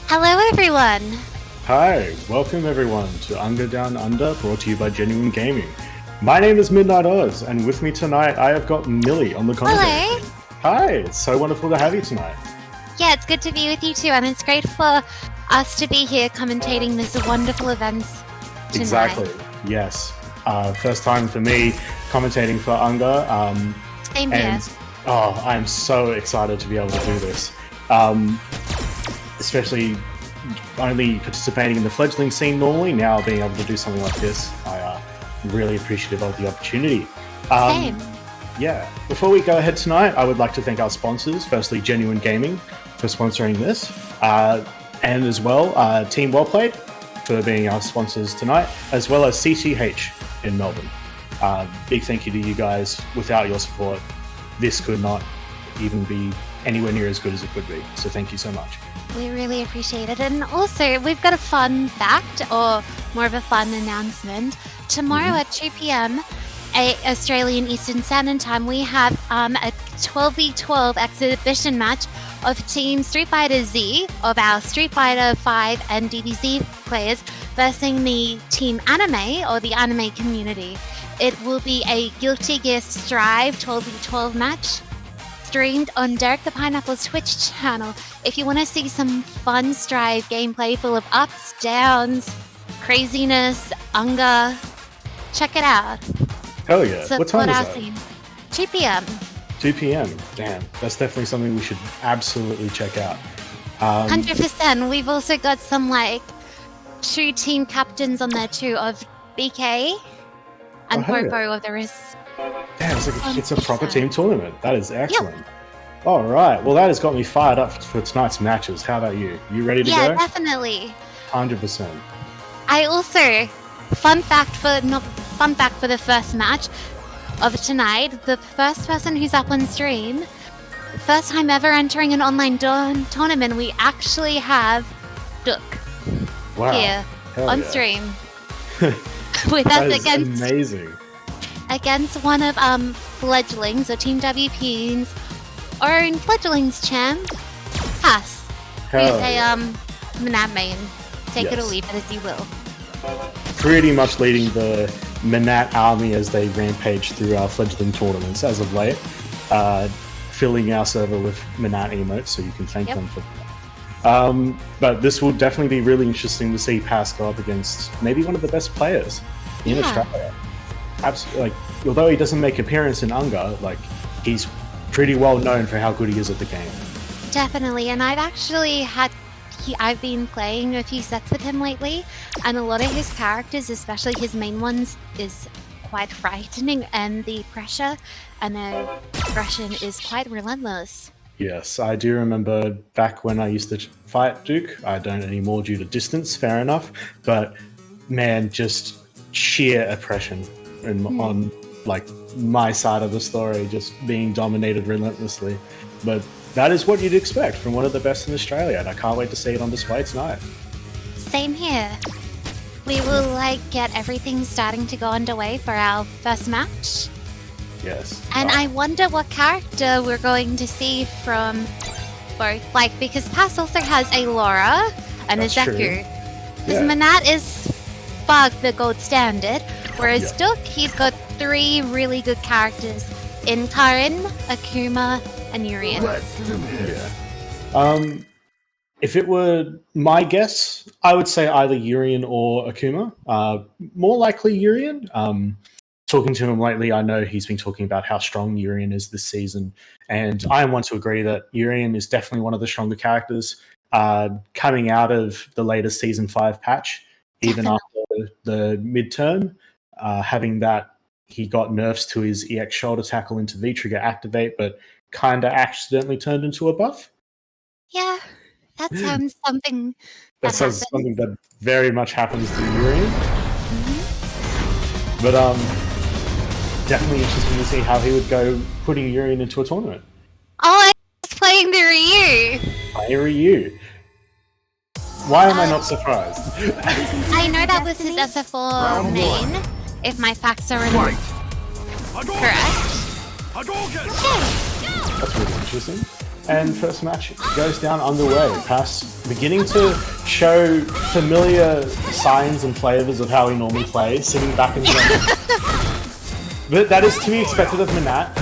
Hello everyone! Hi, welcome everyone to UNGA Down Under, brought to you by Genuine Gaming. My name is Midnight Oz, and with me tonight I have got Millie on the Commentators. Hello! Hi, it's so wonderful to have you tonight. Yeah, it's good to be with you too, and it's great for us to be here commentating this wonderful event tonight. Exactly, yes. First time for me commentating for UNGA. Same here. Oh, I'm so excited to be able to do this. Especially only participating in the fledgling scene normally, now being able to do something like this, I'm really appreciative of the opportunity. Same. Yeah, before we go ahead tonight, I would like to thank our sponsors. Firstly, Genuine Gaming for sponsoring this, and as well, Team Wellplayed for being our sponsors tonight, as well as CCH in Melbourne. Big thank you to you guys. Without your support, this could not even be anywhere near as good as it could be. So thank you so much. We really appreciate it. And also, we've got a fun fact, or more of a fun announcement. Tomorrow at 2 p.m. Australian Eastern Standard Time, we have a 12v12 exhibition match of Team Street Fighter Z, of our Street Fighter 5 and DBZ players, versus the Team Anime, or the anime community. It will be a Guilty Gear Strive 12v12 match, streamed on Derek the Pineapple's Twitch channel. If you want to see some fun Strive gameplay full of ups, downs, craziness, UNGA, check it out. Hell yeah. What time is that? Scene. 2 p.m. 2 p.m. Damn, that's definitely something we should absolutely check out. 100%. We've also got some, two team captains on there too, of BK and Popo of the rest. Damn, it's a proper team tournament. That is excellent. Yep. All right. Well, that has got me fired up for tonight's matches. How about you? You ready to go? Yeah, definitely. 100%. I also, fun fact for the first match of tonight, the first person who's up on stream, first time ever entering an online tournament, we actually have Dooky here on stream with us against amazing. Against one of Fledglings, or Team WP's own Fledglings champ, Passen, who's a Menat main. Take it or leave it as you will. Pretty much leading the Menat army as they rampage through our fledgling tournaments as of late, filling our server with Menat emotes, so you can thank them for that. But this will definitely be really interesting to see Pass go up against maybe one of the best players in Australia. Absolutely. Although he doesn't make appearance in UNGA, he's pretty well known for how good he is at the game. Definitely, and I've been playing a few sets with him lately, and a lot of his characters, especially his main ones, is quite frightening, and the pressure and the aggression is quite relentless. Yes, I do remember back when I used to fight Duke. I don't anymore due to distance, fair enough, but man, just sheer oppression on my side of the story, just being dominated relentlessly. But that is what you'd expect from one of the best in Australia, and I can't wait to see it on display tonight. Same here. We will get everything starting to go underway for our first match. Yes. And I wonder what character we're going to see from both, because Pass also has a Laura and a Zeku. Because Menat is the gold standard, whereas Dooky, he's got 3 really good characters in Karin, Akuma, and Urien. If it were my guess, I would say either Urien or Akuma. More likely Urien. Talking to him lately, I know he's been talking about how strong Urien is this season, and I want to agree that Urien is definitely one of the stronger characters coming out of the latest Season 5 patch, even after the midterm, having that he got nerfs to his EX shoulder tackle into V-trigger activate, but kind of accidentally turned into a buff. Yeah, that sounds something that sounds happens. Something that very much happens to Urien. But definitely interesting to see how he would go putting Urien into a tournament. Oh, I was playing the Ryu. Ryu. Why am I not surprised? I know that was his SFO main, if my facts are correct. Okay. That's really interesting. And first match goes down underway. Pass beginning to show familiar signs and flavors of how he normally plays, sitting back in the But that is to be expected of Menat.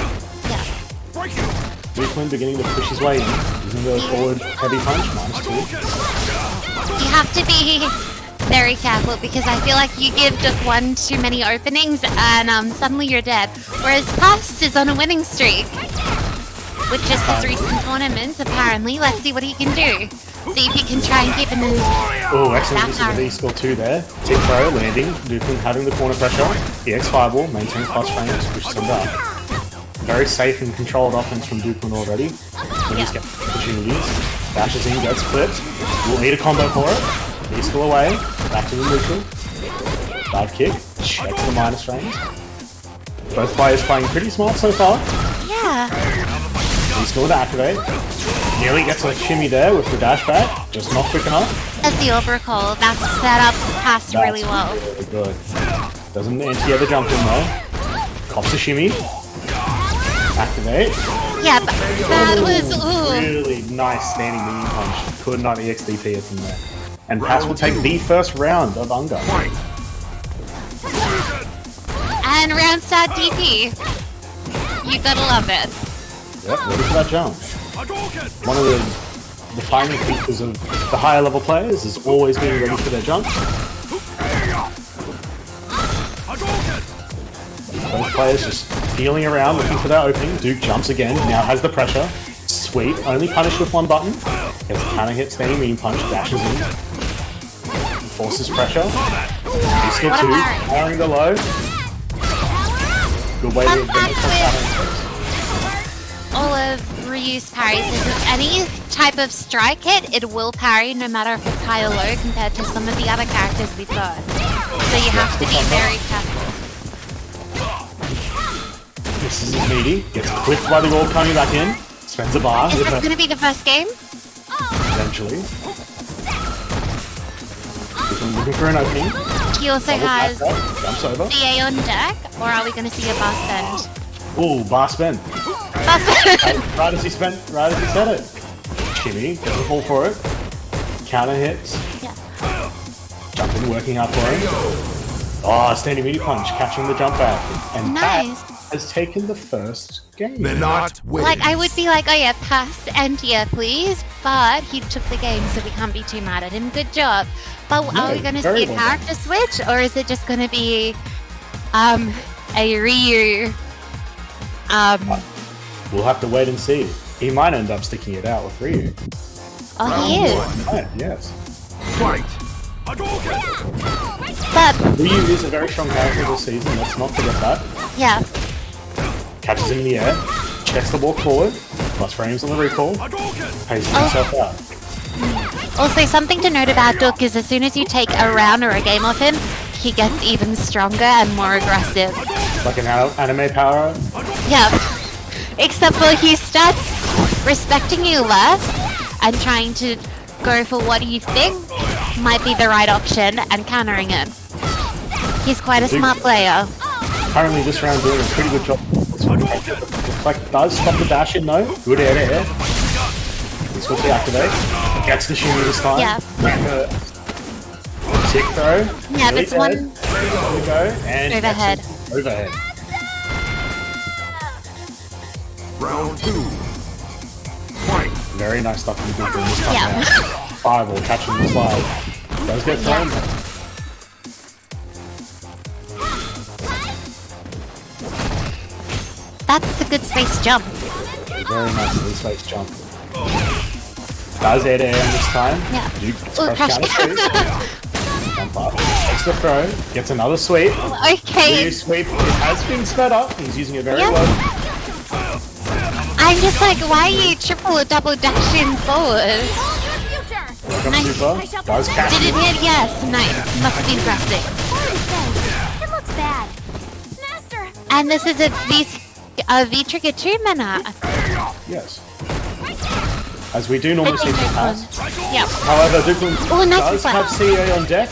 Dooky beginning to push his way in, using the forward heavy punch, -2. You have to be very careful because I feel like you give just one too many openings and suddenly you're dead. Whereas Pass is on a winning streak. With just his recent tournaments, apparently. Let's see what he can do. See if he can try and keep him in. Oh, excellent use of the score 2 there. Tip throw, landing. Dooky having the corner pressure. EX fireball, maintains plus frames, pushes him back. Very safe and controlled offense from Dooky already. When he's getting opportunities. Dashes in, gets clipped. Will need a combo for it. He's still away. Back to the neutral. Dive kick. Checks the minus frames. Both players playing pretty smart so far. Yeah. He's still to activate. Nearly gets a shimmy there with the dash back. Just not quick enough. That's the overcall. That's set up Pass really well. Really good. Doesn't anti the jump in though. Cops a shimmy. Activate. Yeah, but that was really nice standing minion punch. Could not EXDP it from there. And Pass will take the first round of UNGA. And round start DP. You gotta love it. Yep, ready for that jump. One of the defining features of the higher level players is always being ready for their jumps. Both players just feeling around, looking for their opening. Duke jumps again, now has the pressure. Sweet, only punished with one button. Gets a counter hit, standing mean punch, dashes in. Forces pressure. He's still 2, powering the low. Good way to all of Ryu's parries is with any type of strike hit, it will parry no matter if it's high or low compared to some of the other characters we've got. So you have to be very careful. This is meaty. Gets clipped by the wall coming back in. Spends a bar. Is this going to be the first game? Eventually. Looking for an opening. He also has jumps over. CA on deck, or are we going to see a bar spend? Ooh, bar spend. Bar spend! Right as he said it. Shimmy, doesn't fall for it. Counter hits. Yeah. Jumping, working out for him. Oh, standing meaty punch, catching the jump back. And nice. Pat has taken the first game. Menat wins. Like, I would be like, oh yeah, Pass and yeah, please. But he took the game, so we can't be too mad at him. Good job. But are we going to see a character switch, or is it just going to be a Ryu? We'll have to wait and see. He might end up sticking it out with Ryu. Oh, he is. Right, yes. Fight. But Ryu is a very strong character this season. Let's not forget that. yeah. Catches him in the air. Checks the walk forward. Plus frames on the recall. Pays himself out. Also, something to note about Duck is as soon as you take a round or a game off him, he gets even stronger and more aggressive. Like an anime power. Yeah. Except for he starts respecting you less and trying to go for what you think might be the right option and countering it. He's quite a smart player. Currently this round doing a pretty good job. Like does stop the dash in though. Good air to air. He's quickly activate. Gets the shimmy this time. Yeah. Tick throw. Yeah, that's one. There we go. And overhead. Overhead. Round 2. Fight. Very nice stuff from the group in this time. Yeah. Fireball catching the slide. Does get thrown. That's a good space jump. Very nice little space jump. Does air to air this time. Yeah. Ooh, crush counter. Jump up. Takes the throw. Gets another sweep. Okay. New sweep. It has been sped up. He's using it very well. I'm just like, why are you triple or double dashing forward? Welcome Nice. super. Does catch. Did it hit? Yes. Nice. Must be impressive. It looks bad. Master. And this is a V-trigger too, Menat. Yes. As we do normally see from Pass. Yeah. However, Dooky nice does flag. have CA on deck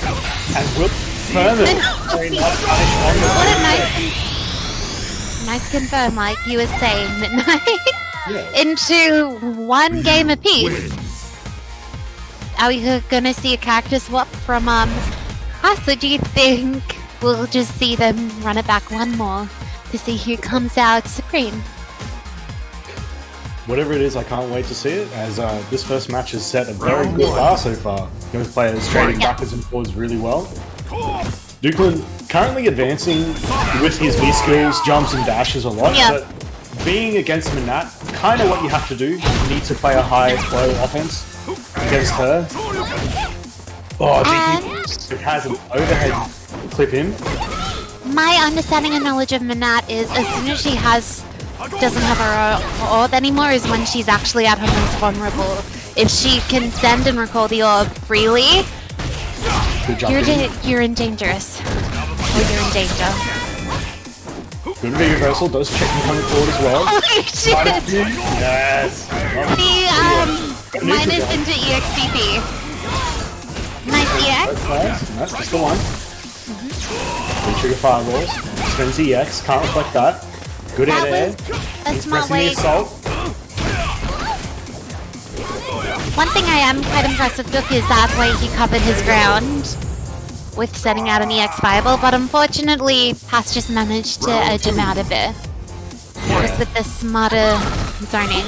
and will confirm it. Very nice punish on the What a nice confirm, like you were saying, Midnight. into one game apiece. Wins. Are we gonna see a character swap from us, or do you think we'll just see them run it back one more to see who comes out supreme? Whatever it is, I can't wait to see it, as this first match has set a very good bar so far. Both players trading backwards and forwards really well. Dooky currently advancing with his V-skills, jumps and dashes a lot, but being against Menat, kind of what you have to do. You need to play a high flow offense against her. Oh, DP has an overhead clip in. My understanding and knowledge of Menat is as soon as she doesn't have her orb anymore is when she's actually at her most vulnerable. If she can send and recall the orb freely, you're in dangerous. Or you're in danger. Good V reversal, does check and coming forward as well. Holy shit! Yes! The minus into EXPP. Nice EX. That's just the one. Trigger fireballs. Spins EX, can't reflect that. Good That air. was a He's smart pressing the way. assault. One thing I am quite impressed with Dooky is that way he covered his ground with setting out an EX fireball, but unfortunately, Pass just managed to edge him out of it. Just with the smarter zoning.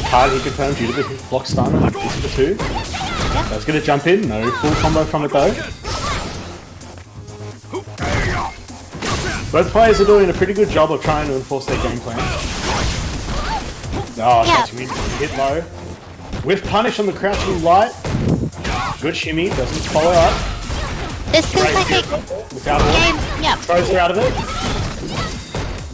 Card he confirmed due to the block stun. This for 2. That's going to jump in. No full combo from it though. Both players are doing a pretty good job of trying to enforce their game plan. Oh, catching me. Hit low. With punish on the crouching light. Good shimmy. Doesn't follow up. This feels like a Without game. all. Yep. Throws her out of it.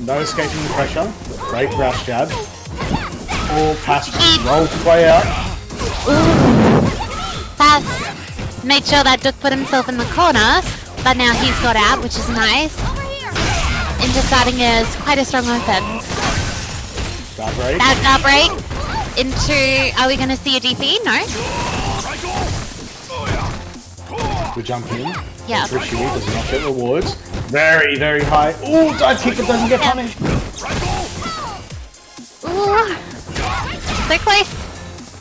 No escaping the pressure. Great crouch jab. All pass rolls the way out. Pass made sure that Duck put himself in the corner, but now he's got out, which is nice. And deciding is quite a strong offense. Guard break. That guard break into. Are we going to see a DP? No. We jump in. Yeah. Does not get rewards. Very, very high. Ooh, dive kick that doesn't get punished. Ooh. So close.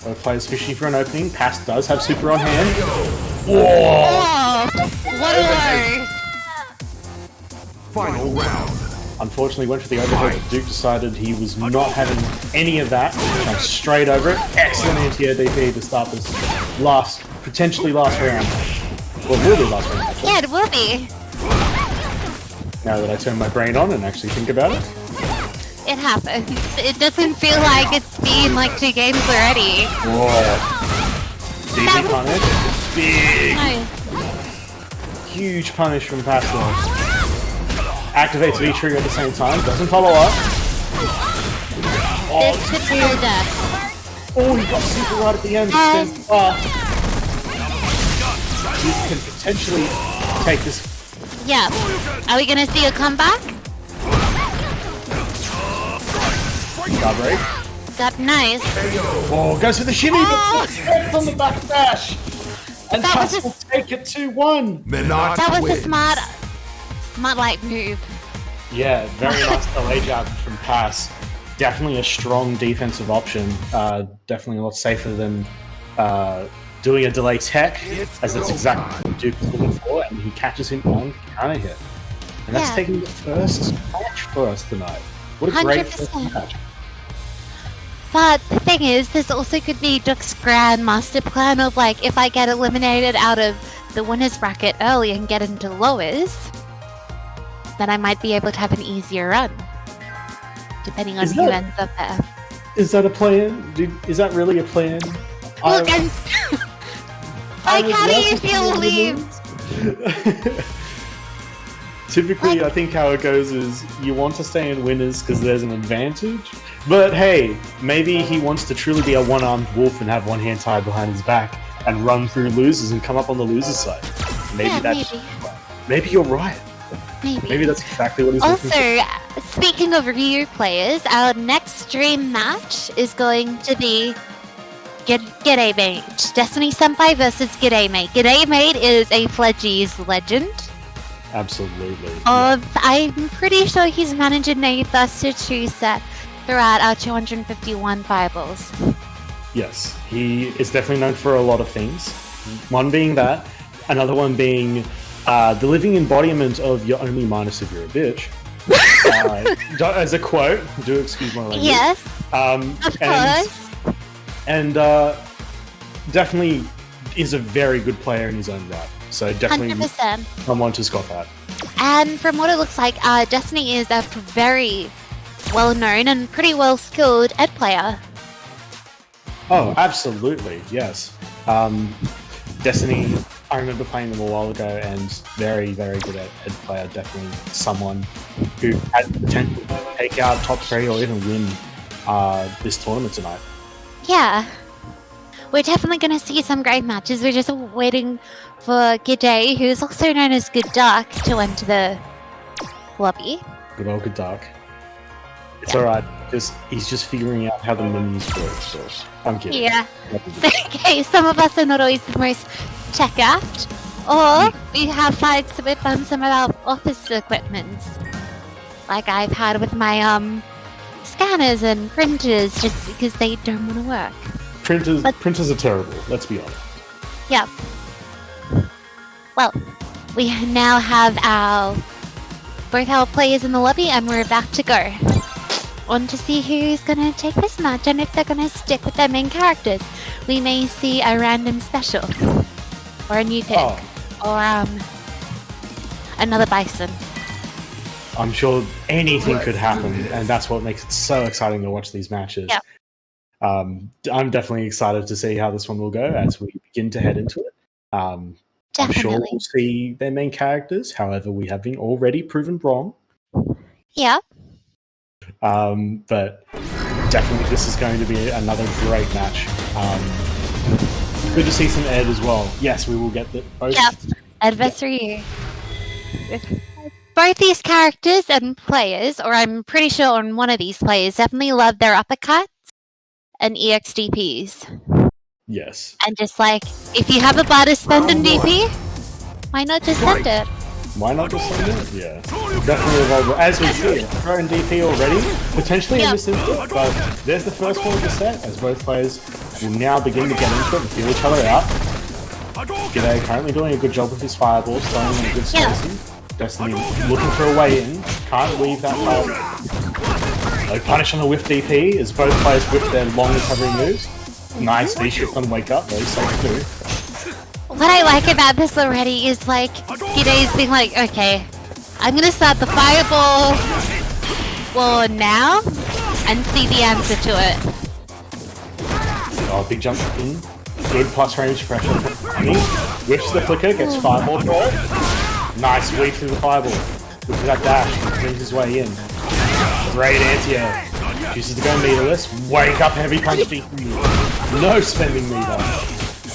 Both players fishing for an opening. Pass does have super on hand. Whoa! Oh, what a low. Final round. Unfortunately, went for the overhead. Duke decided he was not having any of that. Jumped straight over it. Excellent anti-air DP to start this potentially last round. Well, will be last round, actually. Yeah, it will be. Now that I turn my brain on and actually think about it. It happens. It doesn't feel like it's been like 2 games already. Whoa. DP punish. Big, No. huge punish from Passen. Activates V-trigger at the same time. Doesn't follow up. This could be your death. Oh, he got super right at the end. You can potentially take this. Yeah. Are we gonna see a comeback? Guard break. Got nice. Oh, goes for the shimmy, Oh. but on the back dash. And That was Pass a- will take it 2-1. Menat That was wins. a smart light move. Yeah, very nice delay jab from Pass. Definitely a strong defensive option. Definitely a lot safer than doing a delay tech, as that's exactly what Duke was looking for, and he catches him on counter hit. And that's Yeah. taking the first match for us tonight. What a great first 100%. match. But the thing is, this also could be Duck's grand master plan of like, if I get eliminated out of the winners bracket early and get into lowers, then I might be able to have an easier run. Depending on who ends up there. Is that a plan? Is that really a plan? Look, I'm... I like, how do would you love to feel see relieved? Typically, I think how it goes is you want to stay in winners because there's an advantage. But hey, maybe he wants to truly be a one-armed wolf and have one hand tied behind his back and run through losers and come up on the loser's side. Maybe maybe you're right. Maybe that's exactly what he's looking for. Also, speaking of Ryu players, our next dream match is going to be G'day Mate. Destiny Senpai versus G'day Mate. G'day Mate is a Fledgy's legend. Absolutely. I'm pretty sure he's managing a Thruster 2 set throughout our 251 fireballs. Yes, he is definitely known for a lot of things. One being that, another one being the living embodiment of "you're only minus if you're a bitch." As a quote, do excuse my language. Yes, of course. And definitely is a very good player in his own right. So definitely 100%. someone to scoff at. And from what it looks like, Destiny is a very well-known and pretty well-skilled Ed player. Oh, absolutely, yes. Destiny, I remember playing them a while ago, and very, very good Ed player. Definitely someone who has the potential to take out top 3 or even win this tournament tonight. Yeah. We're definitely going to see some great matches. We're just waiting for G'day, who's also known as Good Duck, to enter the lobby. Good old Good Duck. It's alright, he's just figuring out how the menus work, so I'm kidding. Yeah. Okay, some of us are not always the most tech apt, or we have fights with some of our office equipment. Like I've had with my scanners and printers just because they don't want to work. Printers are terrible, let's be honest. Yep. Well, we now have both our players in the lobby and we're about to go. On to see who's gonna take this match and if they're gonna stick with their main characters. We may see a random special. Or a new pick. Or another Bison. I'm sure anything could happen, and that's what makes it so exciting to watch these matches. Yep. I'm definitely excited to see how this one will go as we begin to head into it. I'm sure we'll see their main characters, however, we have been already proven wrong. Yeah. But definitely this is going to be another great match. Good to see some Ed as well. Yes, we will get both. Yep. Adversary. Both these characters and players, or I'm pretty sure on one of these players, definitely love their uppercuts and EXDPs. Yes. And just like, if you have a bar to spend in DP, why not just send it? Why not just send it? Yeah. Definitely available. As we see, throw in DP already, potentially in this instance, but there's the first one of the set, as both players will now begin to get into it and feel each other out. G'day currently doing a good job with his fireballs, throwing in a good spacing. Destiny looking for a way in, can't leave that fireball. No punish on the whiff DP, as both players whip their long recovery moves. Nice V-shift on wake up, very safe too. What I like about this already is like, G'day's being like, okay, I'm gonna start the fireball war now and see the answer to it. Oh, big jump in. Good plus range pressure. Cammy whiffs the flicker, gets fireball for it. Nice weave through the fireball. Look at that dash, brings his way in. Great anti-air. Chooses to go meterless. Wake up heavy punch DP. No spending meter.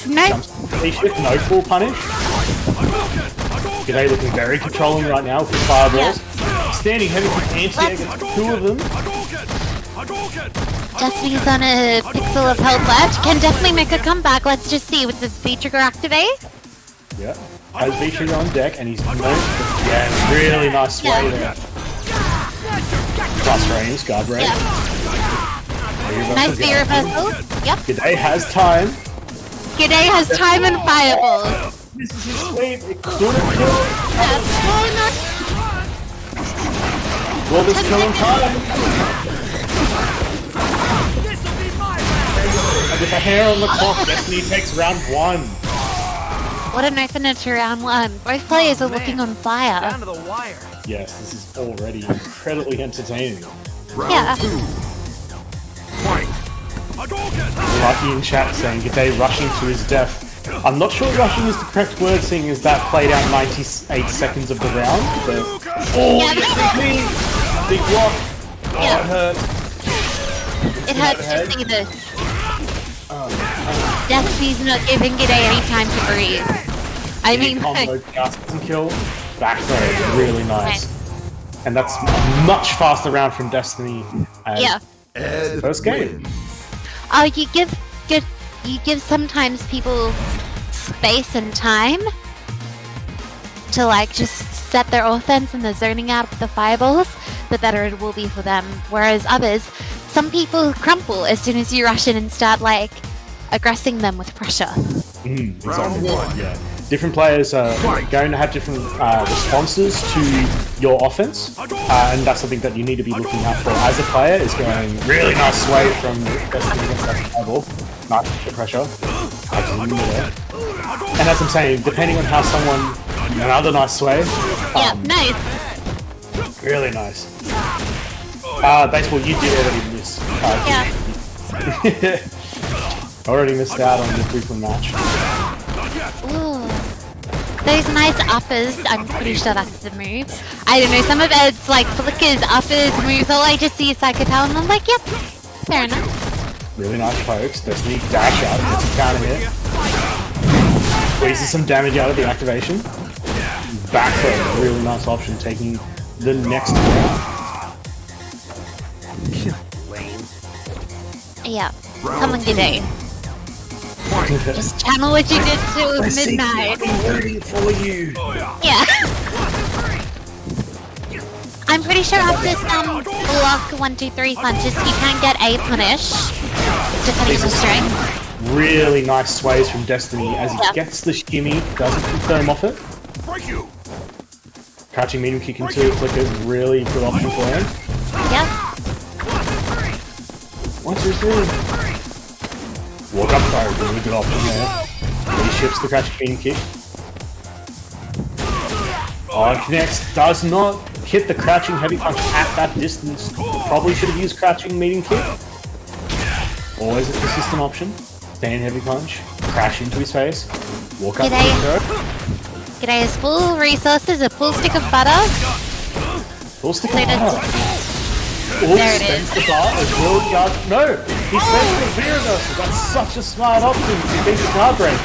No. Jumps shift, no full punish. G'day looking very controlling right now with his fireballs. Standing heavy with anti-air, gets 2 of them. Destiny's on a pixel of health left. Can definitely make a comeback. Let's just see with the V-trigger activate. Yeah. Has V-trigger on deck and he's yeah, really nice sway there. Plus range, guard range. Nice V reversal. Yep. G'day has time. G'day has time and fireballs. This is his sweep. It couldn't kill him. Will this kill him time? And with a hair on the clock, Destiny takes round 1. What an opener to round 1. Both players are looking on fire. Down to the wire. Yes, this is already incredibly entertaining. Round 2. Fight. Lucky in chat saying G'day rushing to his death. I'm not sure rushing is the correct word, seeing as that played out 98 seconds of the round. But... Oh, yes, big block. Oh, it hurt. It hurts to see this. Destiny's not giving G'day any time to breathe. I mean, combo just kill. Back throw, really nice. And that's a much faster round from Destiny. Yeah. First game. Oh, you give sometimes people space and time to like just set their offense and they're zoning out with the fireballs, the better it will be for them. Whereas others, some people crumple as soon as you rush in and start like aggressing them with pressure. Exactly. Yeah. Different players are going to have different responses to your offense, and that's something that you need to be looking out for as a player. Is going really nice sway from Destiny against that level, nice pressure. And as I'm saying, depending on how someone, another nice sway. Yeah, nice. Really nice. Baseball, you did already miss. Yeah. Already missed out on the frequent match. Ooh. Those nice uppers, I'm pretty sure that's the move. I don't know, some of it's like flickers, uppers, moves, all I just see is Psychotel and I'm like, yep, fair enough. Really nice pokes. Destiny dash out, gets a counter hit. Squeezes some damage out of the activation. Back for a really nice option, taking the next round. Yeah, come on, G'day. Just channel what you did to midnight. Waiting for you. Yeah. I'm pretty sure after some block 1, 2, 3 punches, he can get a punish, depending on the strength. Really nice sways from Destiny as he gets the shimmy, doesn't confirm off it. Crouching medium kick into flickers, really good option for him. Yep. 1, 2, 3. Walk up fire, really good option there. He ships the crouching medium kick. Oh, connects, does not hit the crouching heavy punch at that distance. Probably should have used crouching medium kick. Always a consistent option. Stand heavy punch, crash into his face, walk up to the throat. G'day has full resources, a full stick of butter. Full stick of butter. There it is. Spends the bar as well. No, he spends the V reversal. That's such a smart option to beat the guard break.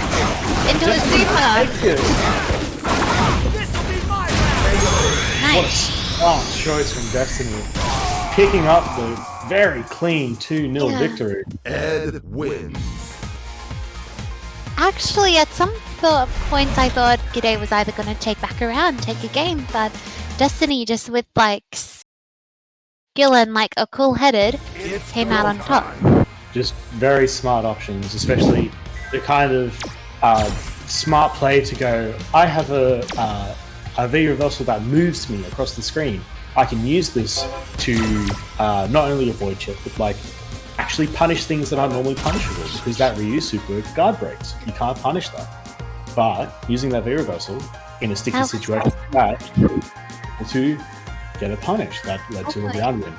Into a super. What a Nice. smart choice from Destiny. Picking up the very clean 2-0 victory. Ed wins. Actually, at some points I thought G'day was either going to take back around, take a game, but Destiny just with like skill and like a cool-headed came out on top. Just very smart options, especially the kind of smart play to go, I have a V reversal that moves me across the screen. I can use this to not only avoid chip, but like actually punish things that aren't normally punishable, because that Ryu super guard breaks. You can't punish that. But using that V reversal in a sticky situation like that to get a punish, that led to a round win.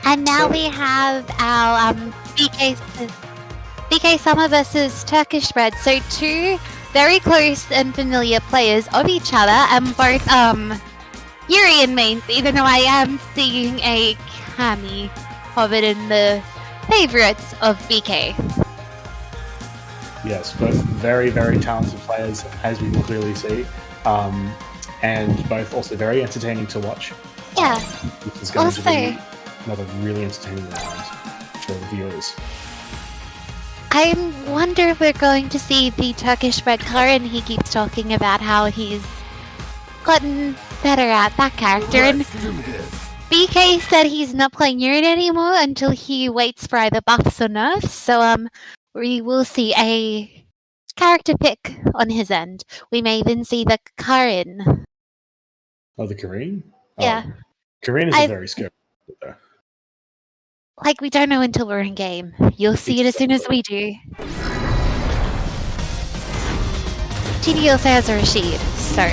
And now we have our bksama versus TurkishBread. So two very close and familiar players of each other, and both Urien mains, even though I am seeing a Cammy hovered in the favourites of BK. Yes, both very, very talented players, as we can clearly see, and both also very entertaining to watch. Yeah. Which is going to be another really entertaining round for the viewers. I wonder if we're going to see the TurkishBread Karin. He keeps talking about how he's gotten better at that character, and BK said he's not playing Urien anymore until he waits for either buffs or nerfs, so we will see a character pick on his end. We may even see the Karin. Oh, the Korean? Yeah. Oh, Korean is a very scary though. Like, we don't know until we're in game. You'll see it as soon as we do. TD also has a Rashid, so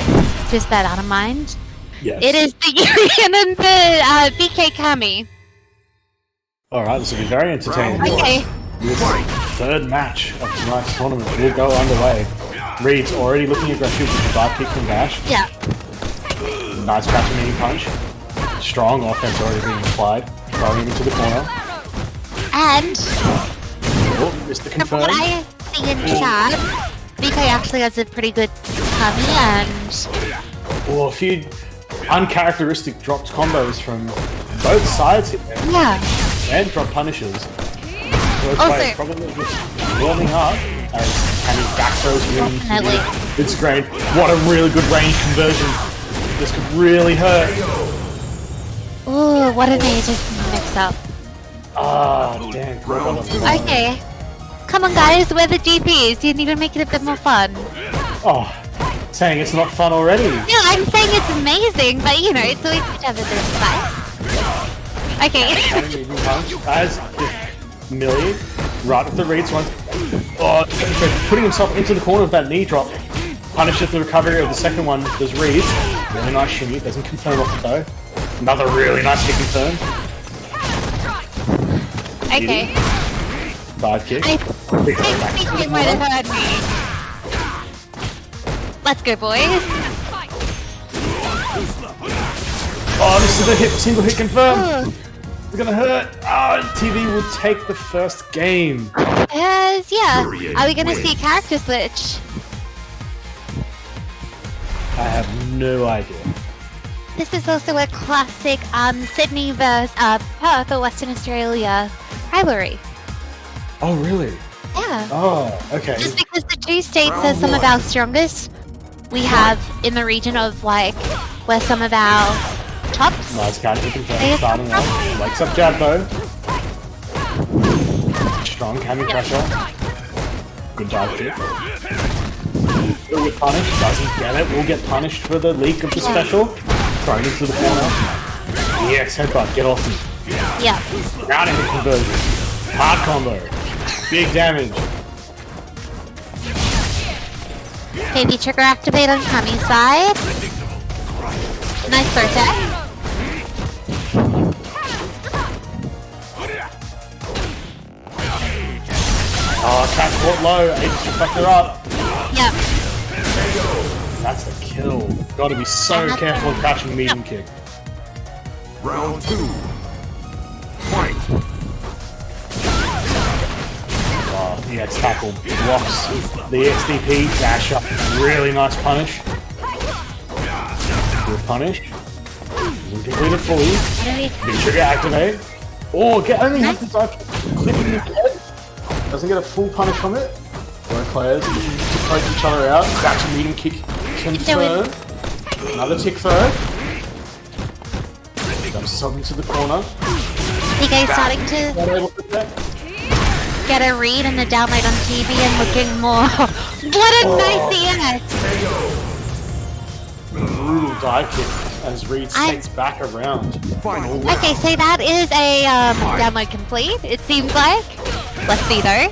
just bear that in mind. Yes. It is the Urien and the BK Cammy. Alright, this will be very entertaining. Okay. This third match of tonight's tournament will go underway. Reed's already looking aggressive with the dive kick from Dash. Yeah. Nice crouching knee punch. Strong offense already being applied. Throwing him into the corner. And Oh, missed the from confirm. what I see in chat, BK actually has a pretty good Cammy, and Oh, a few uncharacteristic dropped combos from both sides here. yeah. And drop punishes. Both Also- players probably just warming up as Cammy back throws Urien. Definitely. It's great. What a really good range conversion. This could really hurt. Ooh, what an ages mix up. Ah, damn. Okay. Come on, guys, we're the GPs. You need to make it a bit more fun. Oh, saying it's not fun already. No, I'm saying it's amazing, but you know, it's always good to have a bit of spice. Okay. As Millie, right with the reads one. Oh, putting himself into the corner with that knee drop. Punishes the recovery of the second one. Does reads. Really nice shimmy. Doesn't confirm off it though. Another really nice hit confirm. Okay. Dive kick. I think he might have heard me. Let's go, boys. Oh, this is a single hit confirm. It's gonna hurt. Oh, TV will take the first game. Yeah. Are we gonna see a character switch? I have no idea. This is also a classic Sydney versus Perth or Western Australia rivalry. Oh, really? Yeah. Oh, okay. Just because the two states are some of our strongest, we have in the region of like where some of our tops. Nice counter confirm starting off. Wakes up jab though. Strong Cammy pressure. Good dive kick. Will get punished. Doesn't get it. Will get punished for the leak of the special. Thrown into the corner. Yes, headbutt. Get off me. Yeah. Round hit conversion. Hard combo. Big damage. Okay, the trigger activate on Cammy's side. Nice throw tech. Oh, catch caught low. Aegis to fuck her up. Yep. That's the kill. Gotta be so careful of catching medium kick. Round 2. Fight. Oh, the X tackle blocks the XDP dash up. Really nice punish. Good punish. Doesn't complete it fully. Big trigger activate. Oh, only has to dive clipping the head. Doesn't get a full punish from it. Both players poke each other out. Crouch a medium kick confirm. Another tick third. Dumps himself into the corner. PK starting to get a read and the download on TV and looking more. What a nice ES! Brutal dive kick as Reed skates back around. Okay, so that is a download complete, it seems like. Let's see though.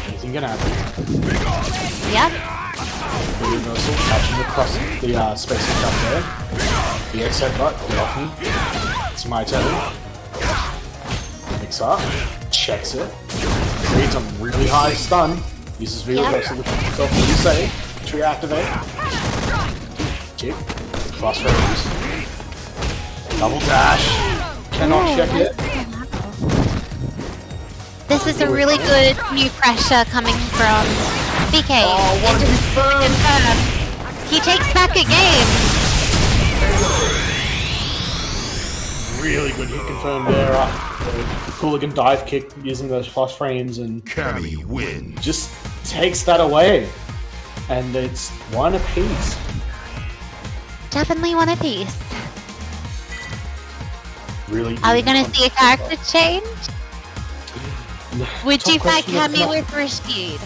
Anything gonna happen? Yep. The reversal, catching across the space and jump there. The X headbutt, get off me. It's my turn. Mix up, checks it. Reads on really high stun. Uses V reversal to keep himself really safe. Trigger activate. Kick. Cross frames. Double dash. Cannot check it. This is a really good new pressure coming from BK. Oh, what a confirm! He takes back a game. Really good hit confirm there. The Hooligan dive kick using those flush frames and Cammy wins. just takes that away. And it's one apiece. Definitely one apiece. Really. Are we gonna see a character change? Would Top you fight question of the Cammy night. with Rashid?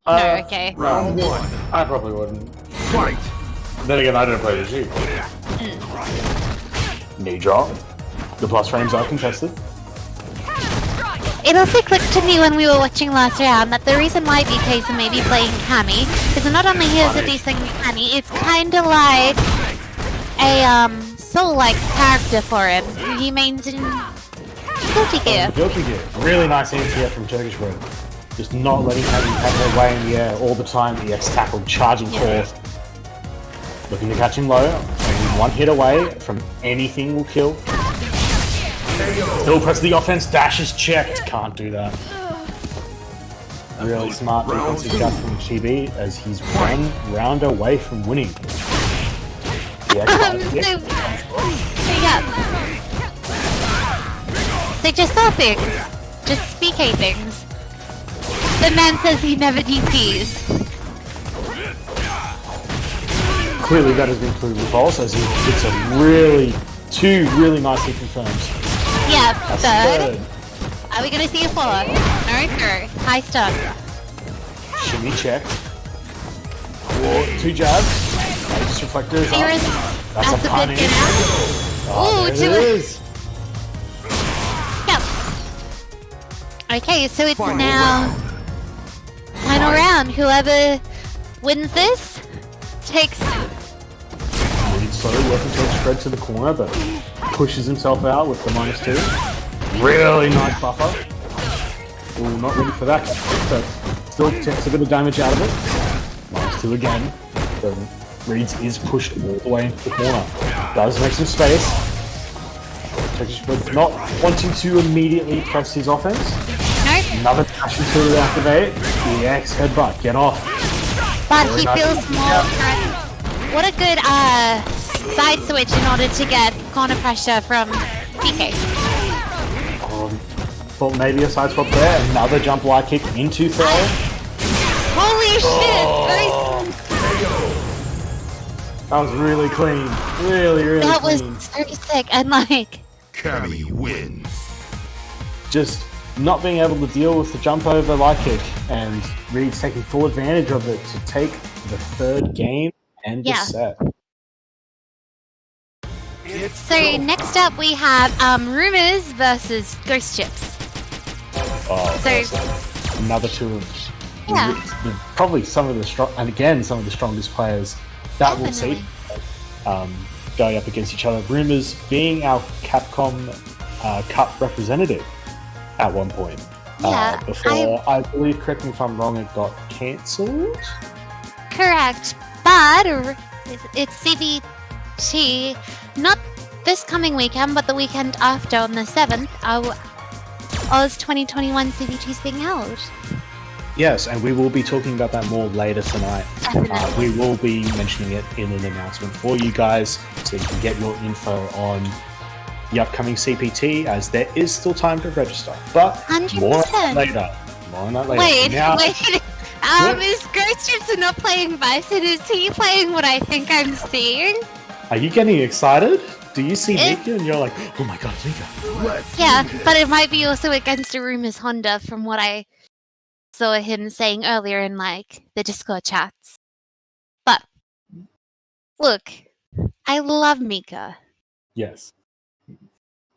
No, okay. Round 1. I probably wouldn't. Fight. Then again, I don't play the G. Knee drop. The plus frames are contested. It also clicked to me when we were watching last round that the reason why BK's are maybe playing Cammy is not only he has a decent Cammy, it's kinda like a soul-like character for him. He mains in Guilty Gear. Guilty Gear. Really nice anti-air from TurkishBread. Just not letting Cammy have her way in the air all the time. The X tackle charging forth. Looking to catch him low. Only one hit away from anything will kill. Still press the offense. Dash is checked. Can't do that. Really smart defensive jump from Chibi as he's one round away from winning. So just saw things. Just BK things. The man says he never DPs. Clearly that has been proven false as he gets a two really nicely confirmed. Yeah, That's third. third. Are we gonna see a fourth? No, third. High stun. Shimmy checked. Whoa, 2 jabs. Just reflector is Here up. is, That's a good punish. get out. Oh, Ooh, there it is. Yep. Okay, so it's now final round. Whoever wins this takes. He's slowly working TurkishBread to the corner, but pushes himself out with the -2. Really nice buffer. Ooh, not ready for that, but still takes a bit of damage out of it. -2 again. The Reeds is pushed all the way into the corner. Does make some space. TurkishBread not wanting to immediately press his offense. Nope. Another dash until to activate. EX headbutt, get off. But Very he nice. feels more threatened. What a good side switch in order to get corner pressure from PK. Thought maybe a side swap there. Another jump light kick into throw. Holy shit! That was really clean. Really That was clean. so sick and like. Cammy wins. Just not being able to deal with the jump over light kick, and Reed's taking full advantage of it to take the third game and the Yeah. set. So next up we have Rumours versus GhostChips. Oh, So another 2 of Yeah. probably some of the some of the strongest players that we'll see going up against each other. Rumours being our Capcom Cup representative at one point. Yeah, Before, I believe, correct me if I'm wrong, it got cancelled. correct, but it's CBT, not this coming weekend, but the weekend after on the 7th. Oz 2021 CBT is being held. Yes, and we will be talking about that more later tonight. Definitely. We will be mentioning it in an announcement for you guys, so you can get your info on the upcoming CPT, as there is still time to register. But 100%. more on that later. More on that later. Wait, Now- wait. Is GhostChips not playing Bison? Is he playing what I think I'm seeing? Are you getting excited? Do you see It- Mika and you're like, oh my god, Mika? Yeah, but it might be also against a Rumours Honda from what I saw him saying earlier in like the Discord chats. But look, I love Mika. Yes.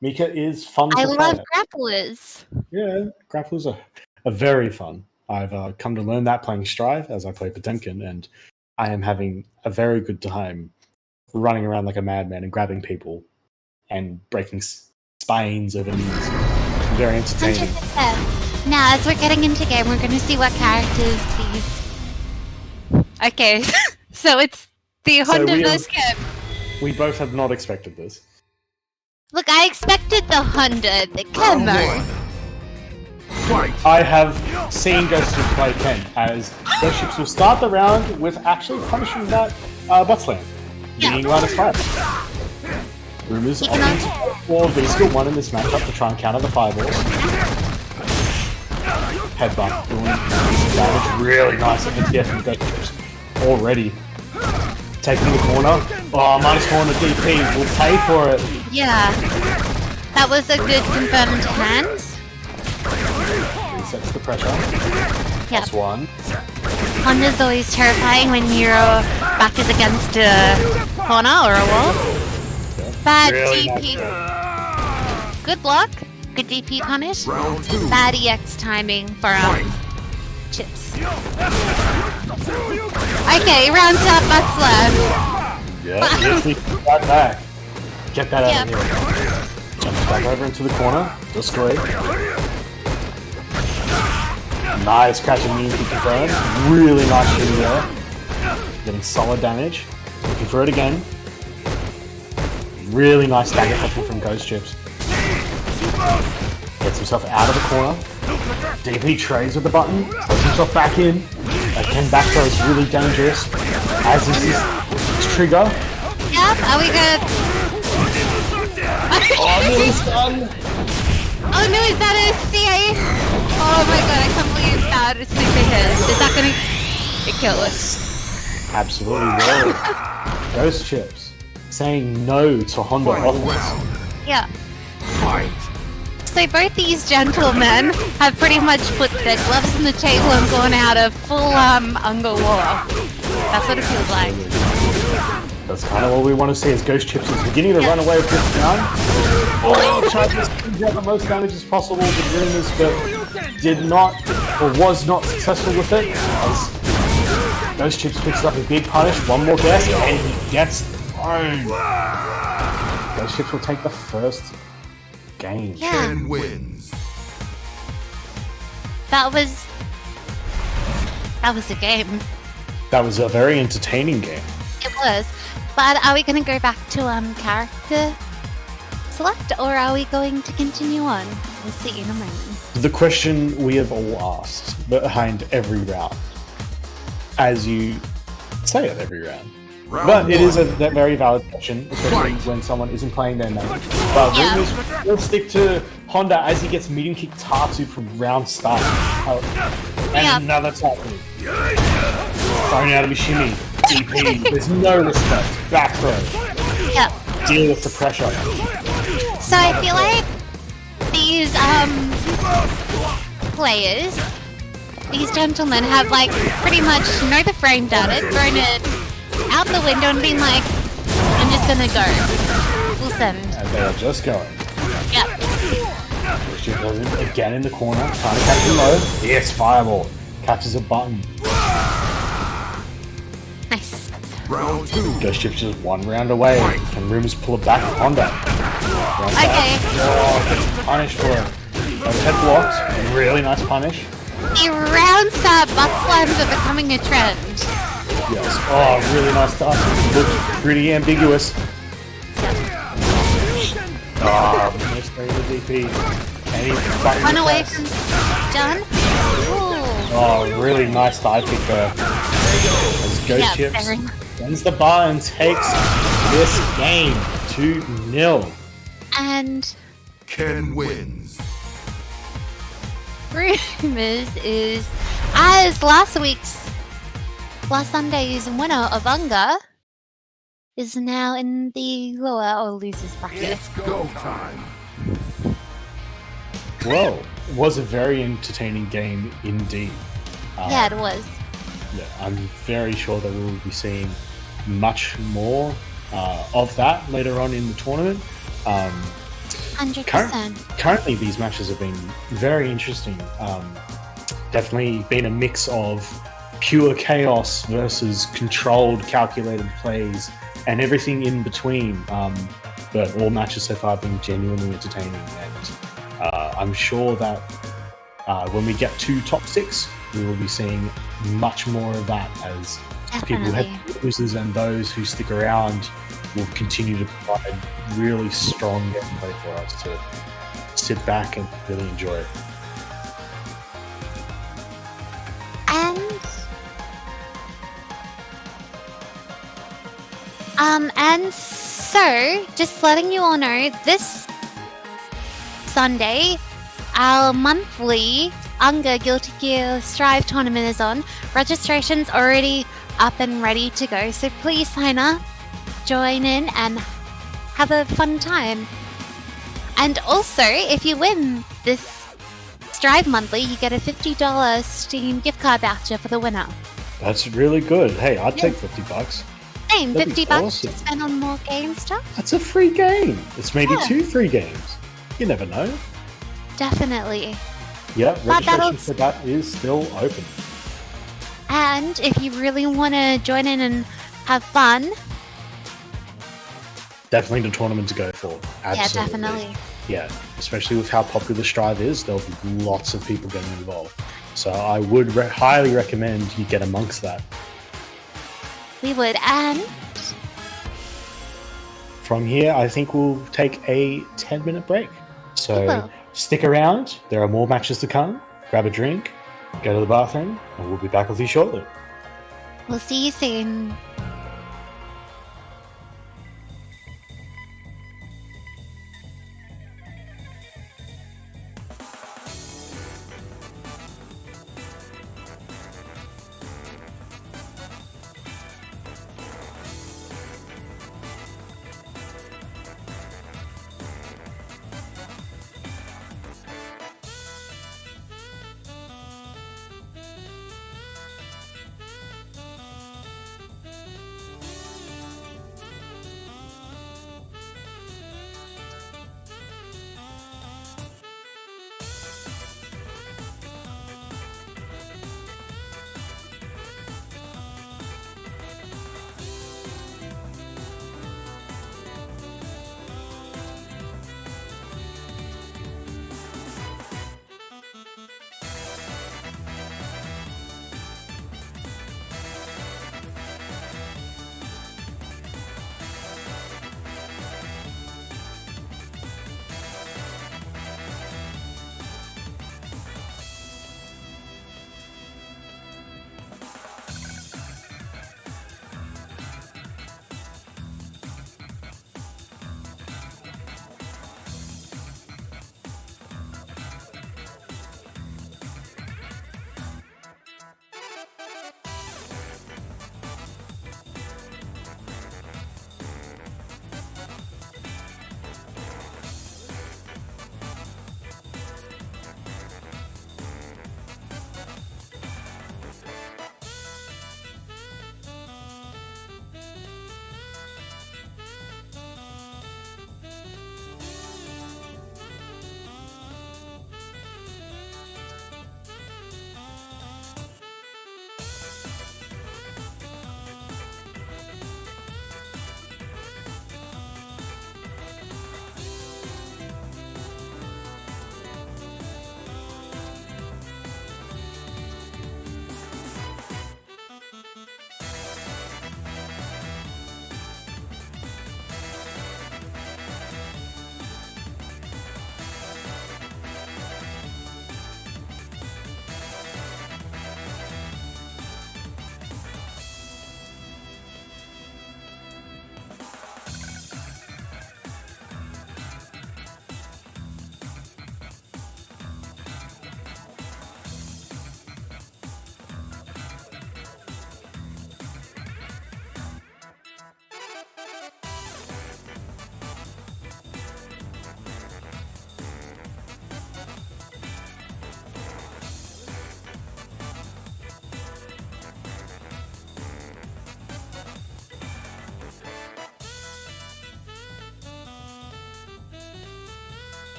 Mika is fun to I play. love grapplers. Yeah, grapplers are very fun. I've come to learn that playing Strive as I play Potemkin, and I am having a very good time running around like a madman and grabbing people and breaking spines over knees. Very entertaining. 100%. Now, as we're getting into game, we're going to see what characters these. Okay, so it's the So Honda we have- versus Kim. We both have not expected this. Look, I expected the Honda, the Kimmo. Fight. I have seen GhostChips play Ken, as GhostChips will start the round with actually punishing that butt slam, being -5. Rumours Keeping opting to go for V-Skill 1 in this matchup to try and counter the fireballs. Headbutt, doing damage, really nice FNTF from GhostChips. Already taking the corner. Oh, -4 on the DP, will pay for it. Yeah, that was a good confirmed hands. Resets the pressure. Yeah, +1. Honda's always terrifying when your back is against a corner or a wall. Bad Really DP. nice. Good block. Good DP punish. Round 2. Bad EX timing for Chips. Okay, rounds up, butt slam. Yeah, yes, we can right back. Get that out Yep. of here. Jumps back over into the corner. Discreet. Nice catch and immunity confirmed. Really nice shooting there. Getting solid damage. Looking for it again. Really nice dagger touching from GhostChips. Gets himself out of the corner. DP trades with the button. Puts himself back in. Ken back throw is really dangerous. As is his trigger. Yep, are we good? Oh, nearly stunned. Oh no, is that a CA? Oh my god, I can't believe that. It's super hit. Is that gonna kill us? Absolutely will. GhostChips saying no to Honda Final offense. round. Yeah. Fight. So both these gentlemen have pretty much put their gloves on the table and gone out of full UNGA war. That's what it feels like. That's kind of what we want to see as GhostChips is beginning to run away with this round. Oh, tried to squeeze out the most damage as possible with Rumours, but did not, or was not successful with it. As GhostChips picks up a big punish, one more guess, and he gets thrown. GhostChips will take the first game. Yeah. Ken wins. That was a game. That was a very entertaining game. It was. But are we going to go back to character select, or are we going to continue on? We'll see in a moment. The question we have all asked behind every round, as you say it every round. But it is a very valid question, especially when someone isn't playing their name. But Rumours will stick to Honda as he gets medium kick Tatu from round start. And another Tatu. Thrown out of his shimmy. DP. There's no respect. Back throw. Yep. Deal with the pressure. So I feel like these players, these gentlemen have like pretty much know the frame data, thrown it out the window and been like, I'm just gonna go. We'll send. And they are just going. Yep. She goes in again in the corner, trying to catch him low. Yes, fireball. Catches a button. Nice. Round 2. GhostChips just one round away. Can Rumours pull it back? Honda. Okay. Oh, punish for it. Head blocked. Really nice punish. The round start butt slams are becoming a trend. Yes. Oh, really nice start. Looks pretty ambiguous. Oh, nice throw to DP. And he's button Run away press. from John. Oh, really nice dive kick there. As GhostChips wins the bar and takes this game 2-0. And Ken wins. Rumours is, as last Sunday's winner of UNGA, is now in the lower or losers bracket. It's go time. Whoa, it was a very entertaining game indeed. Yeah, it was. Yeah, I'm very sure that we will be seeing much more of that later on in the tournament. 100%. Currently, these matches have been very interesting. Definitely been a mix of pure chaos versus controlled, calculated plays, and everything in between. But all matches so far have been genuinely entertaining, and I'm sure that when we get to top 6, we will be seeing much more of that as people have losers, and those who stick around will continue to provide really strong gameplay for us to sit back and really enjoy it. And so, just letting you all know, this Sunday, our monthly UNGA Guilty Gear Strive tournament is on. Registration's already up and ready to go, so please sign up, join in, and have a fun time. And also, if you win this Strive monthly, you get a $50 Steam gift card voucher for the winner. That's really good. Hey, I'd take $50. Same, That'd be $50 awesome. to spend on more game stuff. That's a free game. It's maybe Yeah. 2 free games. You never know. Definitely. Yeah, But that'll- registration for that is still open. And if you really want to join in and have fun, Definitely the tournament to go for. Absolutely. yeah, definitely. Yeah, especially with how popular Strive is, there'll be lots of people getting involved. So I would highly recommend you get amongst that. We would. And From here, I think we'll take a 10-minute break. We So will. stick around. There are more matches to come. Grab a drink, go to the bathroom, and we'll be back with you shortly. we'll see you soon.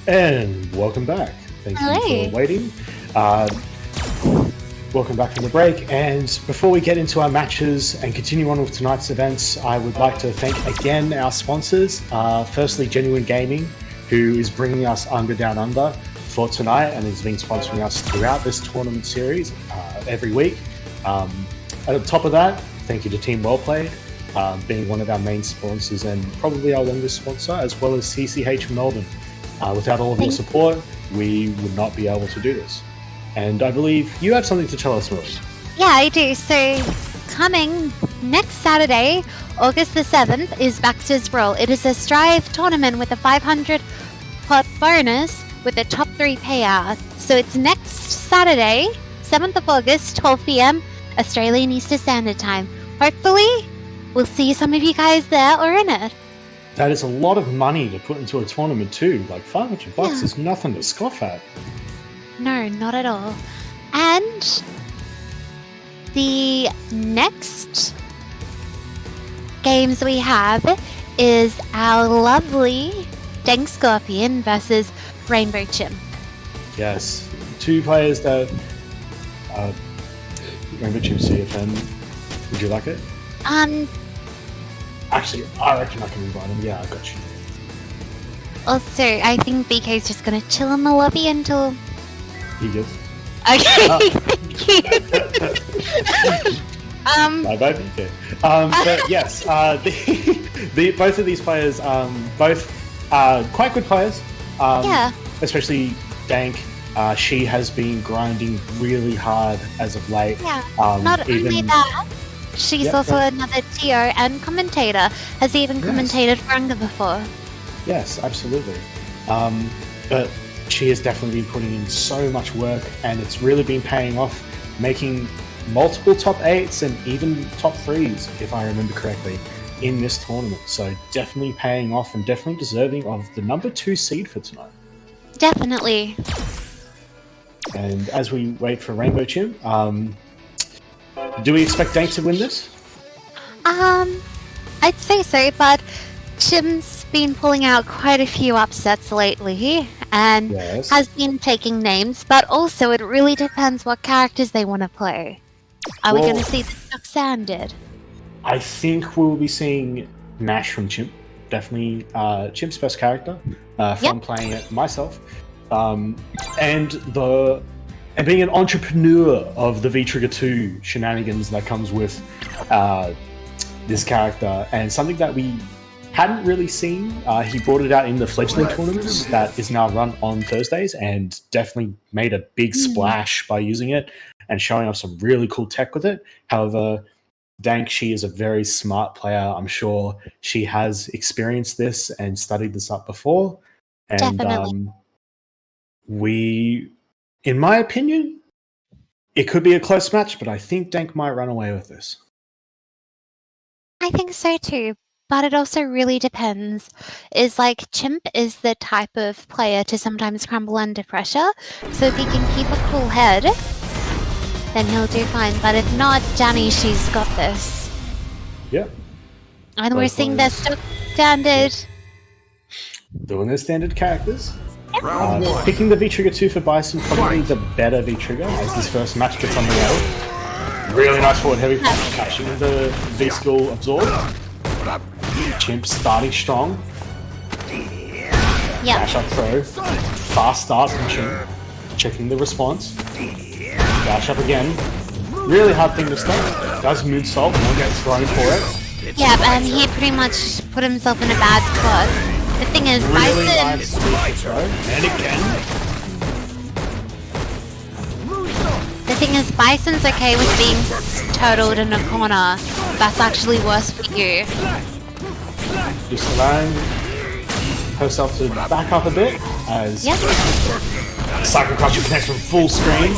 And welcome back. Thank you Hello. for waiting. Welcome back from the break. And before we get into our matches and continue on with tonight's events, I would like to thank again our sponsors. Firstly, Genuine Gaming, who is bringing us UNGA Down Under for tonight and has been sponsoring us throughout this tournament series every week. At the top of that, thank you to Team Wellplayed, being one of our main sponsors and probably our longest sponsor, as well as CCH Melbourne. Without all of your support, we would not be able to do this. And I believe you have something to tell us, Willie. Yeah, I do. So, coming next Saturday, August the 7th, is Baxter's Brawl. It is a Strive tournament with a 500 pot bonus with a top 3 payout. So it's next Saturday, 7th of August, 12 p.m. Australian Eastern Standard Time. Hopefully, we'll see some of you guys there or in it. That is a lot of money to put into a tournament too. Like $500 is nothing to scoff at. No, not at all. And the next games we have is our lovely DankScorpio versus Rainbow Chim. Yes, 2 players that Rainbow Chim CFN. Would you like it? Actually, I reckon I can invite him. Yeah, I got you. Also, I think BK's just gonna chill in the lobby until. He goes. Okay. Bye bye, BK. But yes, both of these players, both quite good players. Yeah. Especially Dank. She has been grinding really hard as of late. Yeah. Not only that, she's also another TO and commentator. Has even commentated for UNGA before. Yes, absolutely. But she has definitely been putting in so much work, and it's really been paying off, making multiple top 8s and even top 3s, if I remember correctly, in this tournament. So definitely paying off and definitely deserving of the number 2 seed for tonight. Definitely. And as we wait for Rainbow Chim, do we expect Dank to win this? I'd say so, but Chim's been pulling out quite a few upsets lately and has been taking names, but also it really depends what characters they want to play. Are we going to see the stock standard? I think we'll be seeing Nash from Chimp. Definitely Chimp's best character from playing it myself. And being an entrepreneur of the V-Trigger 2 shenanigans that comes with this character, and something that we hadn't really seen. He brought it out in the fledgling tournaments that is now run on Thursdays, and definitely made a big splash by using it and showing off some really cool tech with it. However, Dank, she is a very smart player. I'm sure she has experienced this and studied this up before. And Definitely. In my opinion, it could be a close match, but I think Dank might run away with this. I think so too, but it also really depends. Chimp is the type of player to sometimes crumble under pressure, so if he can keep a cool head, then he'll do fine. But if not, Danny, she's got this. Yeah. And we're seeing their stock standard. Doing their standard characters. Round 1. Picking the V-Trigger 2 for Bison, probably the better V-Trigger as this first match gets on the road. Really nice forward heavy punch, catching the V-Skill absorb. Chimp starting strong. Dash up throw. Fast start from Chimp. Checking the response. Dash up again. Really hard thing to stop. Does moonsault, won't get thrown for it. Yeah, and he pretty much put himself in a bad spot. The thing is, Really Bison... nice throw. And again. The thing is, Bison's okay with being totaled in a corner. That's actually worse for you. Just allowing herself to back up a bit as Cycle Crusher connects from full screen.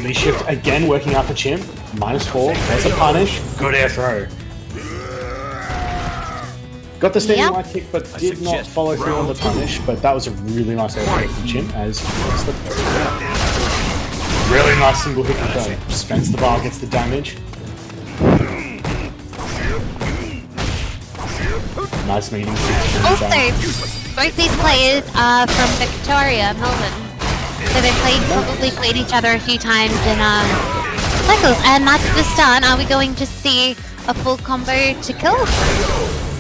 Knee shift again, working out for Chimp. -4. There's a punish. Good air throw. Got the standing light kick, but did not follow through on the punish. But that was a really nice air throw from Chimp as really nice single hit control. Spends the bar, gets the damage. Nice meeting. Also, Both these players are from Victoria, Melbourne. So they probably played each other a few times in cycles. And that's the start. Are we going to see a full combo to kill?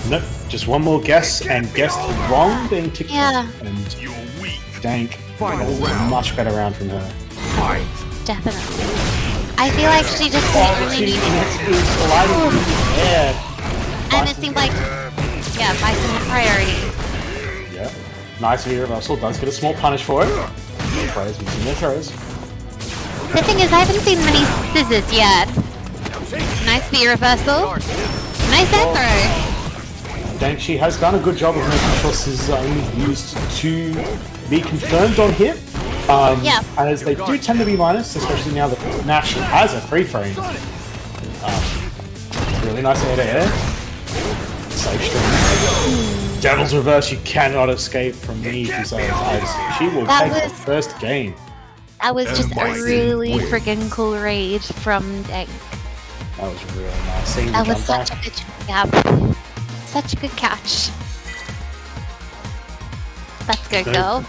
Nope, just one more guess, and guessed wrong being to kill. Yeah. And Dank, much better round from her. Definitely. I feel like she just really needed and it seemed like, yeah, Bison had priority. Yeah. Nice V reversal, does get a small punish for it. Throws, we've seen their throws. The thing is, I haven't seen many scissors yet. Nice V reversal. Nice air Dank, she has done a good job of making sure scissors are only used to be confirmed on hit. Yeah. As they do tend to be minus, especially now that Nash has a free frame. Really nice air to air. Safe stream. Devil's Reverse, you cannot escape from me, she says. She will take the first game. That was just a really freaking cool raid from Dank. That was really nice. Seeing That the was jump such back. a good jab. Such a good catch. Let's go, girl.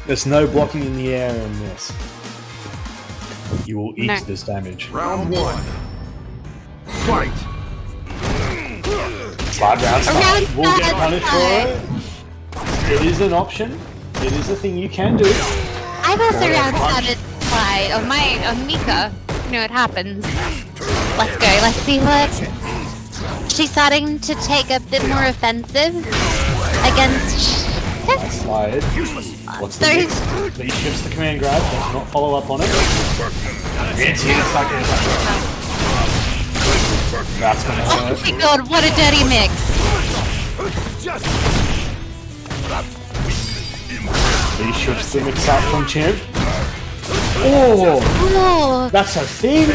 There's no blocking in the air in this. You will eat No. this damage. Round 1. Fight. Slide round start. Around We'll get start, punished for it. It is an option. It is a thing you can do. I've also round started slide on Mika. You know it happens. Let's go. Let's see what she's starting to take a bit more offensive against. Nice slide. What's the mix? He shifts the command grab, does not follow up on it. It's here, second. That's gonna Oh hurt. my god, what a dirty mix. He shifts the mix out from Champ. Oh! Oh, That's a thing!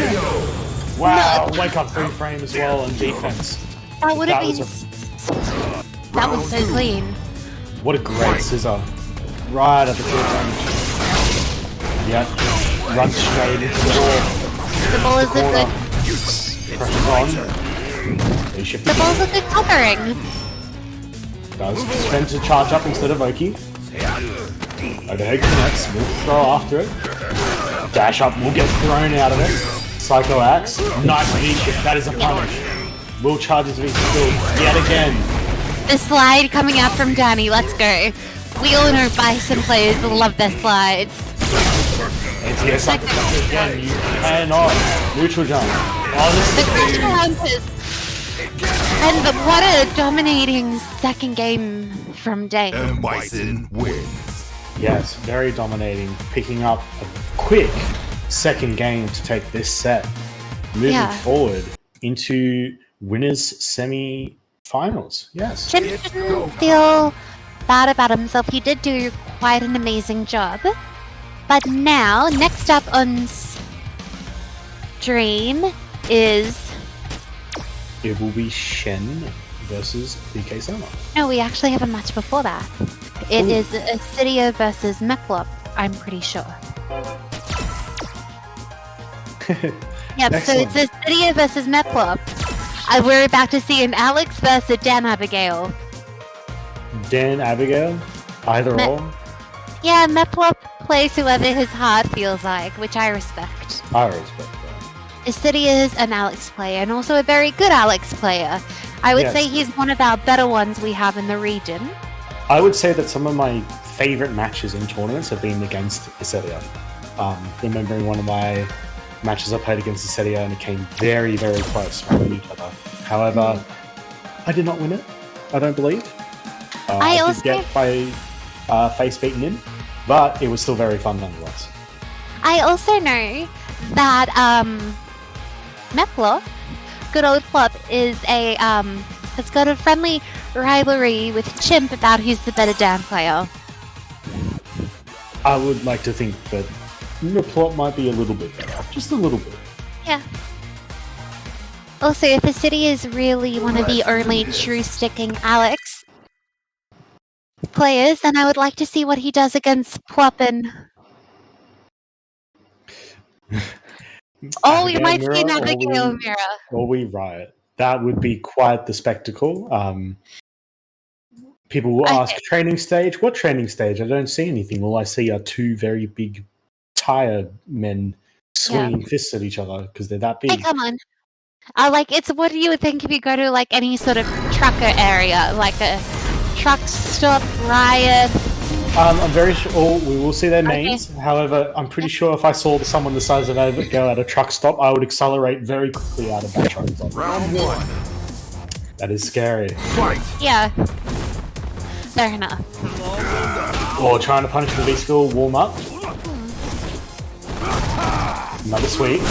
Wow, wake up free frame as well and defense. that would have That been. was That was so clean. What a great scissor. Right at the field range. Yep. Runs straight into the ball. The ball is a good. Pressure's on. He shifted. The ball's a good covering. Does spend to charge up instead of Oki. Overhead connects, will throw after it. Dash up, will get thrown out of it. Psycho Axe. Nice V-shift, that is a punish. Will charges V skill yet again. The slide coming out from Danny. Let's go. We all know Bison players love their slides. It's yes, again, you cannot. Neutral jump. Oh, this The is crash counters. And what a dominating second game from Dank. M.Bison wins. Yes, very dominating. Picking up a quick second game to take this set. Moving forward into winners semi-finals. Yes. Jim didn't feel bad about himself. He did do quite an amazing job. But now, next up on stream is... It will be Shen versus bksama. No, we actually have a match before that. It is Issedia versus Mehplop, I'm pretty sure. Yep, so it's Issedia versus Mehplop. We're about to see an Alex versus Dan Abigail. Dan, Abigail, either or. Yeah, Mehplop plays whoever his heart feels like, which I respect. I respect that. Issedia is an Alex player, and also a very good Alex player. I would say he's one of our better ones we have in the region. I would say that some of my favorite matches in tournaments have been against Issedia. Remembering one of my matches I played against Issedia, and it came very, very close between each other. However, I did not win it, I don't believe. I did get my face beaten in, but it was still very fun nonetheless. I also know that Mehplop, good old Plop, is has got a friendly rivalry with Chimp about who's the better Dan player. I would like to think that Mehplop might be a little bit better, just a little bit. Yeah. Also, if Issedia is really one of the only true sticking Alex players, then I would like to see what he does against Plop and... Oh, we might see an Abigail mirror. Or we riot. That would be quite the spectacle. People will ask, Okay. training stage? What training stage? I don't see anything. All I see are two very big tire men swinging fists at each other because they're that Hey, big. come on. It's what you would think if you go to like any sort of trucker area, like a truck stop, riot. I'm very sure we will see their Okay. names. However, I'm pretty sure if I saw someone the size of Abigail at a truck stop, I would accelerate very quickly out of that truck stop. Round 1. That is scary. Fight. Yeah. Fair enough. Or trying to punish the V-Skill, warm up. Another sweep.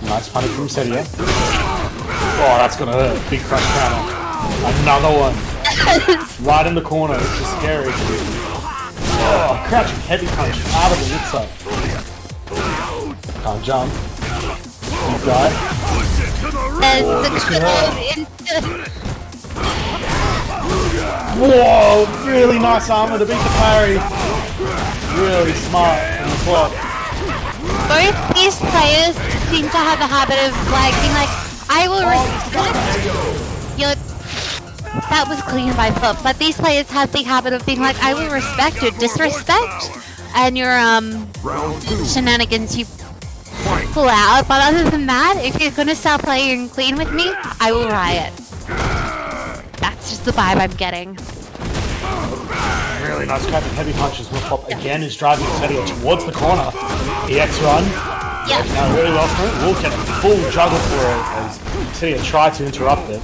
Nice punish from Issedia. Oh, that's gonna hurt. Big crush counter. Another one. Right in the corner. It's just scary. Oh, crouching heavy punch out of the mix-up. Can't jump. Deep dive. There's the this could club hurt. into Whoa! Really nice armor to beat the parry. Really smart in the clock. both these players seem to have a habit of like being like, I will respect your. That was clean by Flip, but these players have the habit of being like, I will respect your disrespect and your Round 2. shenanigans you pull out. But other than that, if you're gonna start playing clean with me, I will riot. That's just the vibe I'm getting. Really nice cracking heavy punches. Mehplop again is driving Issedia towards the corner. EX run. Yeah. Now really well for it. Will get a full juggle for it as Issedia tried to interrupt it.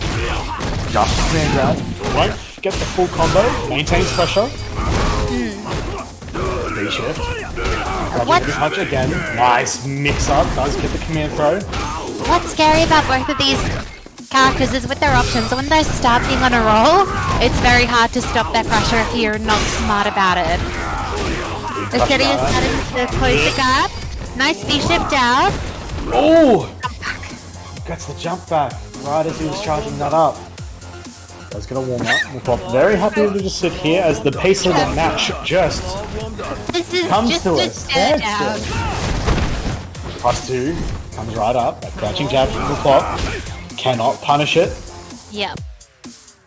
Just the command grab. Won't get the full combo. Maintains pressure. V-shift. What's- Heavy punch again. Nice mix-up. Does get the command throw. What's scary about both of these characters is with their options. When they're starting on a roll, it's very hard to stop their pressure if you're not smart about it. Issedia is starting to close the gap. Nice V-shift down. Oh! Gets the jump back right as he was charging that up. That's gonna warm up. Mehplop very happy to just sit here as the pace of the match just This is comes just to a a stare down. standstill. +2 comes right up. A crouching jab from Mehplop. Cannot punish it. Yep.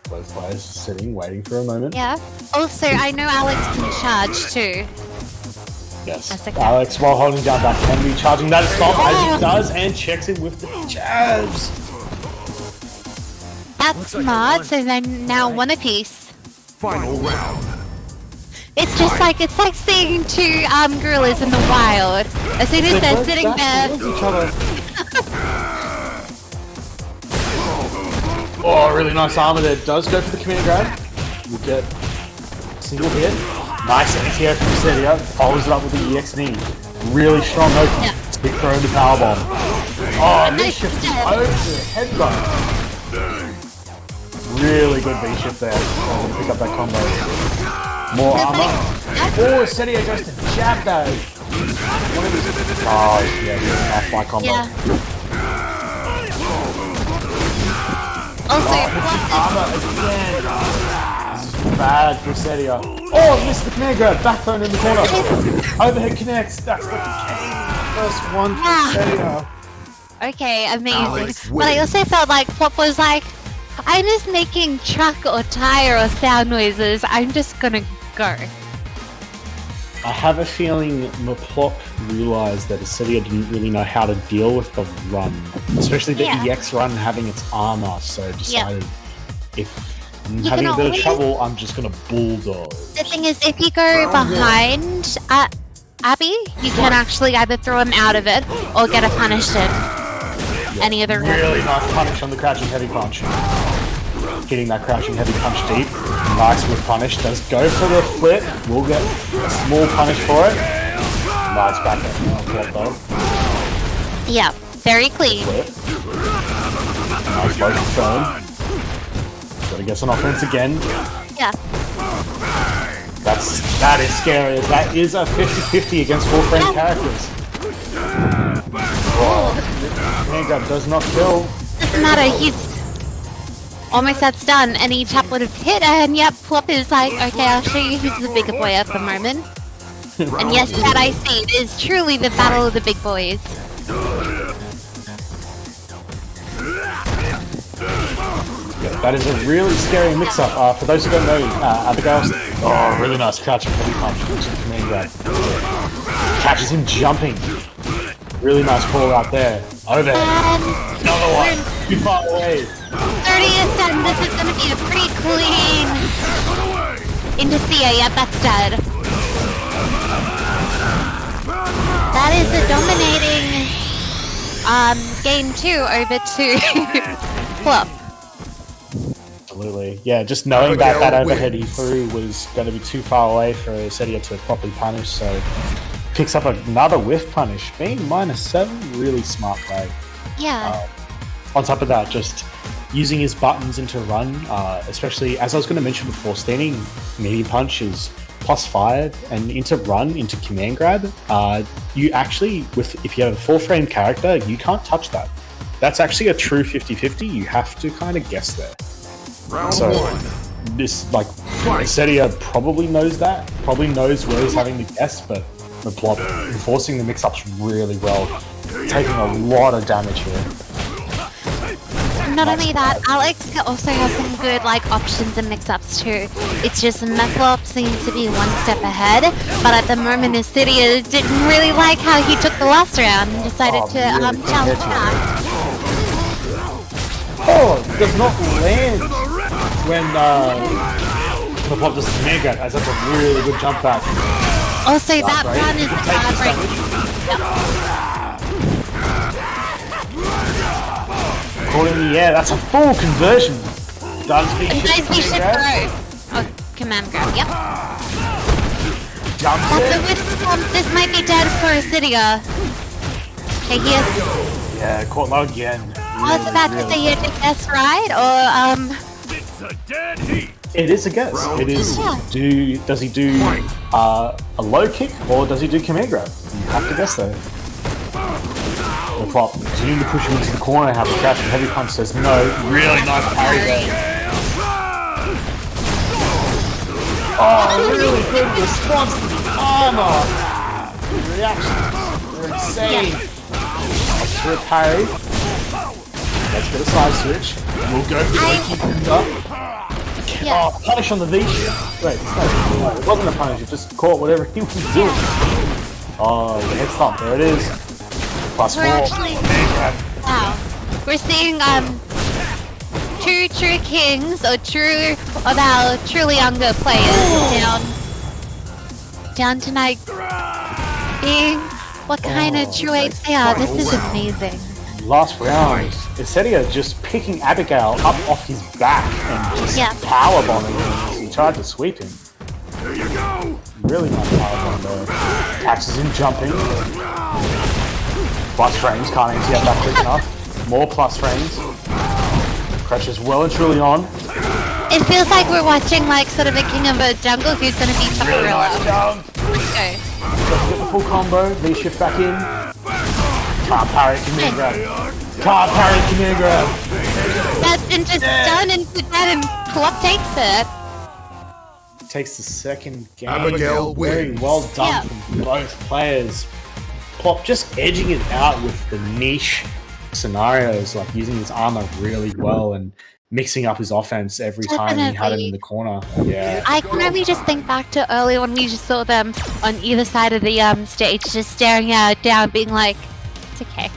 Both players just sitting, waiting for a moment. Yeah. Also, I know Alex can charge too. Yes. That's okay. Alex, while holding down back, can be charging that stop as he does and checks it with the jabs. That's smart. So then now one apiece. Final round. It's just like it's like seeing two gorillas in the wild. As soon as they're both sitting back there. towards each other. Oh, really nice armor there. Does go for the command grab. We'll get a single hit. Nice anti-air from Issedia. Follows it up with the EX knee. Really strong open. Yeah. Big throw into powerbomb. Oh, nice V-shift jab. over the headbutt. Really good V-shift there. I'm gonna pick up that combo. More armor. Oh, Issedia goes to jab dash. Oh, yeah, this is an off-by combo. Yeah. Also, Armor again. This is bad for Issedia. Oh, missed the command grab. Backbone in the corner. Overhead connects. That's the first one for Issedia. okay, amazing. Alex But I also felt like Flop was like, I'm just making truck or tire or sound noises. I'm just gonna go. I have a feeling Mehplop realised that Issedia didn't really know how to deal with the run, especially the Yeah. EX run having its armor. So decided if I'm You having can a bit of always- trouble, I'm just gonna bulldoze. The thing is, if you go behind Abby, you can actually either throw him out of it or get a punish in any of the Really nice punish on the crouching heavy punch. Hitting that crouching heavy punch deep. Nice with punish. Does go for the flip. We'll get a small punish for it. Nice back up though. Yeah, very clean. Flip. Nice low confirm. Gotta get some offense again. Yeah. That is scary. That is a 50-50 against four friend characters. Oh, hand grab does not kill. Doesn't matter, he's almost at stun, and each tap would have hit, and yep, Plop is like, okay, I'll show you who's the bigger boy at the moment. And yes, that I see, it is truly the battle of the big boys. Get a That is a really scary mix-up. For those who don't know, Abigail's really nice crouching heavy punch into the command grab. Catches him jumping. Really nice call out there. Overhead. Another one. Too far away. 30th, and this is going to be a pretty clean into Sia. Yep, that's dead. That is a dominating game 2 over to Flop. Absolutely. Yeah, just knowing that overhead he threw was going to be too far away for Issedia to properly punish, so picks up another whiff punish. Being -7, really smart play. Yeah. On top of that, just using his buttons into run, especially as I was going to mention before, standing medium punch is +5, and into run, into command grab, you actually, if you have a full frame character, you can't touch that. That's actually a true 50-50. You have to kind of guess there. Round So 1. this, like, Issedia probably knows that, probably knows where he's having to guess, but Mehplop enforcing the mix-ups really well, taking a lot of damage here. Not only that, Alex also has some good options and mix-ups too. It's just Mehplop seems to be one step ahead, but at the moment Issedia didn't really like how he took the last round and decided to challenge back. Oh, it does not land when Mehplop does the command grab, as that's a really good jump back. Also, that run is a bad break. Caught in the air, that's a full conversion. Does he Nice, he should throw. Oh, command grab, yep. Jumps That's it. a whiff. This might be dead for Issedia. Okay, he is. Yeah, caught low again. I was about to say you had to guess right, or It's a dead heat. It is a guess. It is. Does he do a low kick or does he do command grab? You have to guess though. Mehplop continuing to push him into the corner. Have a crash and heavy punch says no. Really nice parry there. Oh, really good response to the armor. The reactions are insane. For a parry. Let's get a side switch. We'll go for the keep up. yeah. Oh, punish on the V shift. Wait, no, it wasn't a punish, it just caught whatever he was doing. Oh, the head stomp, there it is. +4. We're actually, wow. We're seeing two true kings or two of our truly younger players down tonight. Being what kind of true eights they are. This is amazing. Last round, Issedia just picking Abigail up off his back and just power bombing him. He tried to sweep him. There you go. Really nice power bomb though. Catches him jumping. Plus frames, can't anti-up that quick enough. More plus frames. Pressure's well and truly on. It feels like we're watching sort of a king of a jungle who's gonna beat the Really gorilla. nice jump. Okay. Doesn't get the full combo. V-shift back in. Can't parry, command grab. Can't parry, command grab. That's into stun and dead and Plop takes it. Takes the second game. Abigail Very wins. well done from both players. Plop just edging it out with the niche scenarios, like using his armor really well and mixing up his offense every time he had him in the corner. Yeah. I can only just think back to earlier when we just saw them on either side of the stage, just staring down, being like, "It's okay,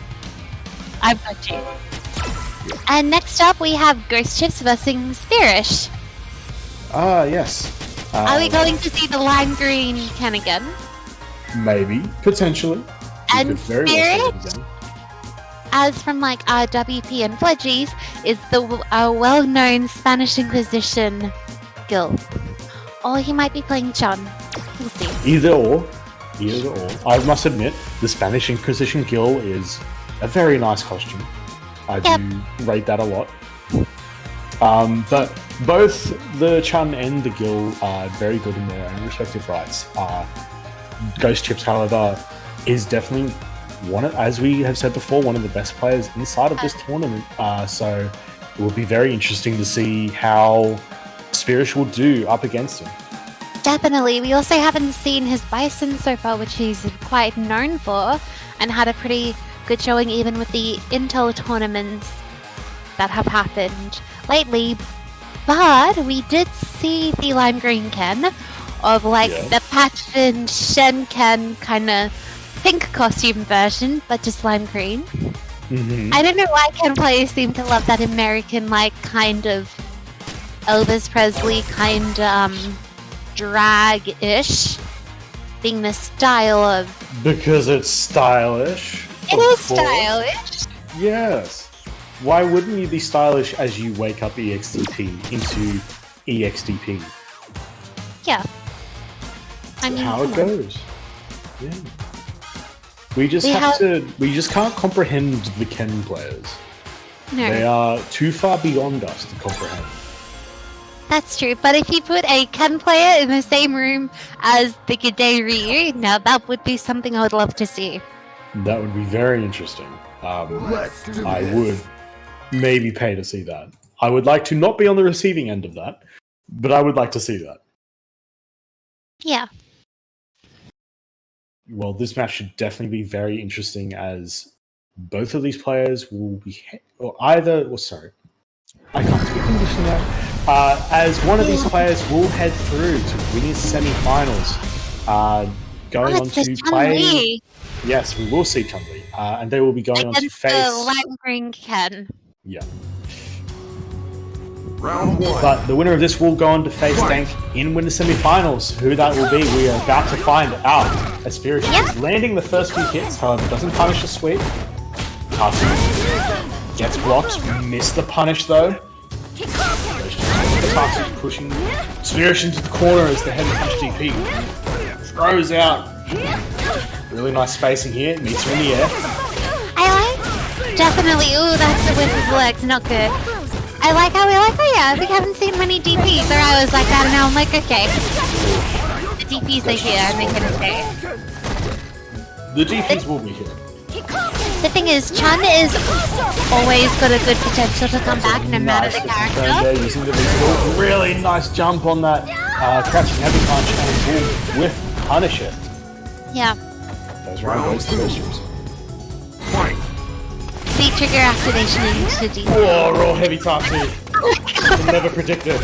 I've got you." And next up, we have GhostChips versus Spearish. Yes. Are we going to see the lime green can again? Maybe. Potentially. We And could very well see it Spirit, again. as from WP and Fledgies, is the well-known Spanish Inquisition guild. Or he might be playing Chun. We'll see. Either or. I must admit, the Spanish Inquisition Gill is a very nice costume. I do rate that a lot. But both the Chun and the Gill are very good in their own respective rights. GhostChips, however, is definitely as we have said before, one of the best players inside of this tournament. So it will be very interesting to see how Spearish will do up against him. Definitely. We also haven't seen his Bison so far, which he's quite known for, and had a pretty good showing even with the Intel tournaments that have happened lately. But we did see the lime green Ken of like the Passen Schenkhan kind of pink costume version, but just lime green. I don't know why Ken players seem to love that American like kind of Elvis Presley kind drag-ish being the style of. Because it's stylish. It is stylish. Yes. Why wouldn't you be stylish as you wake up EXDP into EXDP? Yeah. I mean, how it goes. Yeah. We just we just can't comprehend the Ken players. No. They are too far beyond us to comprehend. That's true, but if you put a Ken player in the same room as the G'day Ryu, now that would be something I would love to see. That would be very interesting. I would maybe pay to see that. I would like to not be on the receiving end of that, but I would like to see that. Yeah. Well, this match should definitely be very interesting as both of these players will be... I can't speak English now. As one of these players will head through to winners semi-finals, going on to play... Chun-Li. Yes, we will see Chun-Li, and they will be going on to face... the lime green Ken. Yeah. Round 1. But the winner of this will go on to face Dank in winner semi-finals. Who that will be, we are about to find out. As Spearish is landing the first few hits, however, doesn't punish the sweep. Passen gets blocked, missed the punish though. Passen's pushing Spearish into the corner as the heavy punch DP throws out. Really nice spacing here, meets her in the air. Definitely, ooh, that's the whip of the legs, not good. I like how we haven't seen many DPs, or I was like that, and now I'm like, okay. The DPs are here, and they're gonna stay. The DPs will be here. The thing is, Chun is always got a good potential to come back, no matter the character. Using the really nice jump on that crouching heavy punch, and will whiff punish it. Yeah. Those round to those ships. The trigger activation into DP. Oh, raw heavy Tatsu. Never predicted.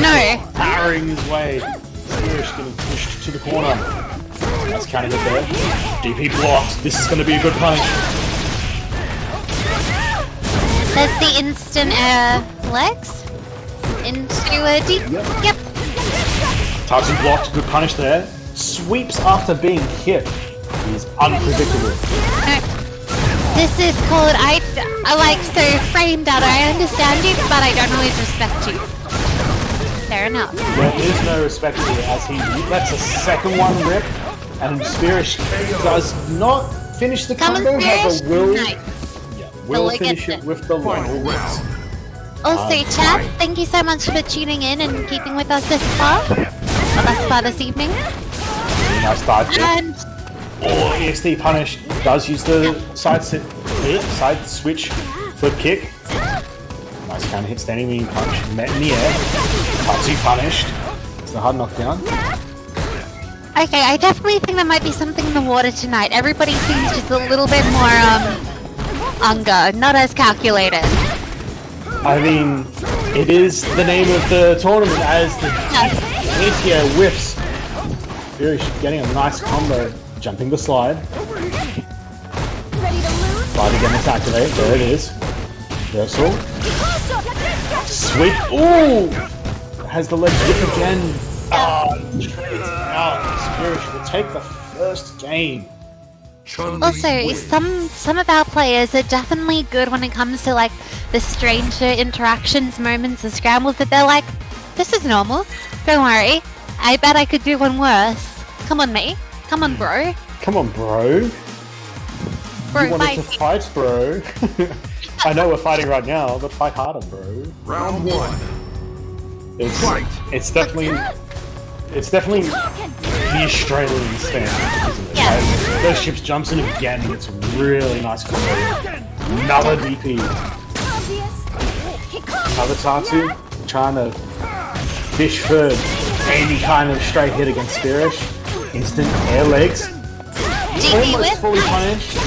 No. Powering his way. Spearish getting pushed to the corner. That's counting it there. DP blocked. This is going to be a good punch. There's the instant legs into a DP. Yep. Tatsu blocked. Good punish there. Sweeps after being hit. He's unpredictable. This is called, I like, so framed out, I understand you, but I don't always respect you. Fair enough. There is no respect here as he lets a second one rip, and Spearish does not finish the combo, however will finish it with the final rips. Also, chat, thank you so much for tuning in and keeping with us this far this evening. Nice dive kick. And EXT punish does use the side switch flip kick. Nice counter hit, standing mean punch, met in the air. Tatsu punished. It's the hard knockdown. Okay, I definitely think there might be something in the water tonight. Everybody seems just a little bit more UNGA, not as calculated. I mean, it is the name of the tournament as the ATO whiffs. Spearish getting a nice combo. Jumping the slide. Slide again to activate. There it is. Reversal. Sweep. Ooh! Has the leg whip again. Trades out. Spearish will take the first game. Also, some of our players are definitely good when it comes to like the stranger interactions, moments, and scrambles that they're like, this is normal. Don't worry. I bet I could do one worse. Come on, me. Come on, bro. Come on, bro. Bro, you wanted to fight, bro. I know we're fighting right now, but fight harder, bro. Round 1. It's definitely the Australian standard, isn't it? Yeah. Those ships jumps in again, and it's a really nice combo. Another DP. Another Tatsu trying to fish for any kind of straight hit against Spearish. Instant air legs. DP whip. Fully punished.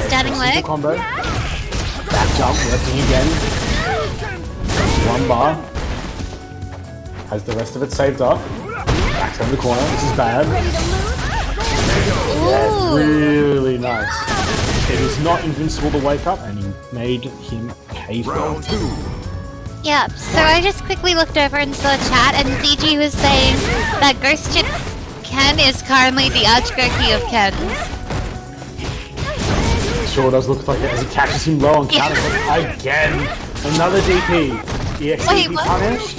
Standing leg. Combo. Back jump, working again. one bar. Has the rest of it saved up. Backs over the corner. This is bad. Yeah, really nice. It is not invincible to wake up, and he made him pay for it. Yep, so I just quickly looked over and saw chat, and ZG was saying that GhostChips Ken is currently the arch-Goki of Kens. Sure does look like it as he catches him low on counter again. Another DP. EXP Wait, what? punished.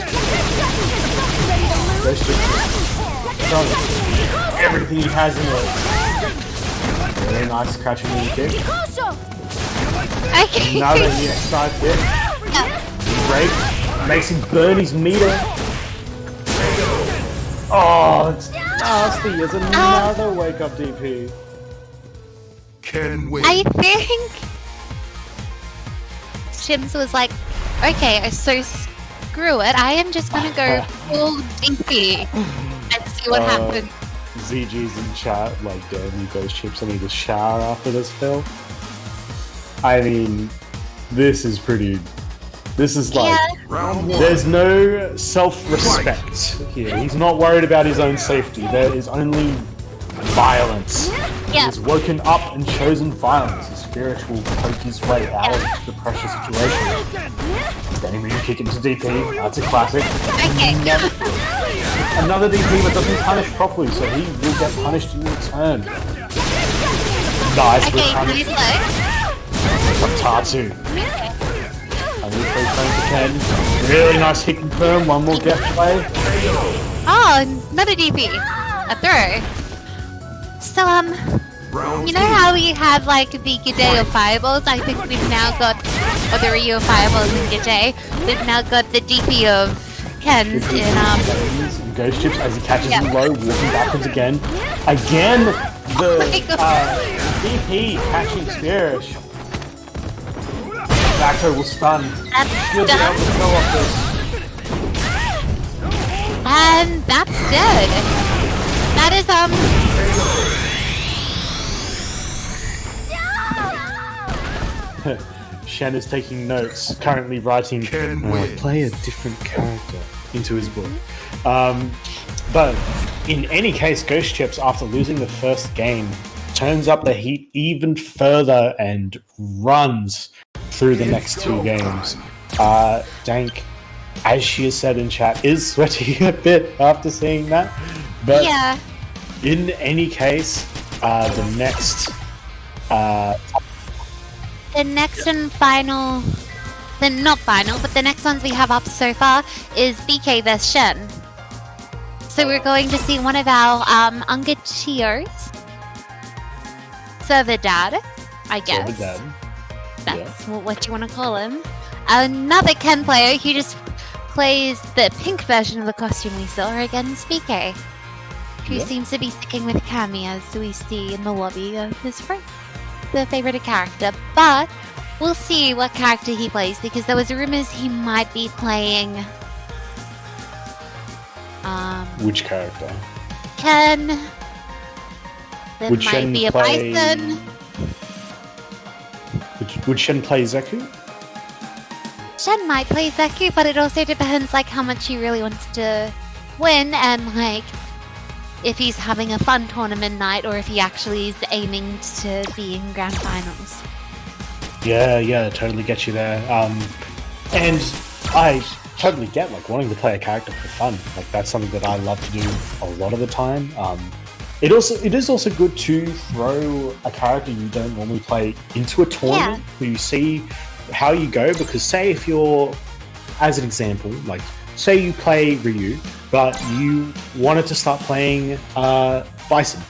Everything he has in it. Very nice catching in the kick. Okay. Another EX side kick. Break. Makes him burn his meter. Oh, it's nasty. There's another wake up DP. Can win. I think Shims was like, okay, so screw it. I am just gonna go full DP and see what happens. ZG's in chat, like, damn, you GhostChips, I need a shower after this, Phil. I mean, this is pretty... This is like... Round one. There's no self-respect here. He's not worried about his own safety. There is only violence. He has woken up and chosen violence. His Spearish will poke his way out of the pressure situation. Standing ready to kick into DP. That's a classic. Okay. Another DP but doesn't punish properly, so he will get punished in return. Nice. Okay, nice low. Tatsu. Only 3 frames again. Really nice hit confirm. One more get play. Oh, another DP. A throw. So, you know how we have like the G'day of Fireballs? I think we've now got, or the Ryu of Fireballs in G'day. We've now got the DP of Kens in, GhostChips as he catches him low, walking backwards again. Again, the DP catching Spearish. Backthrow will stun. That's He'll be able to throw off this. And that's good. That is, Shen is taking notes, currently writing play a different character into his book. But in any case, GhostChips, after losing the first game, turns up the heat even further and runs through the next 2 games. Dank, as she has said in chat, is sweating a bit after seeing that. But yeah. In any case, the next and final, not final, but the next ones we have up so far is BK vs Shen. So we're going to see one of our UNGA tiers, server dad, I guess. Server dad. That's what you want to call him. Another Ken player who just plays the pink version of the costume we saw against BK, who seems to be sticking with Cammy as we see in the lobby of his friend, the favorite character. But we'll see what character he plays, because there was rumors he might be playing which character? Ken. There Would might Shen be a play- Bison. Would Shen play Zeku? Shen might play Zeku, but it also depends like how much he really wants to win, and like if he's having a fun tournament night or if he actually is aiming to be in grand finals. Yeah, totally get you there. And I totally get like wanting to play a character for fun. Like that's something that I love to do a lot of the time. It is also good to throw a character you don't normally play into a tournament where you see how you go, because say if you're, as an example, like say you play Ryu, but you wanted to start playing Bison,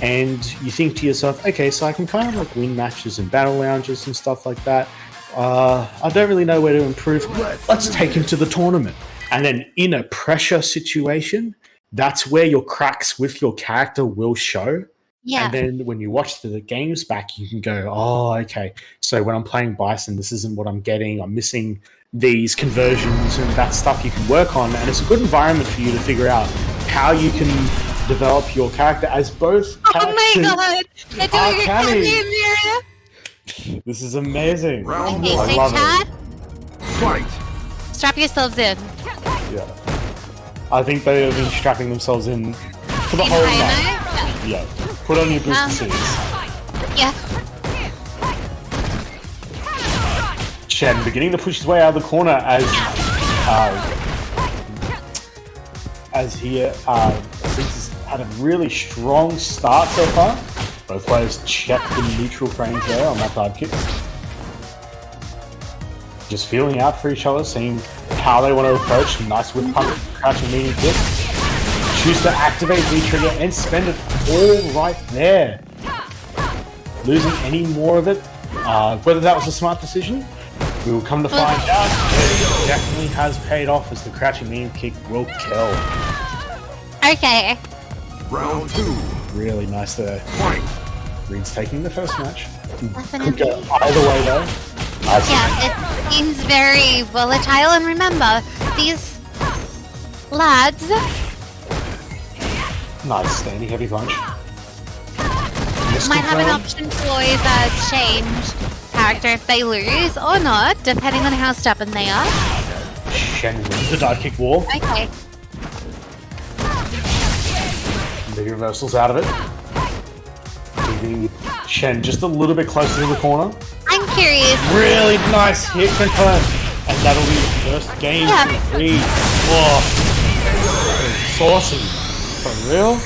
and you think to yourself, okay, so I can kind of like win matches in battle lounges and stuff like that. I don't really know where to improve. Let's take him to the tournament. And then in a pressure situation, that's where your cracks with your character will show. Yeah. And then when you watch the games back, you can go, oh, okay, so when I'm playing Bison, this isn't what I'm getting. I'm missing these conversions and that stuff you can work on. And it's a good environment for you to figure out how you can develop your character as both Oh my god! They're doing a Cammy. Cammy mirror! This is amazing. Round Okay, I say love chat. Fight. Strap yourselves in. Yeah. I think they have been strapping themselves in for the whole night. Yeah. Put on your booster suits. Yeah. Shen beginning to push his way out of the corner as he has had a really strong start so far. Both players check the neutral frames there on that dive kick. Just feeling out for each other, seeing how they want to approach. Nice whip pump, crouch and medium kick. Choose to activate V-trigger and spend it all right there. Losing any more of it, whether that was a smart decision, we will come to find out. It definitely has paid off as the crouching medium kick will kill. Okay. Round 2. Really nice there. Fight. Reed's taking the first match. Definitely. Could go either way though. Yeah, it seems very volatile, and remember, these lads... Nice, standing heavy punch. might have an option to always change character if they lose, or not, depending on how stubborn they are. Shen wins the dive kick wall. Okay. Big reversals out of it. Keeping Shen just a little bit closer to the corner. I'm curious. Really nice hit confirmed. And that'll be the first game for Reed. Oh, saucy. For real?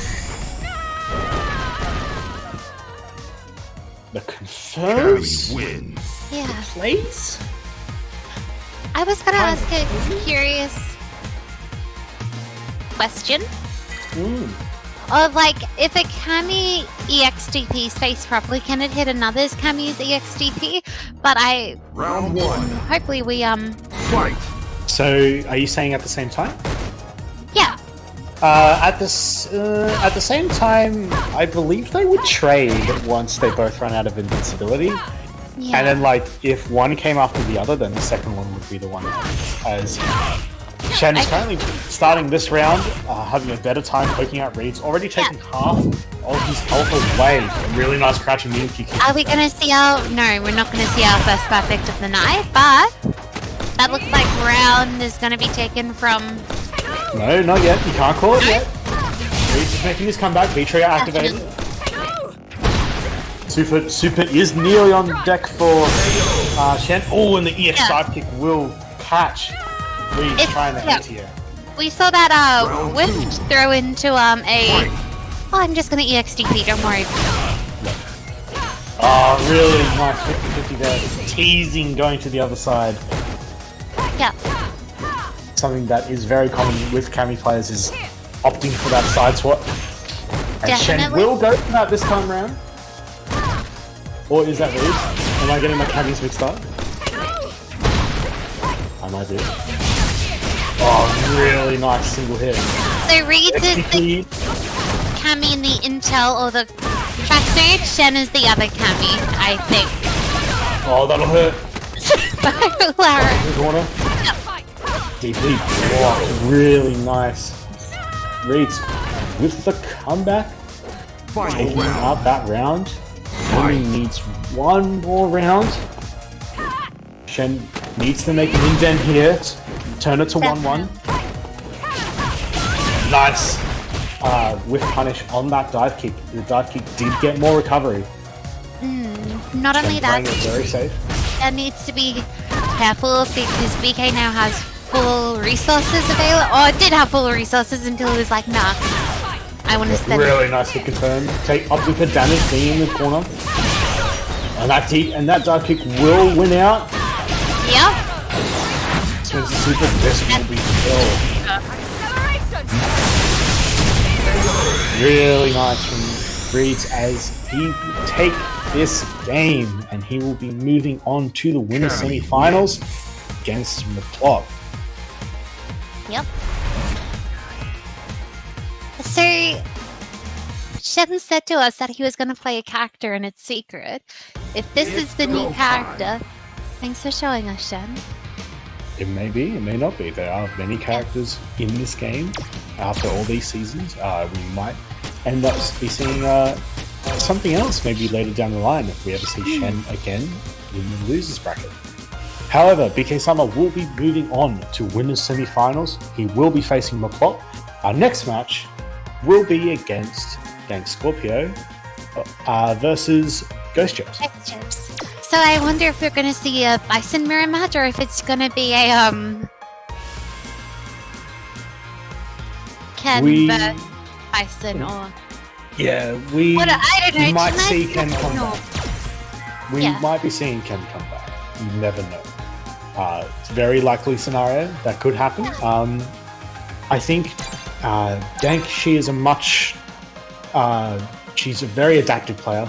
The confirms. Cammy wins. Yeah. Please? I was gonna ask a curious question. Of like, if a Cammy EXDP is faced properly, can it hit another's Cammy's EXDP? But Round 1. hopefully we Fight. So, are you saying at the same time? yeah. At the same time, I believe they would trade once they both run out of invincibility. Yeah. And then, like, if one came after the other, then the second one would be the one as Shen is currently starting this round, having a better time poking out Reed's, already taking half of his health away. A really nice crouching medium kick. Are we gonna see our... No, we're not gonna see our first perfect of the night, but that looks like round is gonna be taken from... No, not yet. You can't call it yet. Reed's is making his comeback. V-trigger activated. Super is nearly on deck for Shen. Oh, and the EX dive kick will catch. Reed's trying to hit here. We saw that whiff throw into a... Oh, I'm just gonna EXDP, don't worry. Oh, really nice 50-50 there. Teasing going to the other side. Yeah. Something that is very common with Cammy players is opting for that side swap. And Shen Definitely. will go for that this time round. Or is that Reed? Am I getting my Cammys mixed up? I might be. Oh, really nice single hit. So Reed's is the Cammy in the intel or the track stage, Shen is the other Cammy, I think. Oh, that'll hurt. Lara. In the corner. Deeply blocked. Really nice. Reed's with the comeback. Taking out that round. Only needs one more round. Shen needs to make an indent here. Turn it to 1-1. Nice whiff punish on that dive kick. The dive kick did get more recovery. Not only that, Playing it very safe. that needs to be careful because BK now has full resources available. Oh, it did have full resources until it was like, nah, I want to spend Really nice hit confirm. Take opting for damage being in the corner. And that dive kick will win out. Yeah. Turns the super this will be killed. Really nice from Reeds as he will take this game and he will be moving on to the winner's semi-finals against Mehplop. Yep. So, Shen said to us that he was going to play a character and it's secret. If this is the new character, thanks for showing us, Shen. It may be, it may not be. There are many characters in this game. After all these seasons, we might end up be seeing something else maybe later down the line if we ever see Shen again in the losers bracket. However, bksama will be moving on to winners semifinals. He will be facing Mehplop. Our next match will be against DankScorpio versus GhostChips. GhostChips. So I wonder if we're going to see a Bison mirror match or if it's going to be a Ken versus Bison or... Yeah, we I don't know, might see Ken come no. back. We might be seeing Ken come back. You never know. It's a very likely scenario that could happen. I think Dank, she is she's a very adaptive player.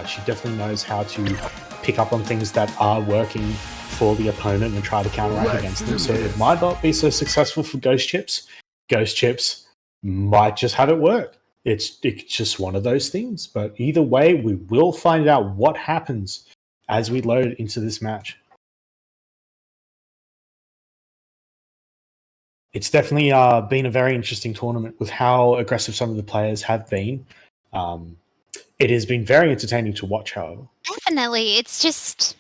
She definitely knows how to pick up on things that are working for the opponent and try to counteract against them. So it might not be so successful for GhostChips. GhostChips might just have it work. It's just one of those things. But either way, we will find out what happens as we load into this match. It's definitely been a very interesting tournament with how aggressive some of the players have been. It has been very entertaining to watch, however. Definitely. It's just...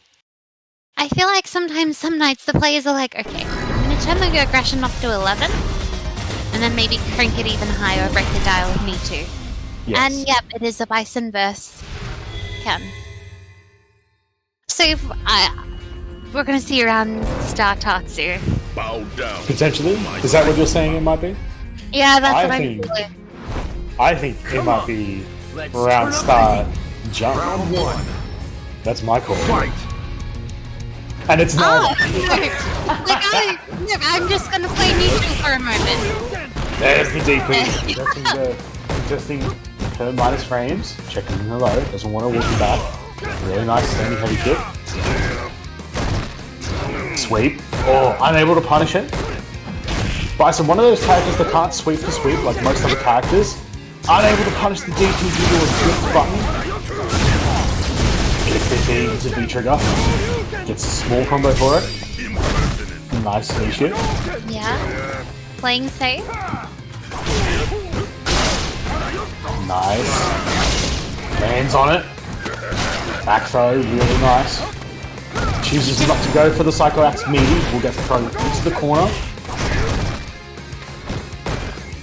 I feel like sometimes, some nights, the players are like, okay, I'm going to turn my aggression up to 11, and then maybe crank it even higher or break the dial if need to. Yes. And yep, it is a Bison versus Ken. So we're going to see around Star Tatsu. Bow down. Potentially? Is that what you're saying it might be? Yeah, that's what I'm think- feeling. I think it might be round start jump. Round 1. That's my call. Fight. And it's not. Look, I'm just going to play neutral for a moment. There's the DP. Adjusting her minus frames. Checking in the low. Doesn't want to walk you back. Really nice standing heavy kick. Sweep. Oh, unable to punish it. Bison, one of those characters that can't sweep to sweep like most other characters. Unable to punish the DP due to a flip button. DP into V trigger. Gets a small combo for it. Nice shit. Yeah. Playing safe. Nice. Lands on it. Back throw, really nice. Chooses not to go for the Psycho Axe meaty. Will get thrown into the corner.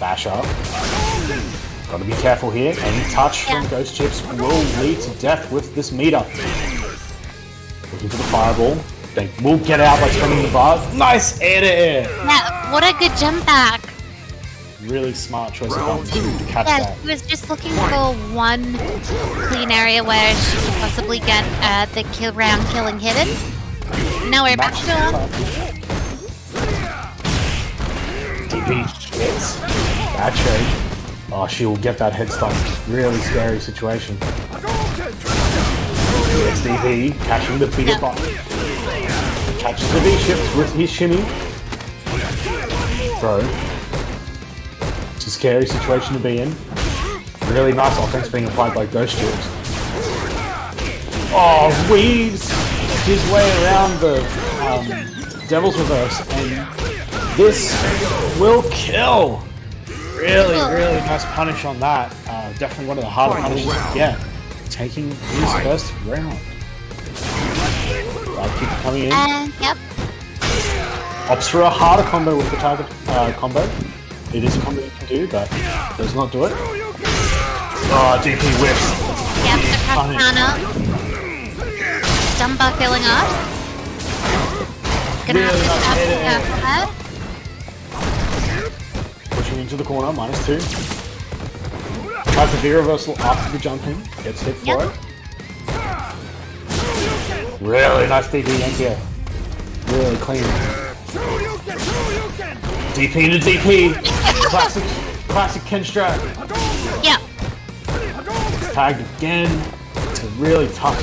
Bash up. Gotta be careful here. Any touch from GhostChips will lead to death with this meter. Looking for the fireball. They will get out by turning the bar. Nice air to air. Yeah, what a good jump back. Really smart choice of buttons to catch Yeah, that. she was just looking for one clean area where she could possibly get the round killing hidden. Now we're back to her. DP hits. Bad trade. Oh, she will get that head stun. Really scary situation. Gets DP, catching the bigger button. Catches the V-shift with his shimmy. Throw. It's a scary situation to be in. Really nice offense being applied by GhostChips. Oh, weaves his way around the Devil's Reverse, and this will kill. Really nice punish on that. Definitely one of the harder punishes to get. Taking his first round. Keep coming in. Yep. Opts for a harder combo with the target combo. It is a combo you can do, but does not do it. Oh, DP whiffs. Yep, the Katana. Jumper filling up. Gonna Really have to nice that. Pushing into the corner, -2. Tries the V reversal after the jump in. Gets hit for it. Really nice DP yank here. Really clean. DP to DP. Classic Ken strat. Yep. Tagged again. It's a really tough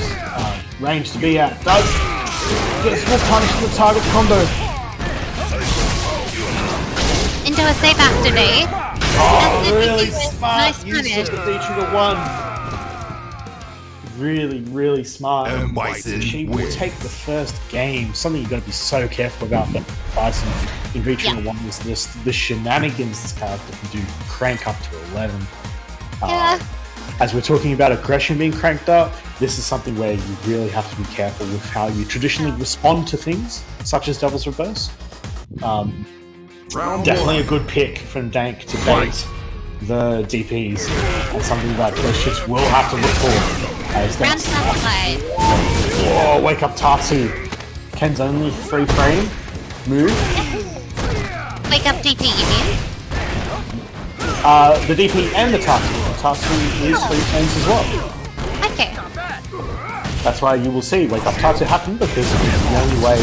range to be at. Does gets more punish the target combo. Into a safe activate. Oh, really smart Nice use punish. of the D-Trigger 1. Really smart. M.Bison She will wins. take the first game. Something you've got to be so careful about. But Bison in V-Trigger 1 is the shenanigans this character can do. Crank up to 11. Yeah. as we're talking about aggression being cranked up, this is something where you really have to be careful with how you traditionally respond to things, such as Devil's Reverse. Definitely a good pick from Dank to bait the DPs, and something that GhostChips will have to look for. As Dank's wake up Tatsu. Ken's only free frame move. Wake up DP, you mean? The DP and the Tatsu. The Tatsu is free frames as well. Okay. That's why you will see Wake Up Tatsu happen, because it's the only way,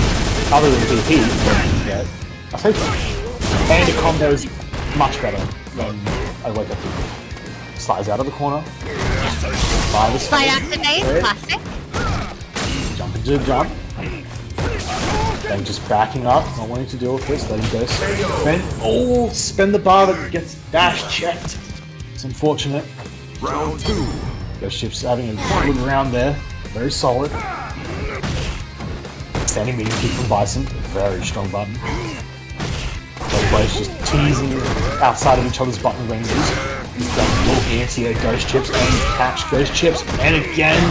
other than DP, to get a free frame. And the combo is much better than a Wake Up DP. Slides out of the corner. Slide activate, classic. Jump into the jump. Then just backing up, not wanting to deal with this, letting go. Then, spend the bar that gets dash checked. It's unfortunate. Round 2. GhostChips having a good round there. Very solid. Standing medium kick from Bison. Very strong button. Both players just teasing outside of each other's button ranges. Got a little anti at GhostChips and catch GhostChips. And again,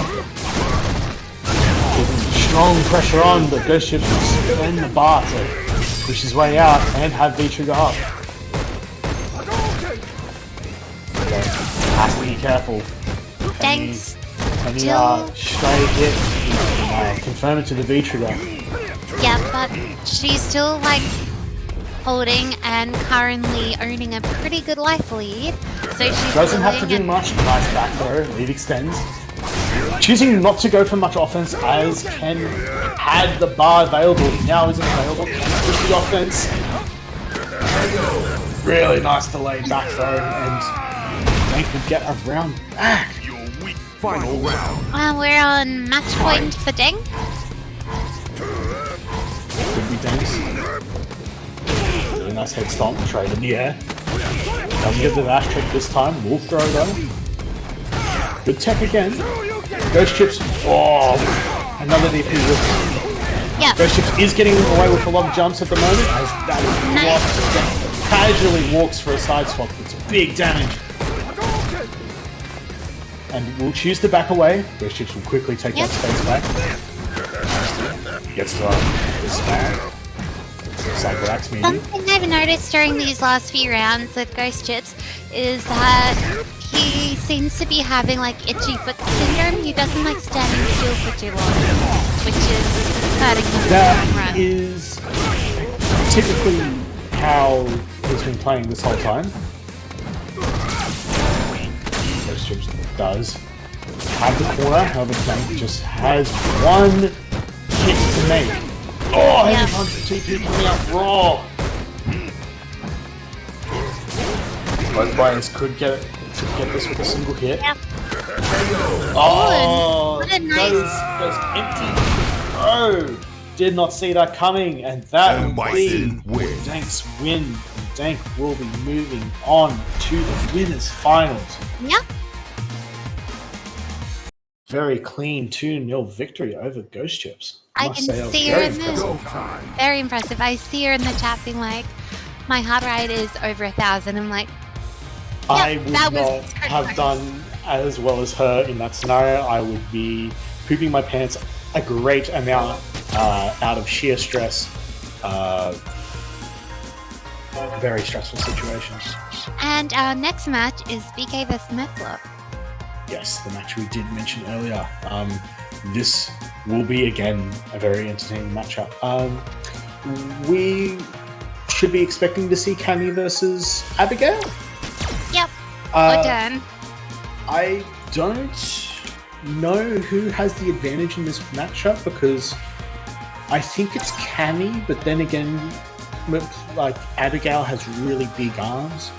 strong pressure on, but GhostChips will spend the bar to push his way out and have V-Trigger up. Okay. Has to be careful. Any stray hit, confirm it to the V-Trigger. Yeah, but she's still like holding and currently owning a pretty good life lead. So she doesn't have to do much. Nice back throw, lead extends. Choosing not to go for much offense as Ken had the bar available. He now isn't available. Ken push the offense. Really nice delayed back throw, and they could get a round back. Final round. We're on match point for Deng. Could be Dank's. Really nice head stomp, trade in the air. Doesn't get the dash trick this time. Will throw though. Good tech again. GhostChips. Another DP whip. Yeah. GhostChips is getting away with a lot of jumps at the moment, as that is blocked. Casually walks for a side swap. It's big damage. And we'll choose to back away. GhostChips will quickly take that space back. Gets this back. Cycle axe maybe. Something I've noticed during these last few rounds with GhostChips is that he seems to be having like itchy foot syndrome. He doesn't like standing still for too long, which is hurting him in the long run. That is typically how he's been playing this whole time. GhostChips does have the corner, however Dank just has one hit to make. Heavy punch from TP coming out raw. Both players could get this with a single hit. Yep. What a nice goes empty. Did not see that coming, and that will be Dank's win. Dank will be moving on to the winners finals. Yep. Very clean 2-0 victory over GhostChips. I can see her in the very impressive. I see her in the chat being like, my heart rate is over 1,000. I'm like, I would not have done as well as her in that scenario. I would be pooping my pants a great amount out of sheer stress. Very stressful situations. And our next match is BK vs Mehplop. Yes, the match we did mention earlier. This will be, again, a very entertaining matchup. We should be expecting to see Cammy versus Abigail. Yep, we're done. I don't know who has the advantage in this matchup, because I think it's Cammy, but then again, like, Abigail has really big arms.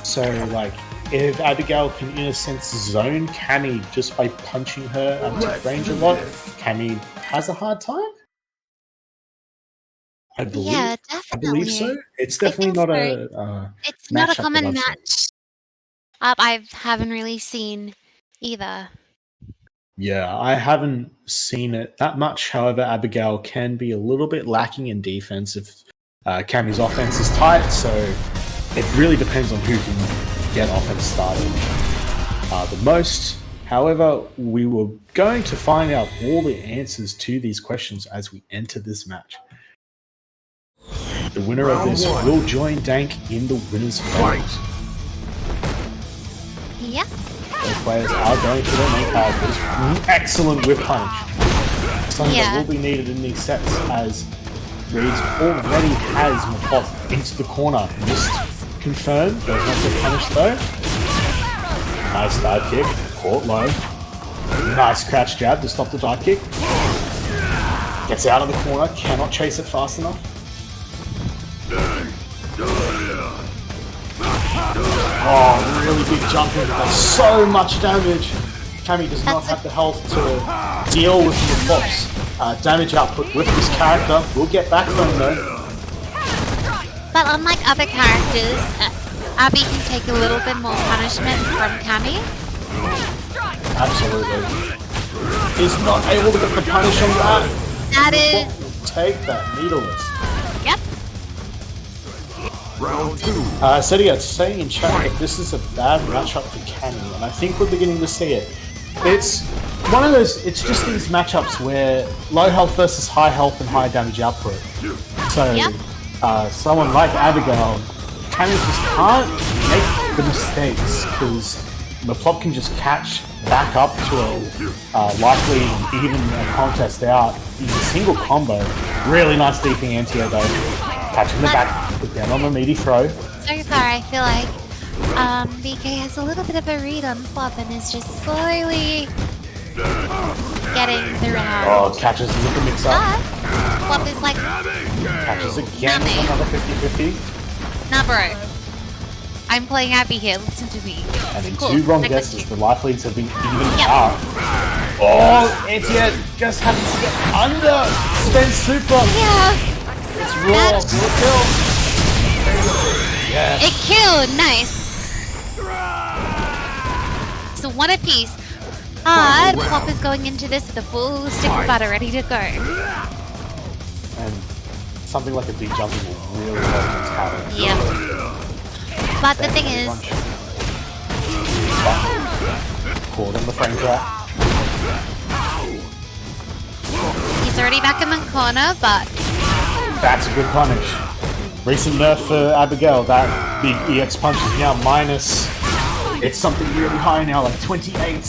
So, like, if Abigail can, in a sense, zone Cammy just by punching her out of range a lot, Cammy has a hard time. I believe. Yeah, definitely. I believe so. It's definitely not a. It's not a common match. I haven't really seen either. Yeah, I haven't seen it that much. However, Abigail can be a little bit lacking in defense if Cammy's offense is tight. So it really depends on who can get offense started. the most. However, we were going to find out all the answers to these questions as we enter this match. The winner of this will join Dank in the winner's finals. Yep. Both players are going for their main characters. Excellent whip punch. Something that will be needed in these sets, as Reeds already has Mehplop into the corner. Missed confirmed. There's not the punish though. Nice dive kick. Caught low. Nice crouch jab to stop the dive kick. Gets out of the corner. Cannot chase it fast enough. Oh, really big jump in. Does so much damage. Cammy does not have the health to deal with the Meplop's damage output with this character. We'll get back from him though. But unlike other characters, Abby can take a little bit more punishment from Cammy. Absolutely. He's not able to get the punish on that. That is... Take that needleless. Yep. Round 2. Issedia saying in chat that this is a bad matchup for Cammy, and I think we're beginning to see it. It's one of those, it's just these matchups where low health versus high health and high damage output. So, someone like Abigail, Cammy just can't make the mistakes because Mehplop can just catch back up to a likely even contest out in a single combo. Really nice deeping anti-air though. Catching the back, put down on the meaty throw. So far, I feel like BK has a little bit of a read on Flop and is just slowly getting the round. Oh, catches with the mix up. Flop is like... Catches again with another 50-50. Nah, bro. I'm playing Abby here, listen to me. And in Cool. two wrong guesses, the life leads have been evened out. Oh, anti-air just happens to get under. Spend super. Yeah. It's raw. Will it kill? Yes. It killed, nice. So one apiece. Flop is going into this with a full stick of butter ready to go. And something like a deep jumping will really hurt against Passen. Yep. But the thing is... Caught on the frame trap. He's already back in the corner, but... That's a good punish. Recent nerf for Abigail. That big EX punch is now minus. It's something really high now, like 28.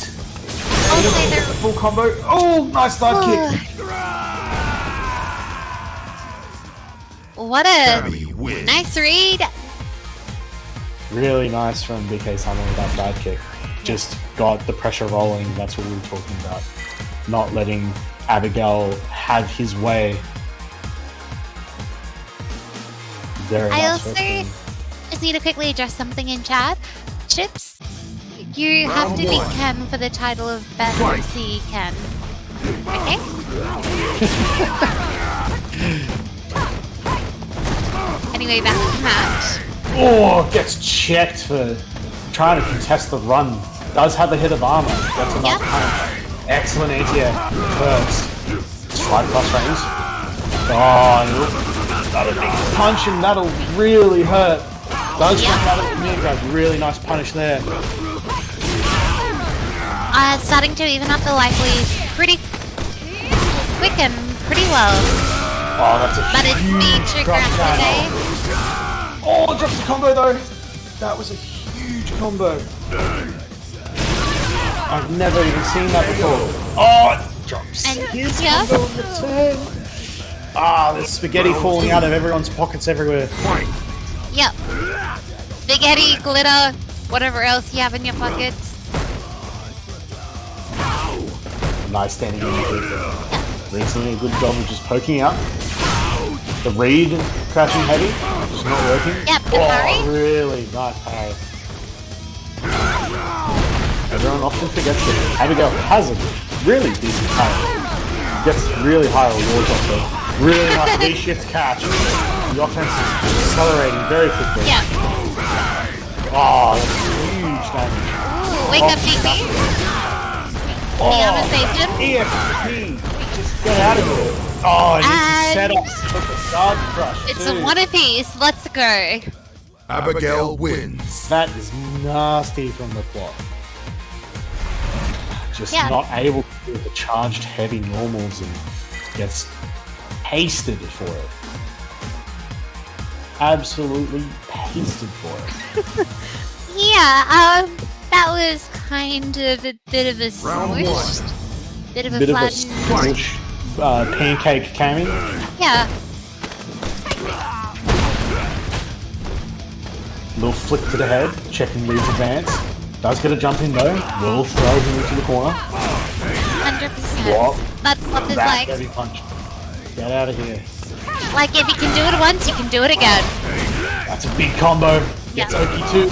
Full combo. Oh, nice dive kick. What a nice read. Really nice from bksama with that dive kick. Just got the pressure rolling. That's what we were talking about. Not letting Abigail have his way. Very I nice also just need to quickly address something in chat. Chips, you have to beat Ken for the title of Best MC Ken. Okay? Anyway, back to the match. Oh, gets checked for trying to contest the run. Does have a hit of armor. That's a nice punch. Excellent anti-air. Hurts. Slide cross range. Oh, another big punch and that'll really hurt. Does come out of the command grab. Really nice punish there. Starting to even up the life lead pretty quick and pretty well. Oh, that's a huge trigger today. Oh, drops the combo though. That was a huge combo. I've never even seen that before. Oh, it drops his combo on the turn. The spaghetti falling out of everyone's pockets everywhere. Yep. Spaghetti, glitter, whatever else you have in your pockets. Nice standing in. Reed's doing a good job of just poking out. The Reed crashing heavy, just not working. Yep, the parry. Really nice parry. Everyone often forgets that Abigail has a really decent parry. Gets really high rewards off it. Really nice V-shift catch. The offense is accelerating very quickly. Yeah. Oh, that's huge damage. Ooh, wake up, DP. Fiona saved him. EXP. Just get out of here. Oh, and he's set up for the guard crush. It's a one apiece. Let's go. Abigail wins. That is nasty from the plot. just not able to do the charged heavy normals and gets pasted for it. Absolutely pasted for it. That was kind of a bit of a swoosh. Bit of a swoosh. Pancake Cammy. Yeah. Little flick to the head, checking Lee's advance. Does get a jump in though. Will throw him into the corner. 100%. That's what this like. Heavy punch. Get out of here. Like if you can do it once, you can do it again. That's a big combo. Gets Oki too.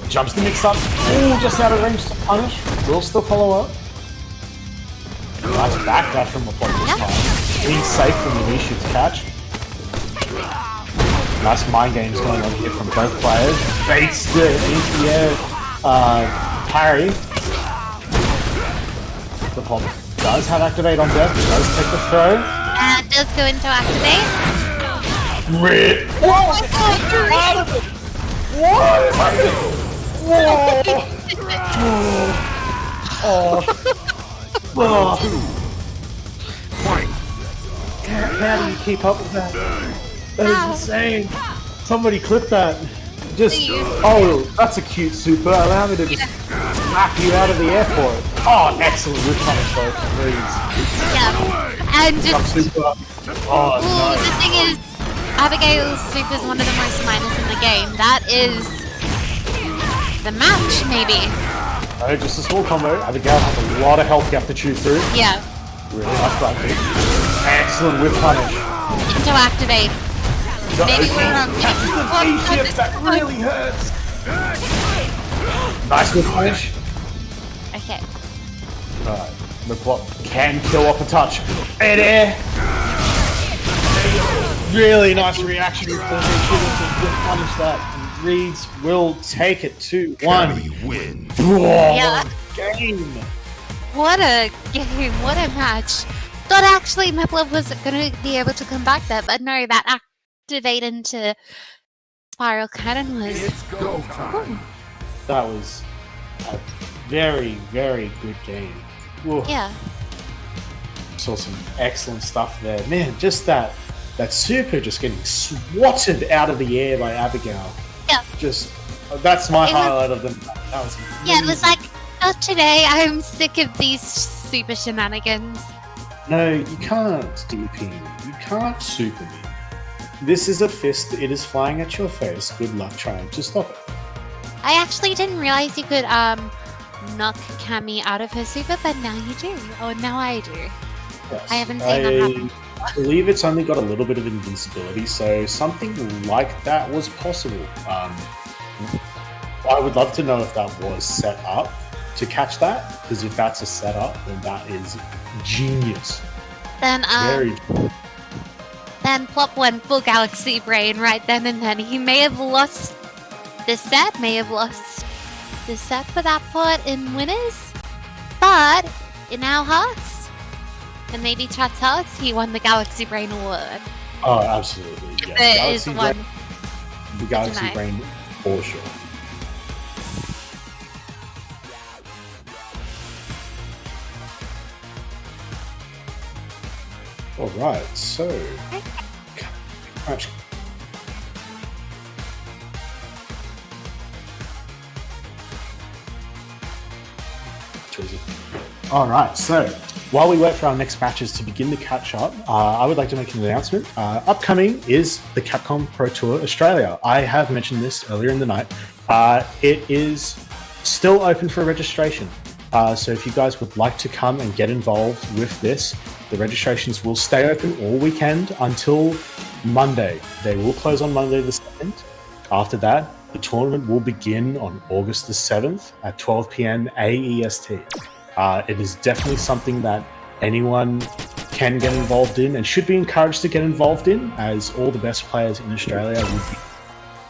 Jumps the mix up. Ooh, just out of range to punish. Will still follow up. Nice backdash from Mehplop this time. Being safe from the Nishu to catch. Nice mind games going on here from both players. Baits the into the air parry. Mehplop does have activate on death. Does take the throw. And does go into activate. Rip. Oh my god, Whoa. How do you keep up with that? That is insane. Somebody clip that. That's a cute super. Allow me to just knock you out of the air for it. Oh, excellent whip punish though from Reeds. Yeah. And just... Oh, nice. The thing is, Abigail's super is one of the most minus in the game. That is the match, maybe. No, just a small combo. Abigail has a lot of health you have to chew through. Yeah. Really nice back kick. Excellent whip punish. Into activate. Maybe we're wrong. That really hurts. Nice whip punish. Okay. Alright. Mehplop can kill off a touch. And air. Really nice reaction with the whip punish that. Reeds will take it 2-1. Cammy wins. Yeah. Game. What a game. What a match. Thought actually Mehplop was going to be able to come back there, but no, that activate into Spiral Cannon was... It's go time. That was a very, very good game. Whoa. Yeah. Saw some excellent stuff there. Man, just that super just getting swatted out of the air by Abigail. Yeah. Just, that's my highlight of the night. That was amazing. Yeah, it was like, not today, I'm sick of these super shenanigans. No, you can't, DP. You can't super me. This is a fist. It is flying at your face. Good luck trying to stop it. I actually didn't realize you could knock Cammy out of her super, but now you do. Oh, now I do. Yes. I haven't seen that happen. I believe it's only got a little bit of invincibility, so something like that was possible. I would love to know if that was set up to catch that, because if that's a setup, then that is genius. Then Very then Plop went full Galaxy Brain right then and then. He may have lost the set, for that part in winners, but in our hearts, and maybe chat's hearts, he won the Galaxy Brain award. Oh, absolutely. Yeah. There is one. The Galaxy Brain, for sure. Alright, so... Alright, so while we wait for our next matches to begin to catch up, I would like to make an announcement. Upcoming is the Capcom Pro Tour Australia. I have mentioned this earlier in the night. It is still open for registration. So if you guys would like to come and get involved with this, the registrations will stay open all weekend until Monday. They will close on Monday the 2nd. After that, the tournament will begin on August the 7th at 12 p.m. AEST. It is definitely something that anyone can get involved in and should be encouraged to get involved in, as all the best players in Australia would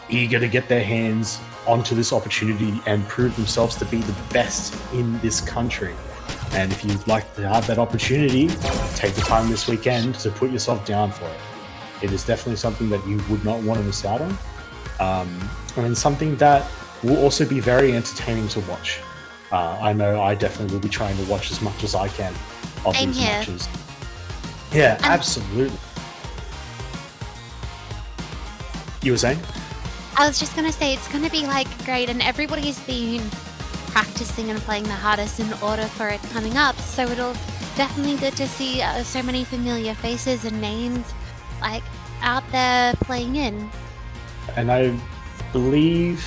be eager to get their hands onto this opportunity and prove themselves to be the best in this country. And if you'd like to have that opportunity, take the time this weekend to put yourself down for it. It is definitely something that you would not want to miss out on, and something that will also be very entertaining to watch. I know I definitely will be trying to watch as much as I can of Same these here. matches. Yeah, absolutely. You were saying? I was just gonna say it's gonna be like great, and everybody's been practicing and playing the hardest in order for it coming up. So it'll definitely good to see so many familiar faces and names like out there playing in. And I believe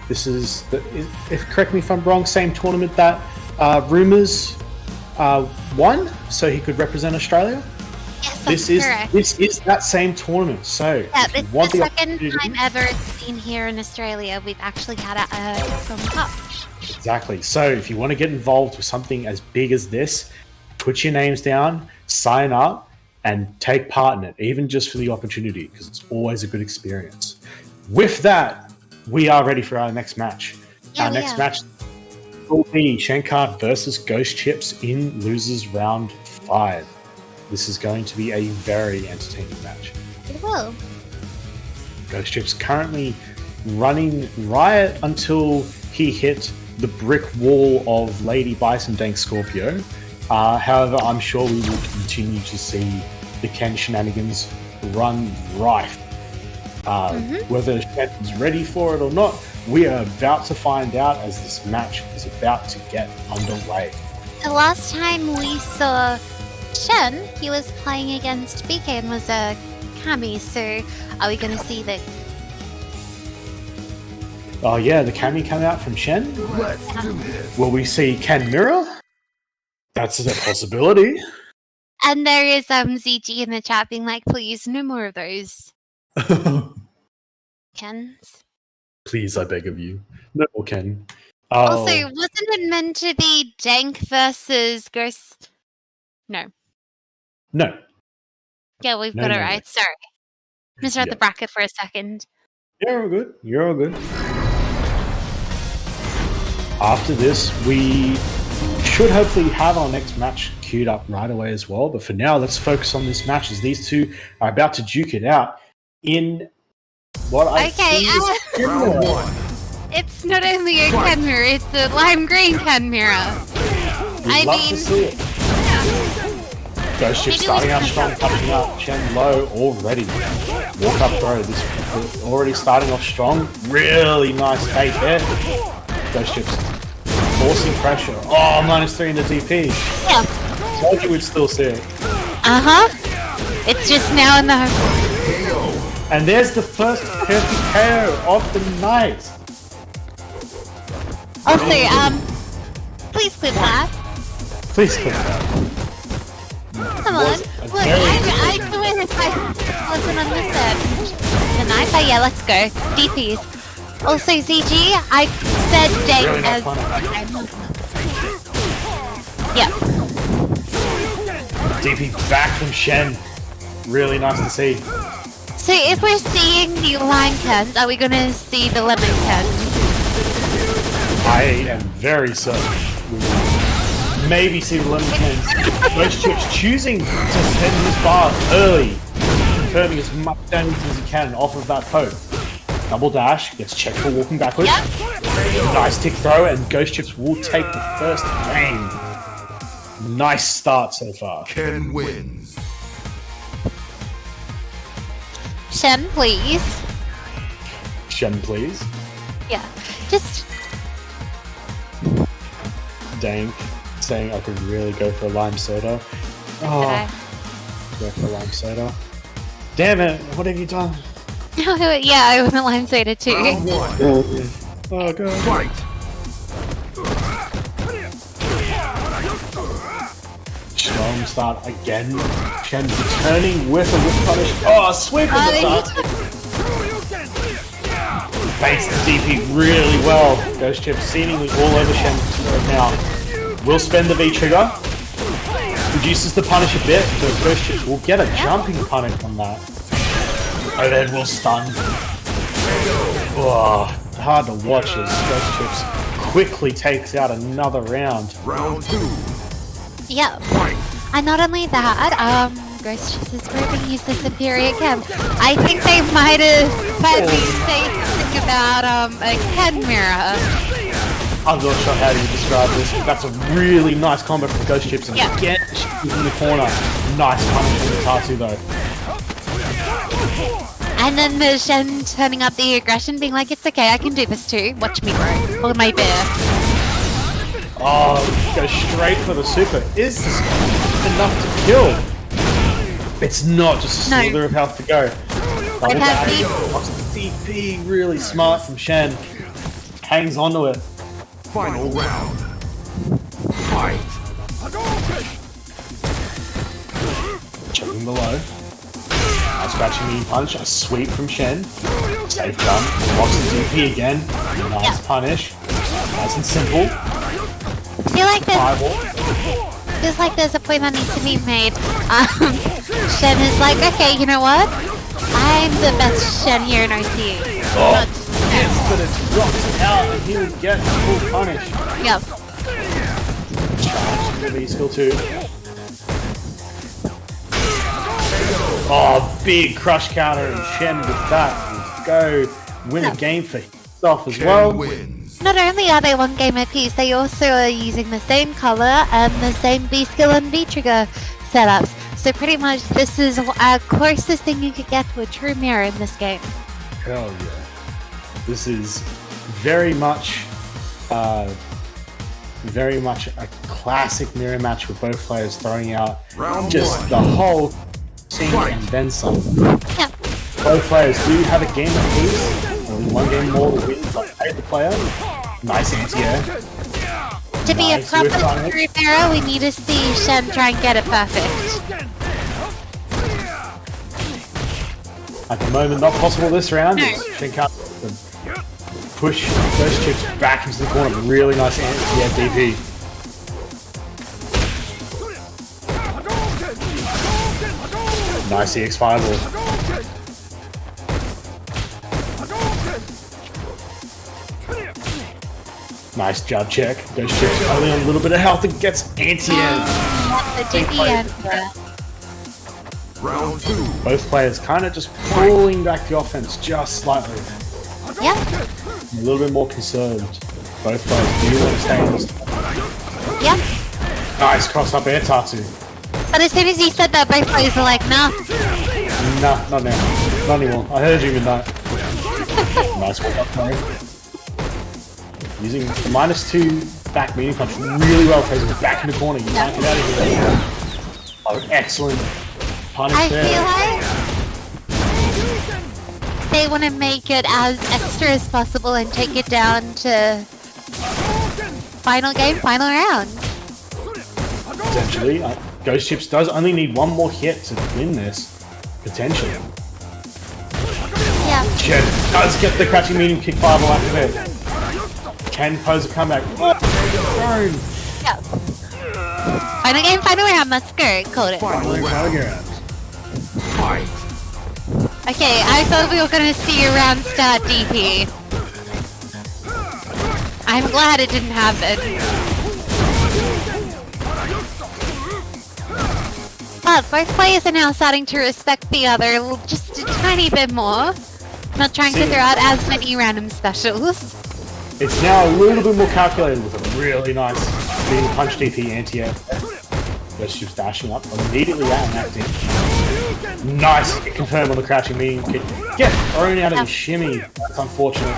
this is, if correct me if I'm wrong, same tournament that Rumours won, so he could represent Australia. Yes, This that's correct. is that same tournament. So Yeah, if you it's want the the second opportunity- time ever it's been here in Australia. We've actually had a film cup. Exactly. So if you want to get involved with something as big as this, put your names down, sign up, and take part in it, even just for the opportunity, because it's always a good experience. With that, we are ready for our next match. Yeah, Our we next are. match will be Schenkhan versus GhostChips in losers round 5. This is going to be a very entertaining match. It will. GhostChips currently running riot until he hit the brick wall of Lady Bison DankScorpio. However, I'm sure we will continue to see the Ken shenanigans run rife. Whether Seth is ready for it or not, we are about to find out as this match is about to get underway. The last time we saw Shen, he was playing against BK and was a Cammy. So are we going to see the? Oh yeah, the Cammy come out from Shen. Let's do this. Will we see Ken Mirror? That's a possibility. And there is ZG in the chat being like, please, no more of those Kens. Please, I beg of you. No more Ken. Oh, Also, wasn't it meant to be Dank versus Ghost? No. no. Yeah, we've No, got it no, no. right. Sorry. Misread the Yeah. bracket for a second. You're all good. You're all good. After this, we should hopefully have our next match queued up right away as well. But for now, let's focus on this match as these two are about to duke it out in what I Okay, see is Round 1. It's not only a Ken mirror, it's a lime green Ken mirror. I love to mean, see it. GhostChips Maybe starting we out can strong, help. punching out Chen low already. Walk up throw. This already starting off strong. Really nice bait there. GhostChips forcing pressure. Oh, -3 in the DP. yeah. Told you we'd still see it. It's just now in the. And there's the first perfect KO of the night. Also, please clip that. Please click that. Come on. Was a Look, very I do it if I wasn't on this end tonight, but yeah, let's go. DPs. Also, ZG, I said Dank Really as. not Yep. DP back from Shen. Really nice to see. So if we're seeing the lime Kens, are we gonna see the lemon Kens? I am very certain we will maybe see the lemon cans. GhostChips choosing to send his bar early, confirming as much damage as he can off of that poke. Double dash, gets checked for walking backwards. Yep. Nice tick throw, and GhostChips will take the first game. Nice start so far. Ken wins. Shen, please. Shen, please. Yeah. Just. Dank saying I could really go for a lime soda. Did Oh, I? go for a lime soda. Damn it! What have you done? Yeah, I want a lime soda too. Round 1. Oh god. Fight. Strong start again. Shen returning with a whip punish. Oh, sweep of the start. Baits the DP really well. GhostChips seemingly all over Shen right now. Will spend the V trigger. Reduces the punish a bit, so GhostChips will get a jumping punish on that. Overhead will stun. Oh, hard to watch as GhostChips quickly takes out another round. Round 2. Yeah. Fight. And not only that, GhostChips is proving he's the superior Ken. I think they might have had me say something about a Ken mirror. I'm not sure how to describe this, but that's a really nice combo from GhostChips. And again, she's in the corner. Nice punish from the Tatsu though. And then the Shen turning up the aggression, being like, it's okay, I can do this too. Watch me, bro. Hold my bear. Oh, go straight for the super. Is this enough to kill? It's not, just a slither of health to go. Double dash. DP, really smart from Shen. Hangs onto it. Final round. Fight. Choking below. Nice scratching mean punch. A sweep from Shen. Safe jump. Blocks the DP again. Nice punish. Nice and simple. Feels like there's a point that needs to be made. Shen is like, okay, you know what? I'm the best Shen here in OC. Oh, yes, but it's dropped out and he would get full punish. Yep. Charge skill 2. Oh, big crush counter and Shen with that. Go win a game for himself as well. Not only are they one game apiece, they also are using the same color and the same V skill and V trigger setups. So pretty much this is our closest thing you could get to a true mirror in this game. Hell yeah. This is very much a classic mirror match with both players throwing out just the whole scene and then some. Yeah. Both players do have a game apiece. Only one game more to win by the player. Nice anti-air. To be a proper true mirror, we need to see Shen try and get it perfect. At the moment, not possible this round. Schenkhan push GhostChips back into the corner. Really nice anti-air DP. Nice EX fireball. Nice jab check. GhostChips only on a little bit of health and gets anti-air. The DP answer. Round 2. Both players kind of just pulling back the offense just slightly. Yeah. A little bit more conserved. Both players do want to stay in this. Yeah. Nice cross up air Tatsu. But as soon as you said that, both players are like, nah. Nah, not now. Not anymore. I heard you Menat. Nice cross up play. Using -2 back meaning punch really well, plays it back in the corner. You can't get out of here. Oh, excellent punish there. I feel like they want to make it as extra as possible and take it down to final game, final round. Potentially. GhostChips does only need one more hit to win this. Potentially. Yeah. Shen does get the crouching medium kick fireball activate. Can pose a comeback. Oh, thrown. Yeah. Final game, final round. Let's go. Called it. Final round. Fight. Okay, I thought we were going to see a round start DP. I'm glad it didn't happen. But both players are now starting to respect the other just a tiny bit more. Not trying to throw out as many random specials. It's now a little bit more calculated with a really nice being punch DP anti-air. GhostChips dashing up immediately out and acting. Nice confirm on the crouching medium kick. Get thrown out of the shimmy. That's unfortunate.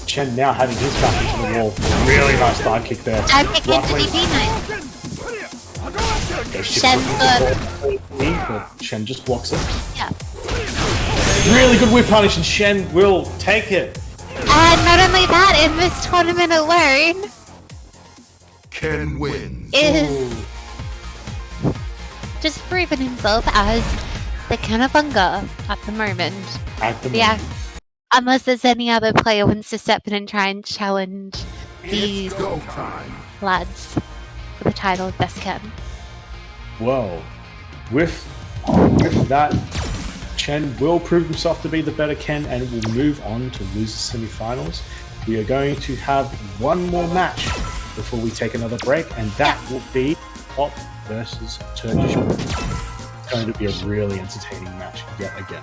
Chen now having his back into the wall. Really nice dive kick there. I'm picking into DP nice. Shen's good. Shen just blocks it. Yeah. Really good whip punish and Shen will take it. And not only that, in this tournament alone, Ken wins. is just proven himself as the Ken of UNGA at the moment. Yeah. Unless there's any other player who wants to step in and try and challenge these lads for the title of Best Ken. Well, with that, Chen will prove himself to be the better Ken and will move on to lose the semi-finals. We are going to have one more match before we take another break, and that will be Mehplop versus TurkishBread. It's going to be a really entertaining match yet again.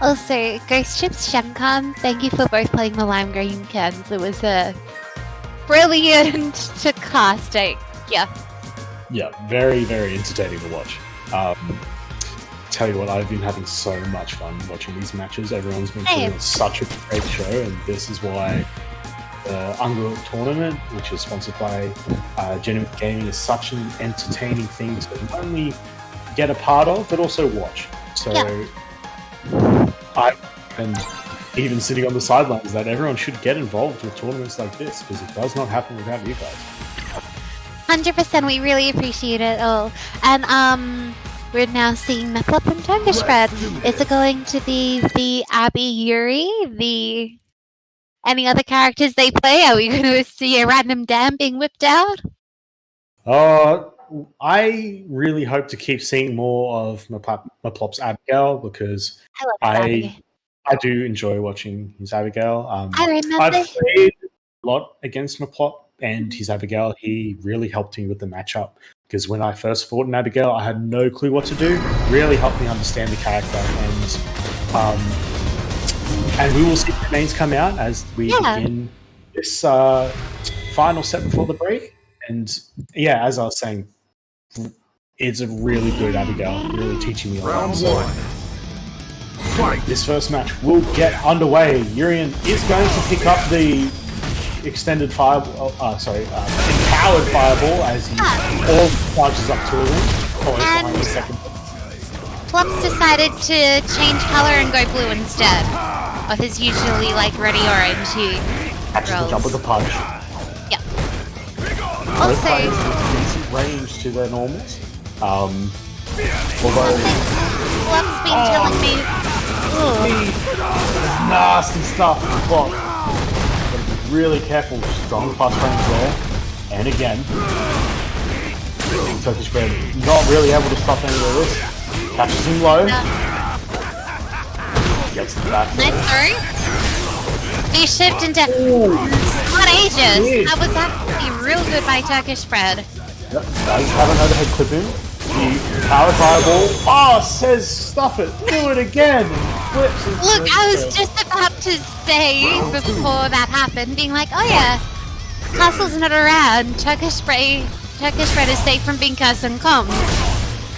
Also, GhostChips, Schenkhan, thank you for both playing the lime green cans. It was brilliant to cast. Yeah, very, very entertaining to watch. Tell you what, I've been having so much fun watching these matches. Everyone's been putting on such a great show, and this is why the UNGA tournament, which is sponsored by Genuine Gaming, is such an entertaining thing to not only get a part of, but also watch. So and even sitting on the sidelines, that everyone should get involved with tournaments like this, because it does not happen without you guys. 100%, we really appreciate it all. And we're now seeing Mehplop and TurkishBread. Is it going to be the Abby Yuri, any other characters they play? Are we going to see a random dam being whipped out? I really hope to keep seeing more of Meplop's Abigail, because I love Abby. I do enjoy watching his Abigail. I remember. I've played a lot against Mehplop and his Abigail. He really helped me with the matchup, because when I first fought in Abigail, I had no clue what to do. Really helped me understand the character, and we will see the names come out as we begin this final set before the break. And yeah, as I was saying, it's a really good Abigail, really teaching me a lot. So this first match will get underway. Urien is going to pick up the extended fireball, empowered fireball as he all charges up to him. Behind the second. Plop's decided to change color and go blue instead of his usually ready orange. He actually jump with a punch. Yep. Also, decent range to their normals. Although Plop's been telling me nasty stuff. Plop. Really careful, strong plus range there. And again, TurkishBread not really able to stop any of this. Catches him low. Gets the back. Nice through. He shipped into Smart Ages. That was actually real good by TurkishBread. Yep, does have an overhead clip in. The power fireball. Oh, says stuff it. Do it again. Flips. Look, I was just about to say before that happened, being like, oh yeah, Castle's not around. TurkishBread is safe from being cursed and comms.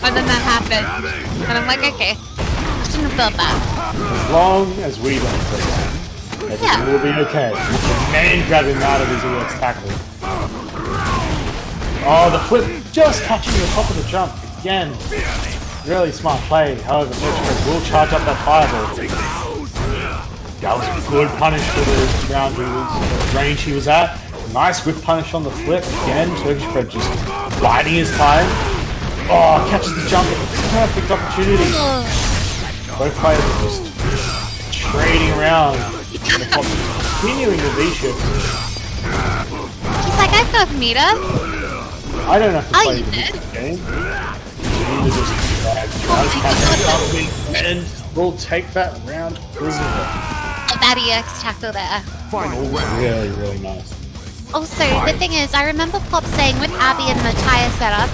And then that happened. And I'm like, okay, shouldn't have felt that. As long as we don't play that, everything will be okay. The man grabbing him out of his EX tackle. Oh, the flip just catching the top of the jump again. Really smart play. However, TurkishBread will charge up that fireball. That was a good punish for the round range he was at. Nice whip punish on the flip. Again, TurkishBread just biding his time. Oh, catches the jump. Perfect opportunity. Both players are just trading around. Continuing the V-shift. He's like, I've got meter. I don't have to play the game. And we'll take that round. A bad EX tackle there. Final round. Really, really nice. Also, the thing is, I remember Plop saying with Abby and the tire setup,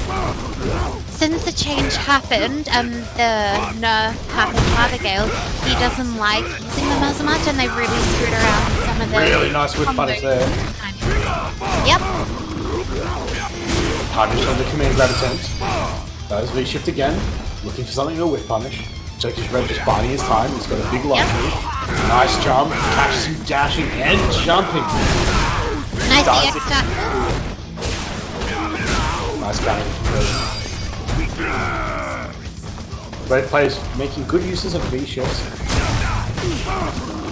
since the change happened and the nerf happened to Abigail, he doesn't like using them as much, and they really screwed around some of the really nice whip punish there. Yep. Punish on the command grab attempt. Does V-shift again, looking for something to whip punish. TurkishBread just biding his time. He's got a big line here. Nice jump, catches him dashing and jumping. Nice EX tackle. Nice counter. Both players making good uses of V-shifts.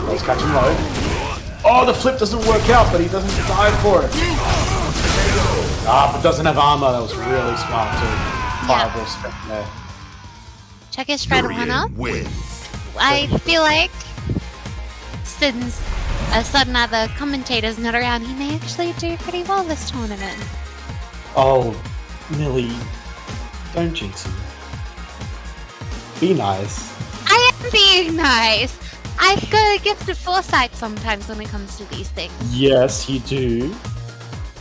Let's catch him low. Oh, the flip doesn't work out, but he doesn't die for it. But doesn't have armor. That was really smart too. Fireball spec there. TurkishBread one up. Win. I feel like since a sudden other commentator's not around, he may actually do pretty well this tournament. Oh, Millie, don't jinx him. Be nice. I am being nice. I've got a gift of foresight sometimes when it comes to these things. Yes, you do.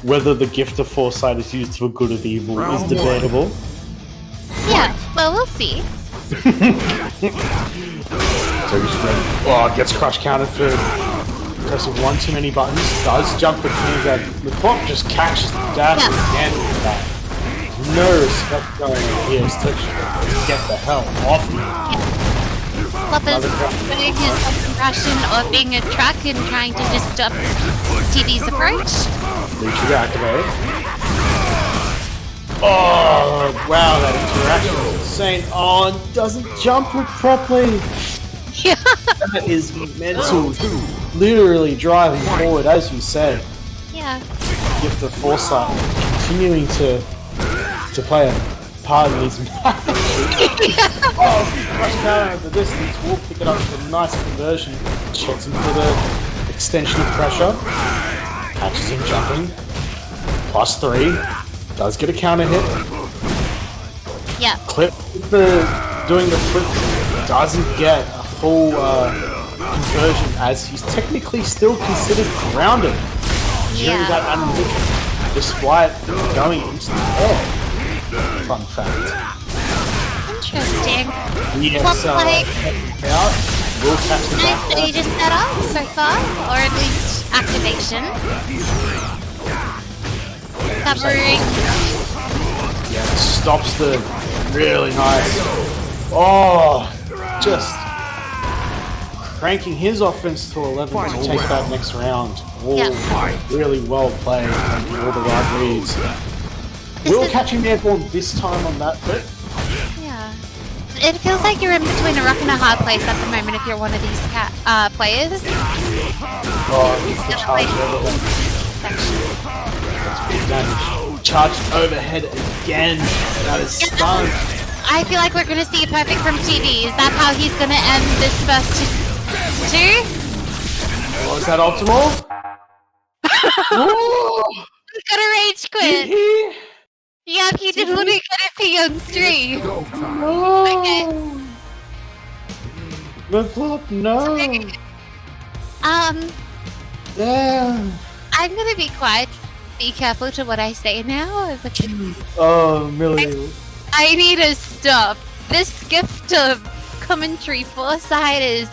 Whether the gift of foresight is used for good or evil is debatable. Yeah, well, we'll see. TurkishBread gets crush counted for pressing one too many buttons. Does jump the king. Mehplop just catches the dash again with that. No respect going on here. TurkishBread, get the hell off me. Mehplop is doing his impression of being a truck and trying to just stop TD's approach. Trigger activate. Oh, wow, that interaction is insane. Oh, and doesn't jump it properly. Yeah. That is mental. Literally driving forward, as you said. Yeah. Give the foresight continuing to play a part in these matches. Crush counter at the distance. Will pick it up with a nice conversion. Checks him for the extension of pressure. Catches him jumping. +3. Does get a counter hit. Yeah. Clip doing the flip. Doesn't get a full conversion as he's technically still considered grounded during that animation, despite going into the air. Fun fact. Interesting. Yes, out. Will catch the Nice back. Aegis setup so far, or at least activation. Covering. Yeah, stops the really nice. Oh, just cranking his offense to 11 to take that next round. All really well played, making all the right reads. Will catching the airborne this time on that bit. Yeah. It feels like you're in between a rock and a hard place at the moment if you're one of these players. Oh, it's the charge overhead. That's big damage. Charged overhead again. That is stunned. I feel like we're going to see a perfect from TD. Is that how he's going to end this first two? Was that optimal? He's got a rage quit. Yep, he did want to get it for Young 3. Okay. Mehplop, no. Damn. I'm going to be quiet. Be careful to what I say now. Oh, Millie. I need to stop. This gift of commentary foresight is,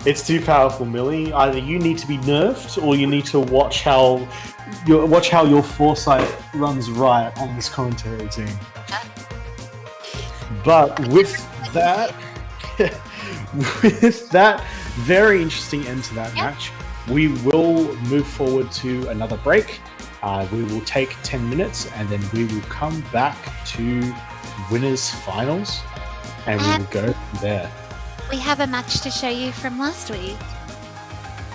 It's too powerful, Millie. Either you need to be nerfed, or you need to watch how your foresight runs riot on this commentary team. But with that, very interesting end to that match, we will move forward to another break. We will take 10 minutes, and then we will come back to winners finals, and we will go from there. we have a match to show you from last week.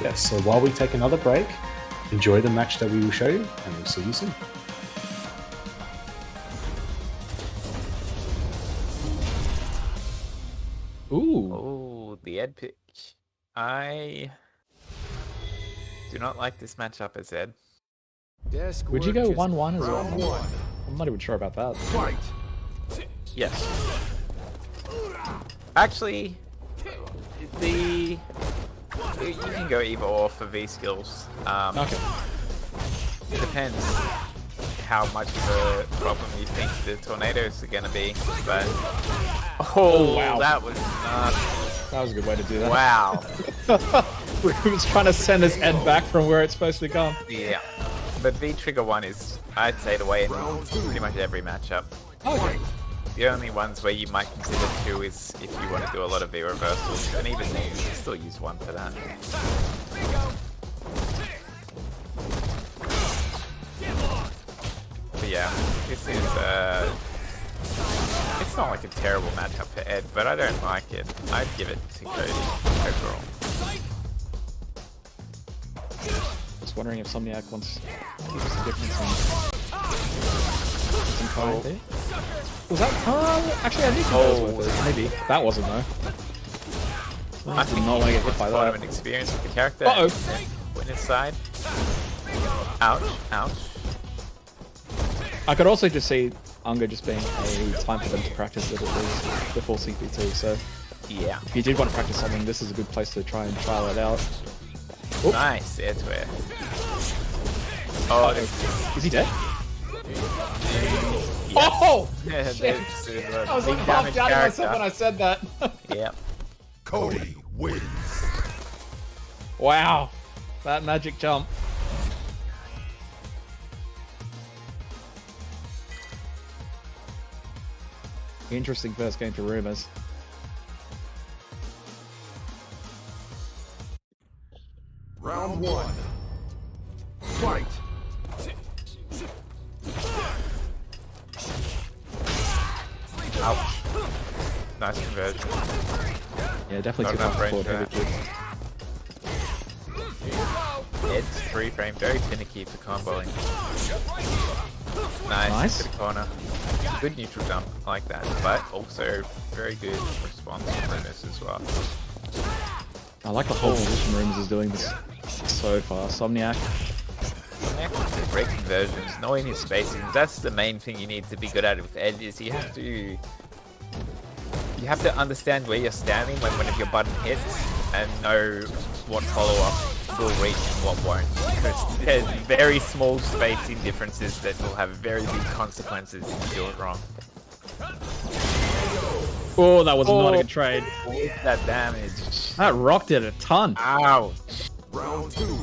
Yes, so while we take another break, enjoy the match that we will show you, and we'll see you soon. Ooh. Oh, the Ed pick. I do not like this matchup as Ed. Would you go 1-1 as well? I'm not even sure about that. Fight. Yes. Actually, you can go either or for V skills. Okay. It depends how much of a problem you think the tornadoes are going to be. But Oh, wow. that was nuts. That was a good way to do that. Wow. We was trying to send his Ed back from where it's supposed to come. Yeah. But V trigger 1 is, I'd say, the way in pretty much every matchup. Okay. The only ones where you might consider 2 is if you want to do a lot of V reversals, and even then, you still use 1 for that. But yeah, this is, it's not like a terrible matchup for Ed, but I don't like it. I'd give it to Cody overall. Just wondering if Somniac wants to give us a difference in card there. Was that actually I think that was worth it. Maybe. That wasn't though. I did not want to get hit by part that. of an experience with the character. Uh-oh. Winner's side. Ouch, ouch. I could also just see UNGA just being a time for them to practice it at least before CP2, so Yeah. if you did want to practice something, this is a good place to try and trial it out. Oh. Nice air to air. Oh, Is he dead? yeah. Oh! Yeah, Shit. this is a I was big like half damage doubting myself character. when I said that. Yep. Cody wins. Wow, that magic jump. Interesting first game for Rumours. Round 1. Fight. Ouch. Nice conversion. Yeah, definitely Not too enough far range forward. there. Ed's 3 frame, very finicky for comboing. Nice. To the corner. Good neutral jump, I like that. But also very good response from Rumours as well. I like the whole position Rumours is doing this so far. Somniac. Great conversions, knowing his spacing. That's the main thing you need to be good at with Ed. Is you have to understand where you're standing when one of your button hits and know what follow-up will reach and what won't. Because there's very small spacing differences that will have very big consequences if you do it wrong. Oh, that was not a good trade. With that damage. That rocked it a ton. Ow. Round 2.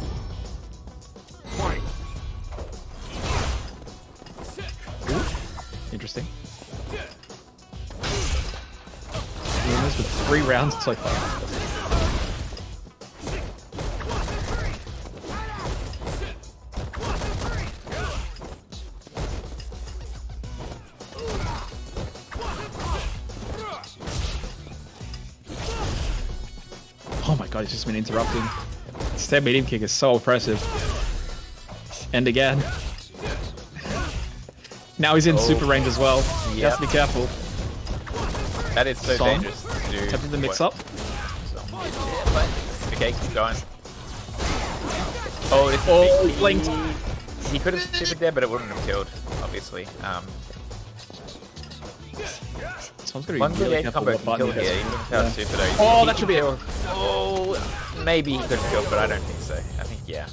Fight. Interesting. Rumours with 3 rounds so far. Oh my god, he's just been interrupting. Step medium kick is so oppressive. And again. Now he's in super range as well. He has to be careful. That is so dangerous to do. Attempting the mix up. Okay, keep going. Oh, it's blinked. He could have shipped it there, but it wouldn't have killed, obviously. Someone's gonna One be good really aid careful combo with can kill button here, he even does. without super though. Oh, He that should be it. Oh, maybe he could have killed, but I don't think so. I think, yeah.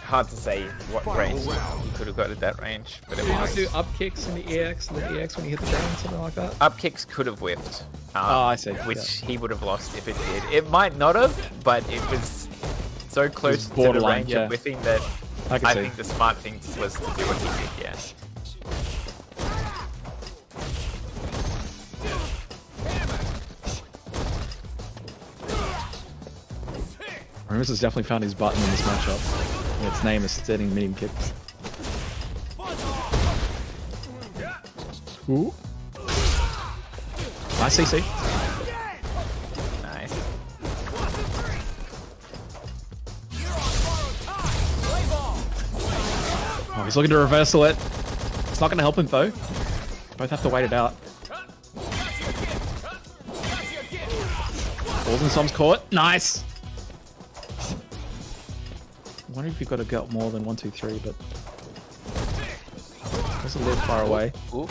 Hard to say what range he could have got at that range, but it Did you not was. do up kicks in the EX and the EX when you hit the ground, something like that? Up kicks could have whiffed. I see. Which he would have lost if it did. It might not have, but it was so close to the borderline, range yeah. of whiffing that I can I see. think the smart thing was to do what he did, yeah. Rumours has definitely found his button in this matchup. And its name is Standing Medium Kick. Ooh. Nice CC. Nice. Oh, he's looking to reversal it. It's not going to help him though. Both have to wait it out. Balls and Som's caught. Nice. I wonder if you've got to go more than 1, 2, 3, but that's a little far away. Ooh.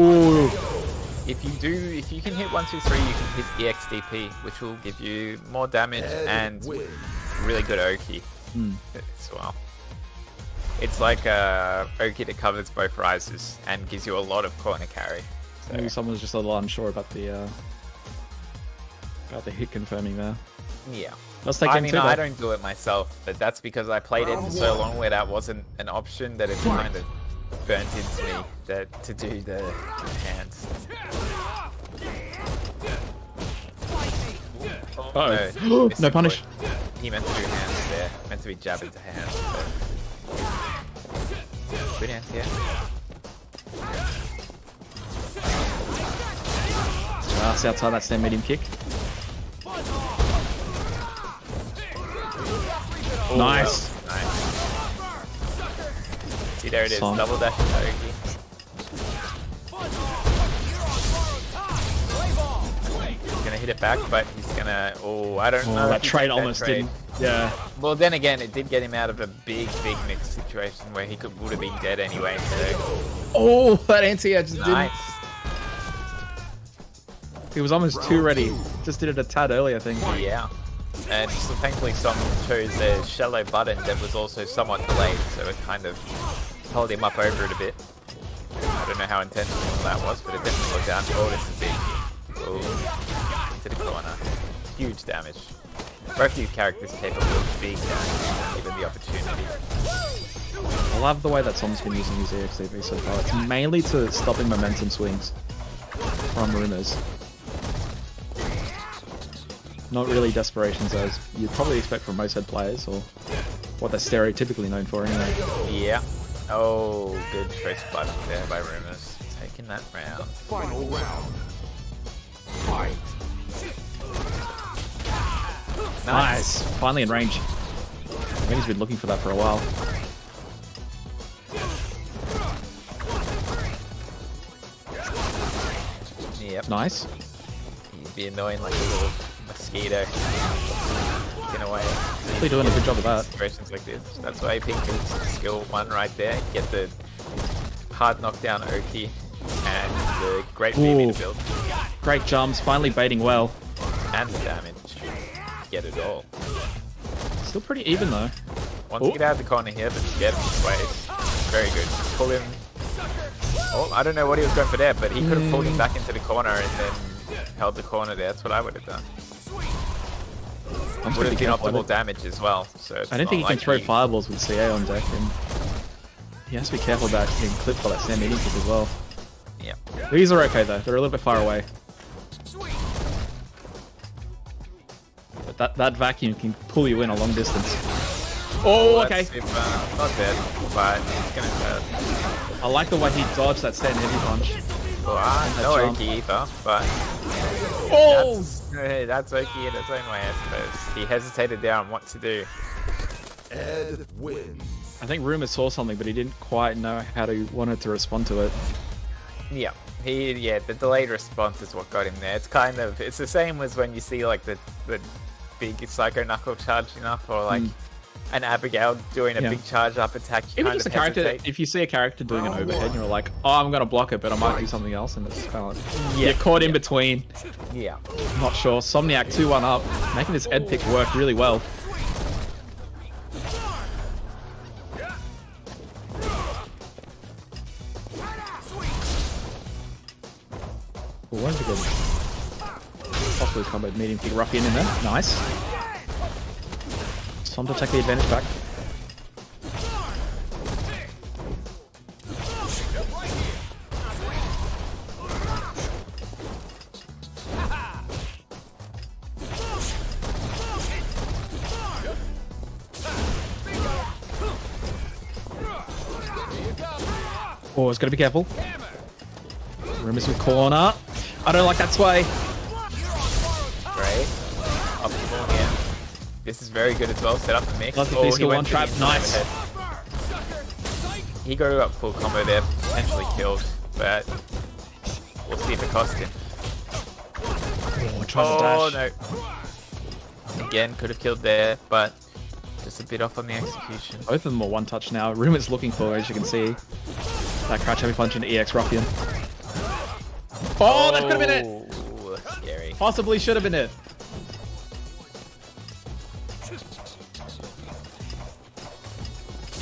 Ooh. If you can hit 1, 2, 3, you can hit EXDP, which will give you more damage and really good Oki as well. It's like Oki that covers both rises and gives you a lot of corner carry. So, Maybe someone's just a little unsure about the hit confirming there. yeah. Let's take I game mean, 2 I though. don't do it myself, but that's because I played it for so long where that wasn't an option that it kind of burnt into me to do the hands. Uh-oh. missed No the punish. point. He meant to do hands there. Meant to be jab into hands. But... Good hands here. Just outside that stand medium kick. Ooh, Nice. Nice. See, there it is. Song. Double dash into Oki. He's gonna hit it back, but he's gonna. Oh, I don't know. That if he trade took almost trade. didn't. Yeah. Well, then again, it did get him out of a big mix situation where he would have been dead anyway. So Oh, that anti-air just nice. didn't. He was almost too ready. Just did it a tad early, I think. Yeah. And so thankfully, Som chose a shallow button that was also somewhat delayed, so it kind of held him up over it a bit. I don't know how intentional that was, but it definitely looked down. Oh, this is big. Oh. into the corner. Huge damage. Both these characters capable of big damage, given the opportunity. I love the way that Tom's been using his EXDP so far. It's mainly to stopping momentum swings from Rumours. Not really desperations as you'd probably expect from most head players, or what they're stereotypically known for anyway. Yeah. Oh, good trace blood there by Rumours. Taking that round. Final round. Fight. Nice! Finally in range. I think he's been looking for that for a while. Yep. Nice. He'd be annoying like a little mosquito. Getting away. Really doing a good job of that. Situations like this. That's why I picked his skill 1 right there. Get the hard knockdown Oki and the great BB to build. Great jumps, finally baiting well. And the damage. Get it all. Still pretty even though. Wants to get out of the corner here, but get him space. Very good. Pull him. Oh, I don't know what he was going for there, but he could have pulled him back into the corner and then held the corner there. That's what I would have done. Would have been optimal damage as well. So I don't think he can throw fireballs with CA on deck, and he has to be careful about getting clipped by that Sam Eating kick as well. Yeah. These are okay though. They're a little bit far away. But that vacuum can pull you in a long distance. Oh, okay. If, not dead, but it's gonna hurt. I like the way he dodged that stand heavy punch. No Oki either, but Oh! that's Oki in its own way, I suppose. He hesitated there on what to do. Ed wins. I think Rumours saw something, but he didn't quite know how to wanted to respond to it. Yeah, the delayed response is what got him there. It's kind of, it's the same as when you see like the big Psycho Knuckle charging up, or like an Abigail doing a big charge up attack. Even just a character, if you see a character doing an overhead, you're like, oh, I'm gonna block it, but I might do something else, and it's kind of like, you're caught in between. Yeah. Not sure. Somniac 2-1 up, making this Ed pick work really well. Well, where's the good? Possibly combo medium kick Ruffian in there. Nice. Time to take the advantage back. Oh, it's got to be careful. Rumours with corner. I don't like that sway. Great. Up the ball here. This is very good as well. Set up the mix. Lots of physical one trap. Nice. He got up full combo there, potentially killed, but we'll see if it cost him. Oh, no. Again, could have killed there, but just a bit off on the execution. Both of them are one touch now. Rumours looking for, as you can see, that crouch heavy punch into EX Ruffian. Oh, that could have been it. That's scary. Possibly should have been it.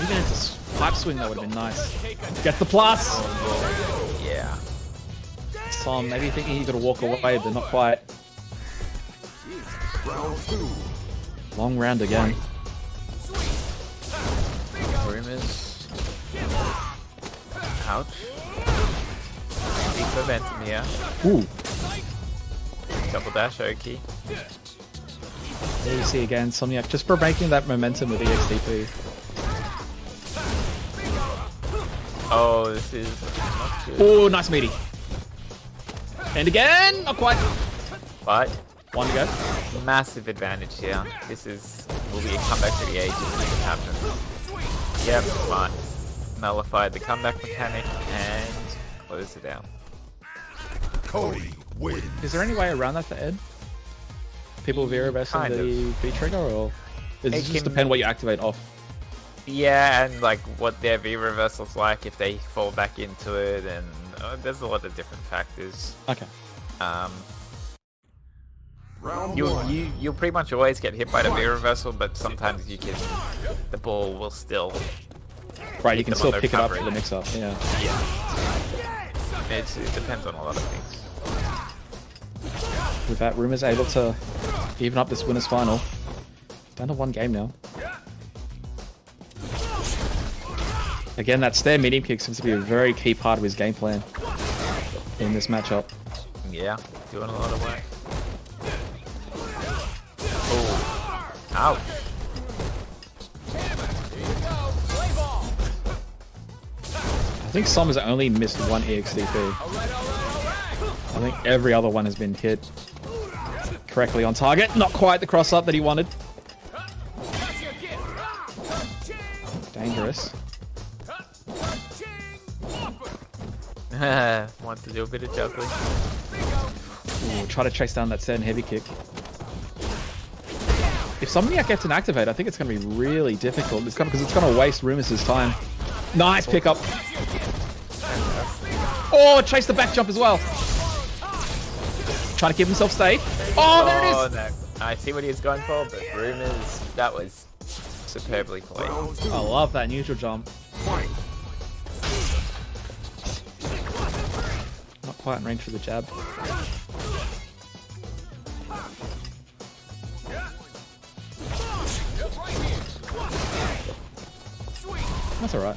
Even if it's a pipe swing, that would have been nice. Gets the plus. Yeah. Tom, maybe thinking he could have walked away, but not quite. Round 2. Long round again. Rumours. Ouch. Big momentum here. Ooh. Double dash Oki. There you see again, Somniac just for breaking that momentum with EXDP. Oh, this is not good. Oh, nice meaty. And again, not quite. But One to go. massive advantage here. This will be a comeback for the ages if it happens. Yep, smart. Nullified the comeback mechanic and closed it out. Cody wins. Is there any way around that for Ed? People veer Kind the V trigger, or does it It just can- depend what you activate off? Yeah, and like what their V reversal's like if they fall back into it, and there's a lot of different factors. Okay. Round 1. You'll pretty much always get hit by the V reversal, but sometimes the ball will still. Right, you can them still on pick it up recovery. for the mix-up. Yeah. Yeah. It depends on a lot of things. With that, Rumours able to even up this winners final. Down to 1 game now. Again, that stair medium kick seems to be a very key part of his game plan in this matchup. Yeah, doing a lot of work. Oh, ouch. I think Summer's only missed 1 EXDP. I think every other one has been hit correctly on target. Not quite the cross up that he wanted. Dangerous. Wants to do a bit of juggling. Ooh, try to chase down that certain heavy kick. If Somniac gets an activate, I think it's going to be really difficult. It's because it's going to waste Rumours' time. Nice pickup. Oh, chase the back jump as well. Trying to keep himself safe. Oh, there it is. No. I see what he was going for, but Rumours, that was superbly played. I love that neutral jump. Not quite in range for the jab. That's alright.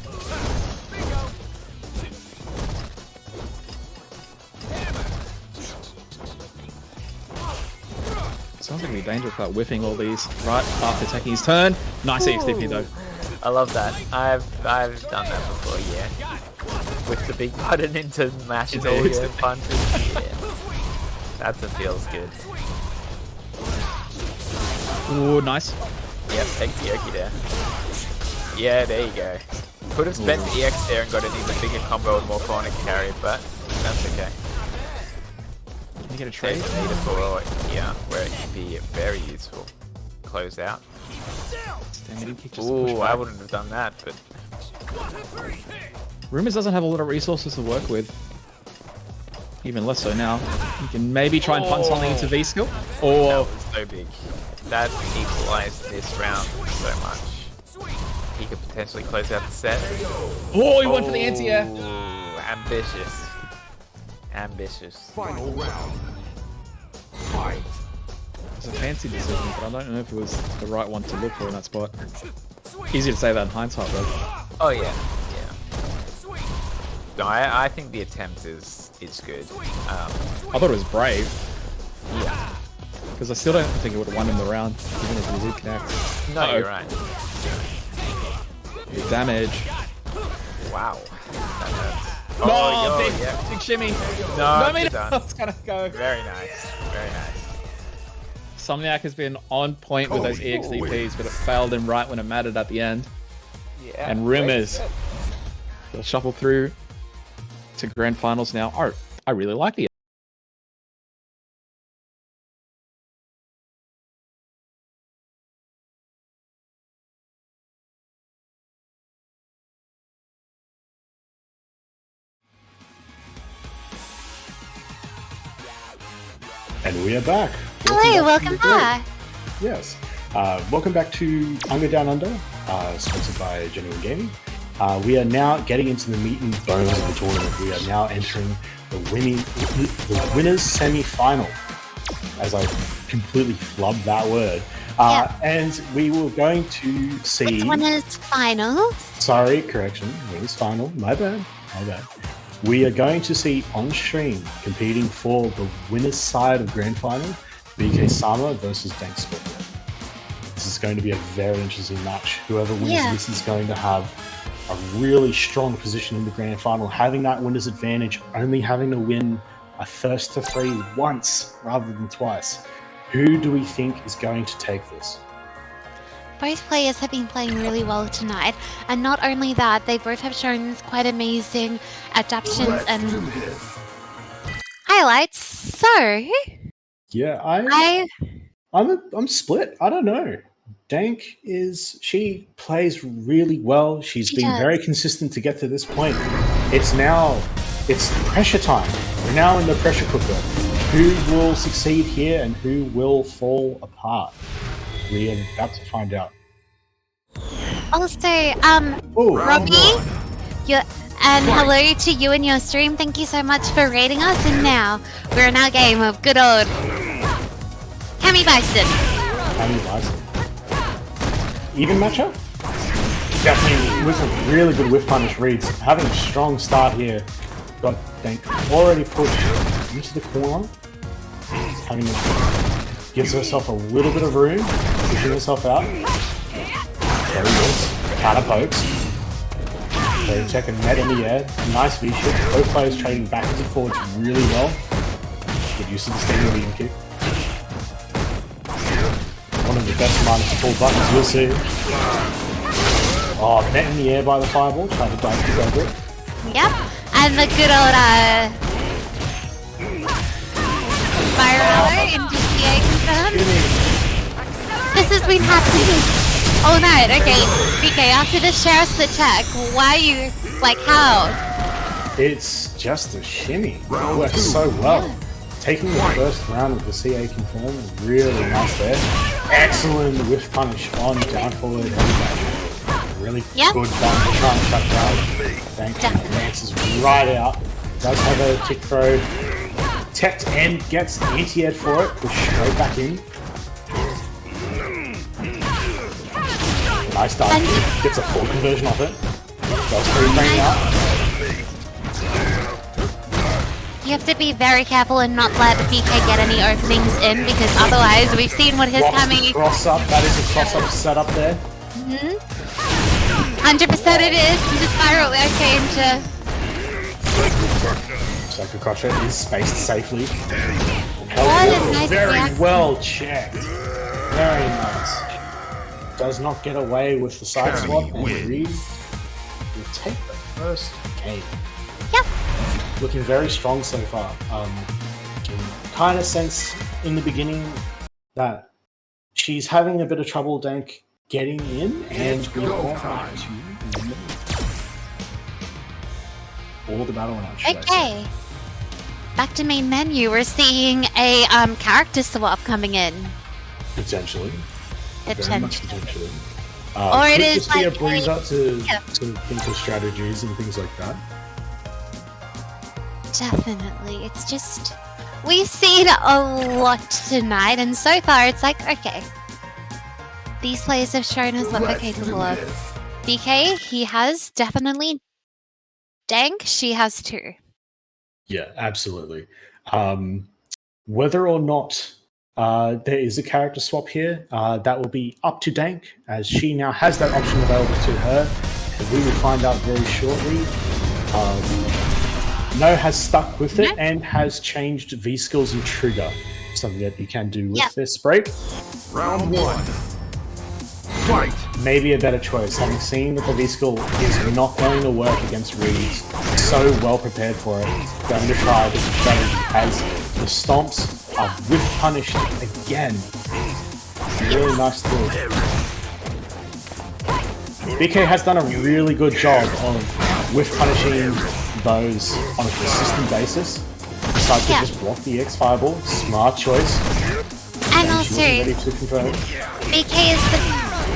Sounds like it'd be dangerous about whiffing all these right after taking his turn. Nice EXDP though. I love that. I've done that before, yeah. With the big button into mashing all your punches. Yeah. That feels good. Ooh, nice. Yep, takes the Oki there. Yeah, there you go. Could have spent the EX there and got an even bigger combo with more chronic carry, but that's okay. Can you get a trade? For, yeah, where it can be very useful. Close out. Ooh, I wouldn't have done that, but... Rumours doesn't have a lot of resources to work with. Even less so now. You can maybe try and punt something into V-skill. Or... That was so big. That equalized this round so much. He could potentially close out the set. Oh, he went for the anti-air. Ambitious. Ambitious. Final round. Fight. It's a fancy decision, but I don't know if it was the right one to look for in that spot. Easy to say that in hindsight, though. Oh yeah, yeah. No, I think the attempt is good. I thought it was brave. Yeah. Because I still don't think it would have won him the round, even if he did connect. No, you're right. Big damage. Wow. That hurts. Oh, yo, big shimmy. No, I mean, done. it's gonna go. Very nice. Very nice. Somniac has been on point with those EXDPs, but it failed him right when it mattered at the end. Yeah. And Rumours will shuffle through to grand finals now. Oh, I really like the. And we are back. Hello, welcome back. Yes. Welcome back to UNGA Down Under, sponsored by Genuine Gaming. We are now getting into the meat and bones of the tournament. We are now entering the winners semi-final. As I completely flubbed that word. And we were going to see... It's winners final. Sorry, correction. Winners final. My bad. We are going to see on stream competing for the winner's side of Grand Final, bksama versus DankScorpio. This is going to be a very interesting match. Whoever wins this is going to have a really strong position in the Grand Final, having that winner's advantage, only having to win a first to 3 once rather than twice. Who do we think is going to take this? Both players have been playing really well tonight, and not only that, they both have shown quite amazing adaptations and highlights. So, yeah, I'm split. I don't know. Dank she plays really well. She's been very consistent to get to this point. It's pressure time. We're now in the pressure cooker. Who will succeed here and who will fall apart? We are about to find out. Also, Robbie, hello to you and your stream. Thank you so much for rating us. And now we're in our game of good old M.Bison. M.Bison. Even matchup? Definitely with a really good whiff punish reads. Having a strong start here. Got Dank already pushed into the corner. Gives herself a little bit of room, pushing herself out. There he is. Counter pokes. They check a net in the air. Nice V-shift. Both players trading backwards and forwards really well. Get used to the standing medium kick. One of the best -4 buttons you'll see. Oh, net in the air by the fireball. Trying to dive kick over it. Yep. And the good old spiral into CA confirmed. This has been happening all night. Okay, BK, after the sheriff's attack, why are you, like, how? It's just a shimmy. It works so well. Taking the first round with the CA confirmed is really nice there. Excellent whiff punish on down forward. Really good button to try and shut down. Dank advances right out. Does have a tick throw. Teched and gets anti-ed for it. Push straight back in. Nice dive. Gets a full conversion off it. Does free out. You have to be very careful and not let BK get any openings in, because otherwise we've seen what his coming. Cross up. That is a cross up setup there. 100% it is. The spiral there came to. Zeku crusher is spaced safely. Nice very reaction. well checked. Very nice. Does not get away with the side swap, and Reed will take the first game. Yep. Looking very strong so far. Can kind of sense in the beginning that she's having a bit of trouble, Dank, getting in, and we've got all the battle rounds. Okay. Back to main menu. We're seeing a character swap coming in. Potentially. Very much potentially. Or it could is just be a like breeze to think of strategies and things like that. Definitely. It's just, we've seen a lot tonight, and so far it's like, okay, these players have shown us what they're capable of. BK, he has definitely. Dank, she has too. Yeah, absolutely. Whether or not there is a character swap here, that will be up to Dank, as she now has that option available to her, and we will find out very shortly. No has stuck with it and has changed V skills and trigger, something that you can do with this break. Round 1. Fight! Maybe a better choice, having seen that the V skill is not going to work against Reeds. So well prepared for it. Going to try a different strategy as the stomps are whiff punished again. Really nice tool. BK has done a really good job of whiff punishing those on a consistent basis. Decides to just block the X fireball. Smart choice. And also, ready to confirm. BK is the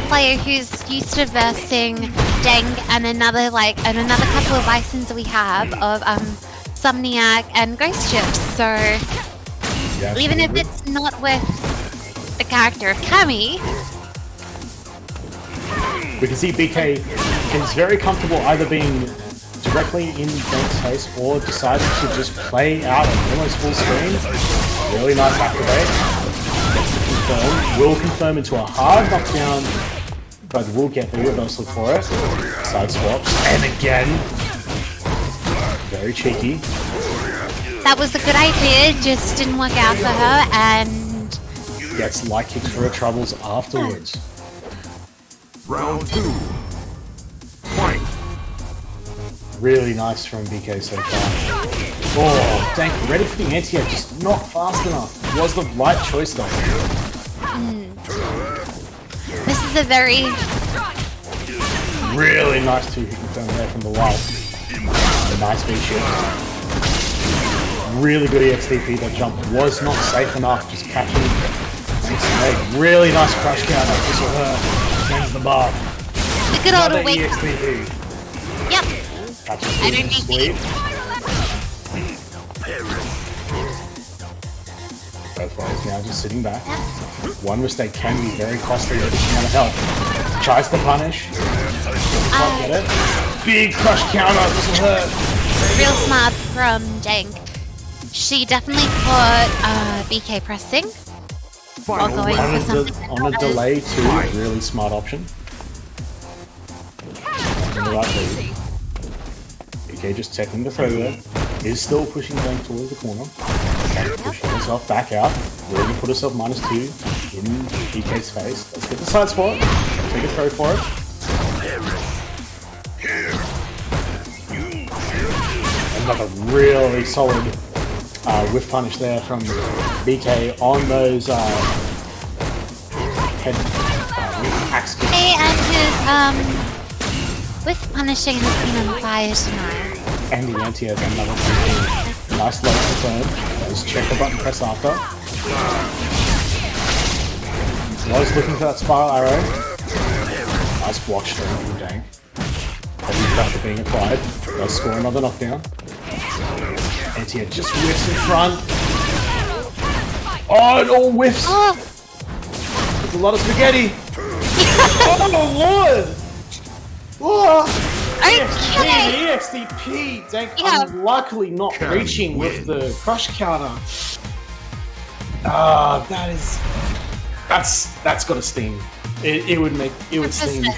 player who's used to versing Deng and another couple of Bisons we have of Somniac and GhostChips. So even if it's not with the character of Cammy, we can see BK is very comfortable either being directly in Dank's face or deciding to just play out on almost full screen. Really nice activate. Will confirm into a hard knockdown, but will get the reversal for it. Side swaps, and again, very cheeky. that was a good idea, just didn't work out for her, and Gets light kicks for her troubles afterwards. Round 2. Fight! Really nice from BK so far. Oh, Dank ready for the anti-air, just not fast enough. Was the right choice though. this is a very Really nice 2-hit confirm there from the light. Nice V-shift. Really good EXDP. That jump was not safe enough, just catching. Really nice crush counter. This will hurt. Sends the bar. the good old Another awake. EXDP. Yep. Catches I don't sweep. Both players now just sitting back. One mistake can be very costly at this amount of health. Tries to punish. Can't get it. Big crush counter. Doesn't hurt. Real smart from Dank. She definitely caught BK pressing while going for something. On a delay too, really smart option. In the right lead. BK just checking the throw there. Is still pushing Dank towards the corner. Dank pushing herself back out. Really put herself -2 in BK's face. Let's get the side spot. Take a throw for it. Another really solid whiff punish there from BK on those head axe kicks. Hey, and his whiff punishing has been on fire tonight. And the anti has another 15. Nice low confirm. Just check the button press after. Was looking for that spiral arrow. Nice block strength from Dank. Heavy pressure being applied. Does score another knockdown. Anti just whiffs in front. Oh, it all whiffs. Oh, There's a lot of spaghetti. Oh, Lord. Oh. okay. EXDP. Dank Yeah. unluckily not reaching with the crush counter. Ah, that's got to sting. It would sting.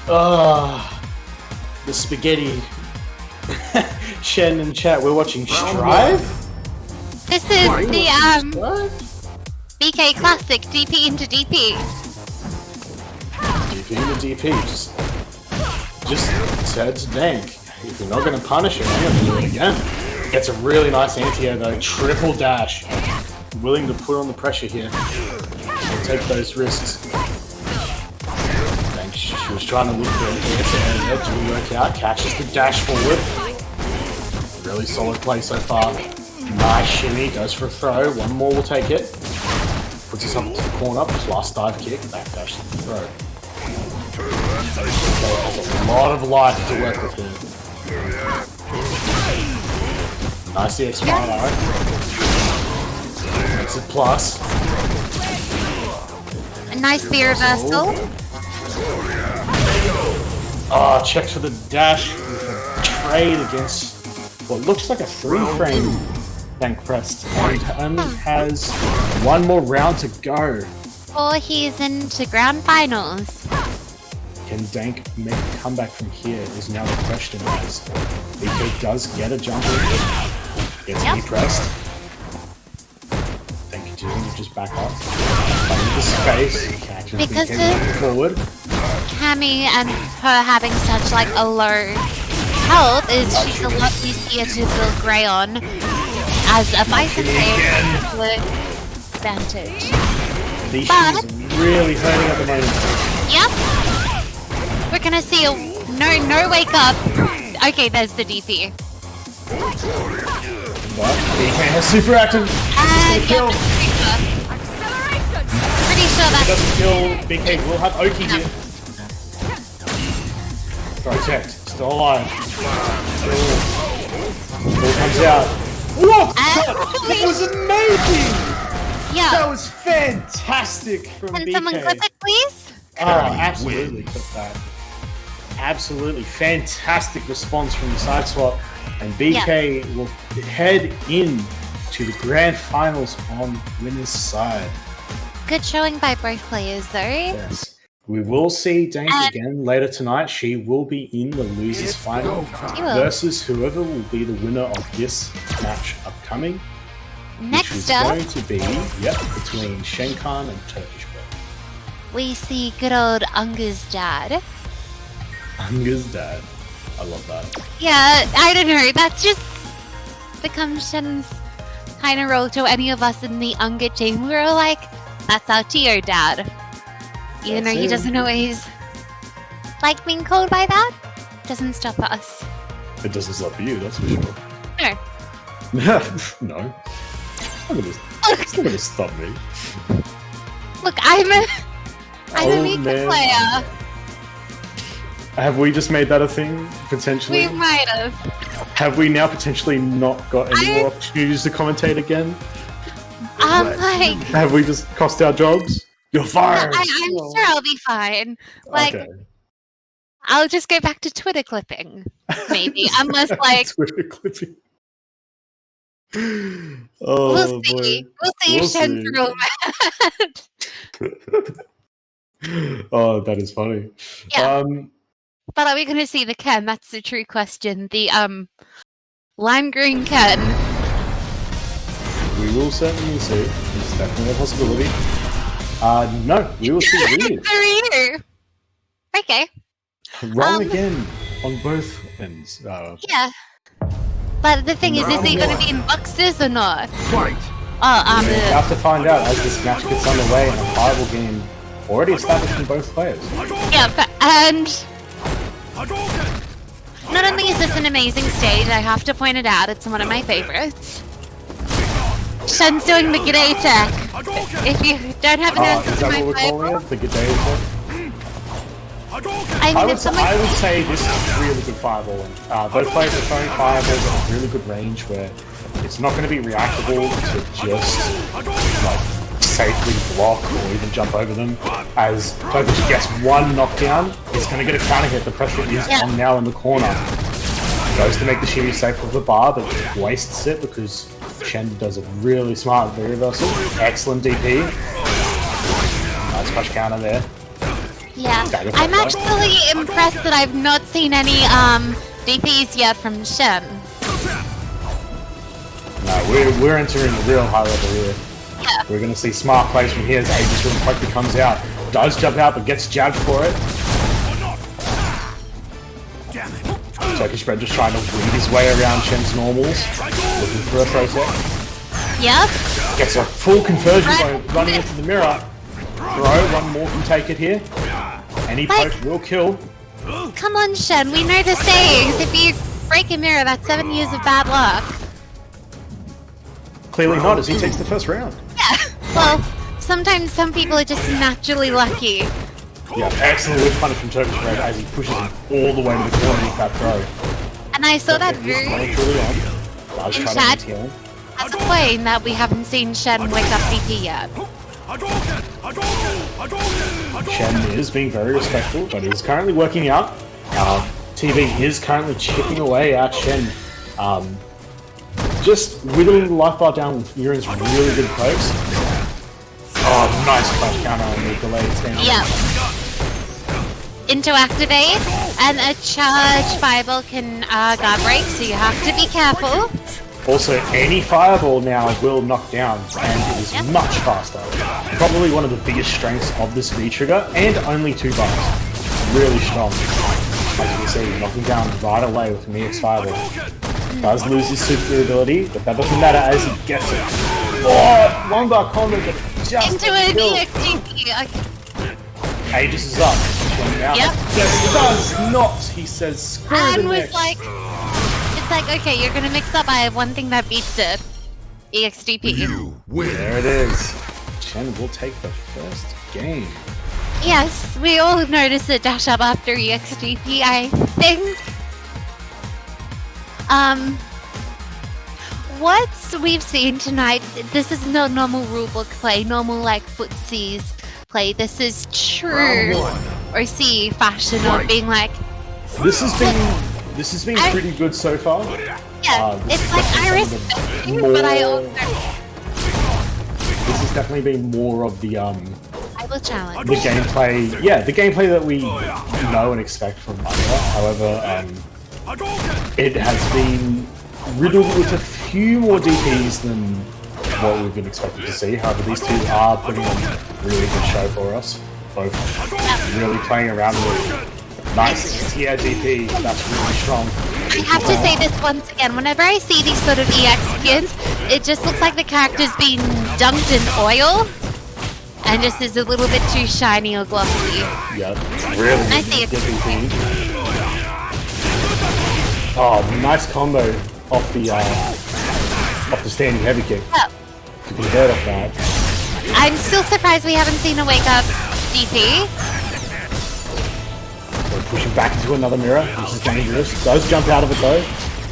Ah, the spaghetti. Shen and chat, we're watching Strive. This is the What? BK classic DP into DP. DP to DP. Just said to Dank, if you're not going to punish him, I'm going to do it again. Gets a really nice anti-air though. Triple dash. Willing to put on the pressure here. And take those risks. Dank, she was trying to look for an anti-air there. Didn't work out. Catches the dash forward. Really solid play so far. Nice shimmy. Goes for a throw. One more will take it. Puts himself into the corner. Plus dive kick. Backdash to the throw. Has a lot of life to work with here. Nice EX smart arrow. Makes it plus. A nice spear reversal. Oh, checks for the dash with a trade against what looks like a 3-frame Dank pressed. And only has one more round to go. Or he's into grand finals. Can Dank make a comeback from here is now the question, as BK does get a jump in, gets depressed. Dank continuing to just back up. Finding the space, catches Because BK moving forward. Cammy and her having such like a low health is she's a lot easier to build grey on as a Bison player advantage. These shoes are really hurting at the moment. Yep. We're gonna see a no wake up. Okay, there's the DP. But BK has super active. Kill. Pretty sure If it that's doesn't kill, BK will have Oki here. Protect. Still alive. Ball comes out. Whoa! That was amazing! yeah. That was fantastic from Can BK. someone clip it, please? Oh, absolutely clip that. Absolutely fantastic response from the side swap, and BK will head in to the grand finals on winner's side. Good showing by both players, though. Yes. We will see Dank again later tonight. She will be in the losers final She will. versus whoever will be the winner of this match upcoming. Which Next is up, going to be, between Schenkhan and TurkishBread. we see good old UNGA's dad. UNGA's dad. I love that. Yeah, I don't know. That's just become Shen's kind of role to any of us in the UNGA team. We're all like, that's our Tio dad. Even though he doesn't always like being called by that, doesn't stop us. It doesn't stop you, that's for sure. No. No. It's not gonna stop me. Look, I'm a Oh, Mika man. player. Have we just made that a thing, potentially? We might have. Have we now potentially not got any more opportunities to commentate again? Like, Have we just cost our jobs? You're fired. I'm sure I'll be fine. Like, Okay. I'll just go back to Twitter clipping, maybe. Unless, like, Twitter clipping. Oh, we'll see. boy. We'll see if Shen's real mad. Oh, that is funny. Yeah. But are we going to see the Ken? That's the true question. The lime green Ken. We will certainly see. It's definitely a possibility. No, we will see weird. For you. Okay. Wrong again on both ends. Yeah. But the thing is he going to be in boxes or not? Fight! Oh, We have to find out as this match gets underway in a rival game already established in both players. yeah, and not only is this an amazing stage, I have to point it out, it's one of my favorites. Shen's doing the g'day attack. If you don't have an answer Is to that my what we're calling fireball, it? The G'day attack? I mean, I would say this is really good fireballing. Both players are throwing fireballs at a really good range where it's not going to be reactable to just like safely block or even jump over them. As Turkish gets one knockdown, it's going to get a counter hit. The pressure is on now in the corner. Goes to make the shimmy safe with the bar, but wastes it because Shen does a really smart V reversal. Excellent DP. Nice crush counter there. yeah. I'm actually impressed that I've not seen any DPs yet from Shen. No, we're entering the real high level here. Yeah. We're going to see smart plays from here as Aegis really quickly comes out. Does jump out, but gets jabbed for it. TurkishBread just trying to weed his way around Shen's normals. Looking for a throw set. Yep. Gets a full conversion by running into the mirror. Throw, one more can take it here. Any poke will kill. Come on, Shen, we know the sayings. If you break a mirror, that's 7 years of bad luck. Clearly not, as he takes the first round. Yeah. Well, sometimes some people are just naturally lucky. Yeah, excellent whip punish from TurkishBread as he pushes him all the way to the corner with that throw. And I saw that He's very playing truly on. Does in try to chat maintain him. as a point that we haven't seen Shen wake up DP yet. Shen is being very respectful, but is currently working out. TV is currently chipping away at Shen. Just whittling the life bar down with Urien's really good pokes. Oh, nice crush counter on the delayed stand. Yep. Into activate, and a charge fireball can guard break, so you have to be careful. Also, any fireball now will knock down, and it is much faster. Probably one of the biggest strengths of this V-trigger, and only 2 bars. Really strong. As you can see, knocking down right away with Mia's fireball. Does lose his super ability, but that doesn't matter as he gets it. Oh, one bar combo, but just Into a VXDP. Okay. Aegis is up. Now, Yep. yes, does not. He says, screw And the was next. like, it's like, okay, you're gonna mix up. I have one thing that beats it. EXDP. You win. There it is. Chen will take the first game. Yes, we all have noticed a dash up after EXDP, I think. What we've seen tonight, this is no normal rulebook play, normal like footsies play. This is true or see fashion of being like, This has been pretty good so far. yeah, this it's is like I definitely some of respect the you, but I more- also This has definitely been more of the I will challenge. the gameplay. Yeah, the gameplay that we know and expect from UNGA. However, it has been riddled with a few more DPs than what we've been expected to see. However, these two are putting on a really good show for us. Both really playing around with nice tier DP. That's really strong. I have to say this once again, whenever I see these sort of EX skins, it just looks like the character's been dunked in oil and just is a little bit too shiny or glossy. Yeah, really I see it. good DP. Oh, nice combo off the standing heavy kick. Oh, You can get off that. I'm still surprised we haven't seen a wake up DP. So pushing back into another mirror. This is dangerous. Does jump out of it though.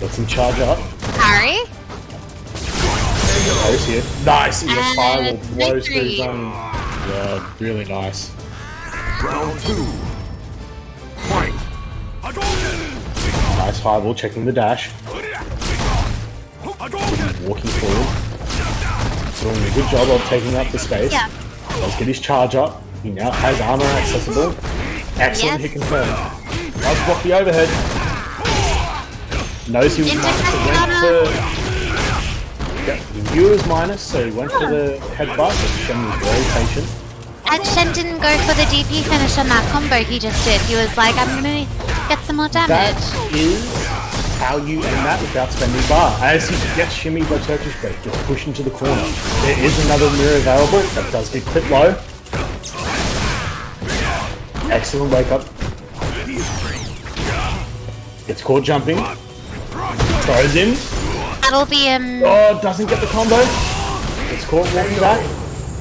Lets him charge up. Harry? Close here. Nice. EX Fireball And blows through victory. zone. Yeah, really nice. Round 2. Fight. Nice Fireball, checking the dash. Walking forward. Doing a good job of taking up the space. Yeah. Let's get his charge up. He now has armor accessible. Excellent Yes. hit confirmed. Does block the overhead. Knows he was minus, so went for... Yeah, he knew it was minus, so he went for the headbutt, but Shen was very patient. And Shen didn't go for the DP finish on that combo he just did. He was like, I'm gonna get some more That damage. is how you end that without spending bar. As he gets shimmied by TurkishBread, gets pushed into the corner. There is another mirror available, that does get clipped low. Excellent wake up. Gets caught jumping. Throws in. That'll be Oh, doesn't get the combo. Gets caught walking back.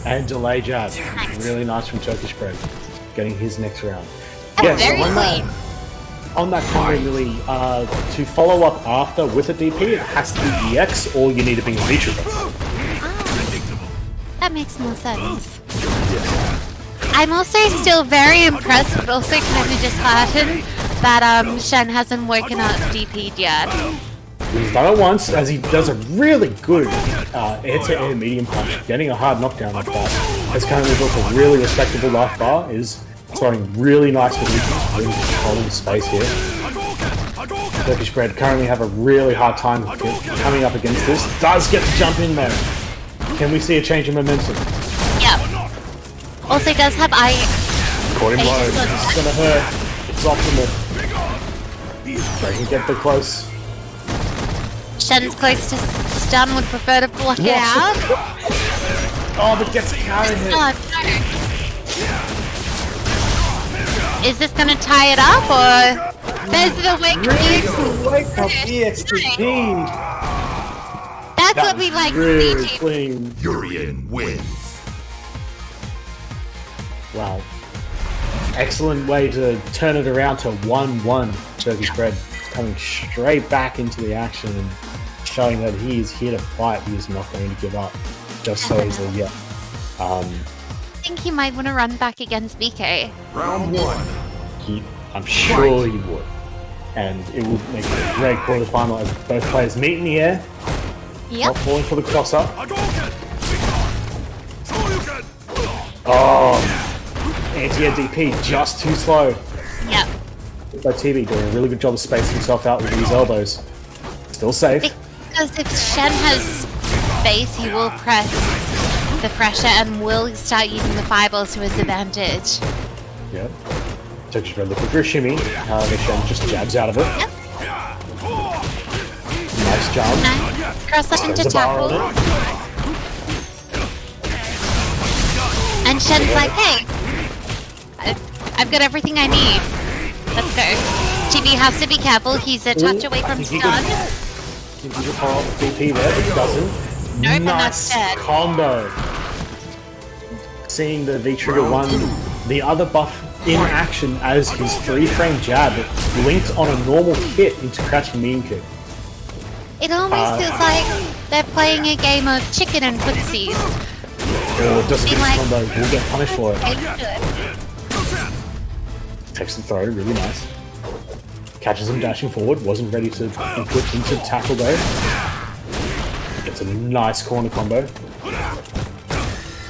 And delay jab. Really nice from TurkishBread. Getting his next round. very so clean. on that combo really, to follow up after with a DP, it has to be EX or you need to be a V-trigger. That makes more sense. I'm also still very impressed, but also kind of disheartened that Shen hasn't woken up DP'd yet. He's done it once, as he does a really good air-to-air medium punch. Getting a hard knockdown like that has currently built a really respectable life bar, is throwing really nice positions, really controlling the space here. TurkishBread currently have a really hard time coming up against this. Does get the jump in though. Can we see a change in momentum? Yep. Also does have Caught him low. It's gonna hurt. It's optimal. They can get the close. Shen's close to stun, would prefer to block it out. Oh, but gets a counter hit. Oh, no. Is this gonna tie it up, or there's the wake Wake up EXTP. That's what we like to Really see. clean. Urien wins. Wow. Excellent way to turn it around to 1-1. TurkishBread coming straight back into the action and showing that he is here to fight. He is not going to give up just so easily yet. I think he might want to run back against BK. Round 1. I'm sure he would. And it would make it a great quarterfinal as both players meet in the air. Yep. Not falling for the cross-up. Oh, anti-air DP just too slow. Yep. By TV doing a really good job of spacing himself out with these elbows. Still safe. Because if Shen has space, he will press the pressure and will start using the fireballs to his advantage. Yep. TurkishBread looking for a shimmy. However, Shen just jabs out of it. Yep. Nice jump. Nice. Cross up into There's a bar on tackle. it. And Shen's like, hey, I've got everything I need. Let's go. GB has to be careful. He's a touch away from He stun. can follow up with DP there, but he doesn't. Nope, and Nice that's dead. combo. Seeing the V-Trigger 1, the other buff in action as his 3-frame jab linked on a normal hit into crouching mean kick. It almost feels like they're playing a game of chicken and footsies. Or doesn't Be get like, combo, we'll get punished for it. Okay, good. Takes the throw, really nice. Catches him dashing forward, wasn't ready to be put into tackle though. Gets a nice corner combo.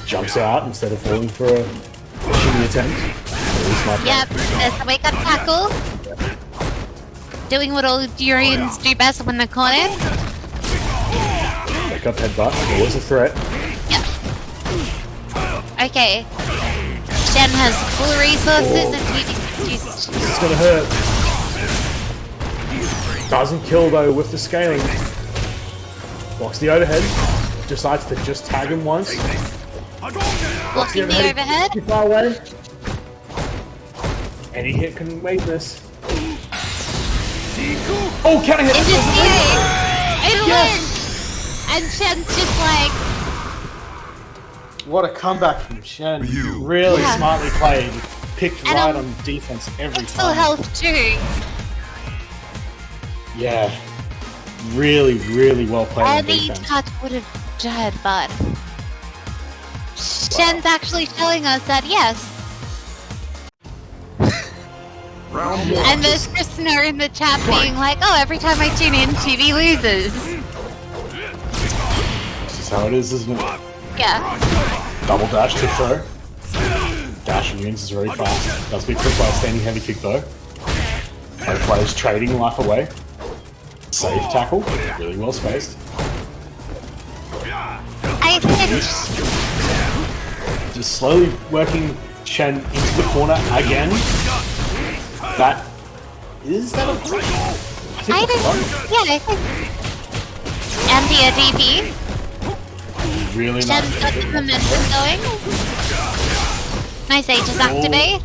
Jumps out instead of falling for a shimmy attempt. Really smart. Yep, there's the wake up tackle. Doing what all Urians do best when they're cornered. Wake up headbutt, always a threat. Yep. Okay. Shen has full resources and he just This is gonna hurt. Doesn't kill though with the scaling. Blocks the overhead. Decides to just tag him once. blocking the overhead. Too far away. Any hit can wait this. Oh, counter hit! Into CA. It wins! And Shen's just like, What a comeback from Shen. You Really Yeah. smartly played. Picked And, right on defense every it's full time. health too. Yeah. Really, really well played on Any defense. touch would have ahead, bud. Shen's actually showing us that yes. Round 1. And there's Krishna in the chat being like, oh, every time I tune in, TV loses. This is how it is, isn't it? Yeah. Double dash to throw. Dash Urien's is very fast. Does be quick by a standing heavy kick though. Both players trading life away. Safe tackle, really well spaced. I think Just slowly working Shen into the corner again. That is that a push? I think and the DP. Really Shen's nice. got the momentum going. Nice Aegis activate.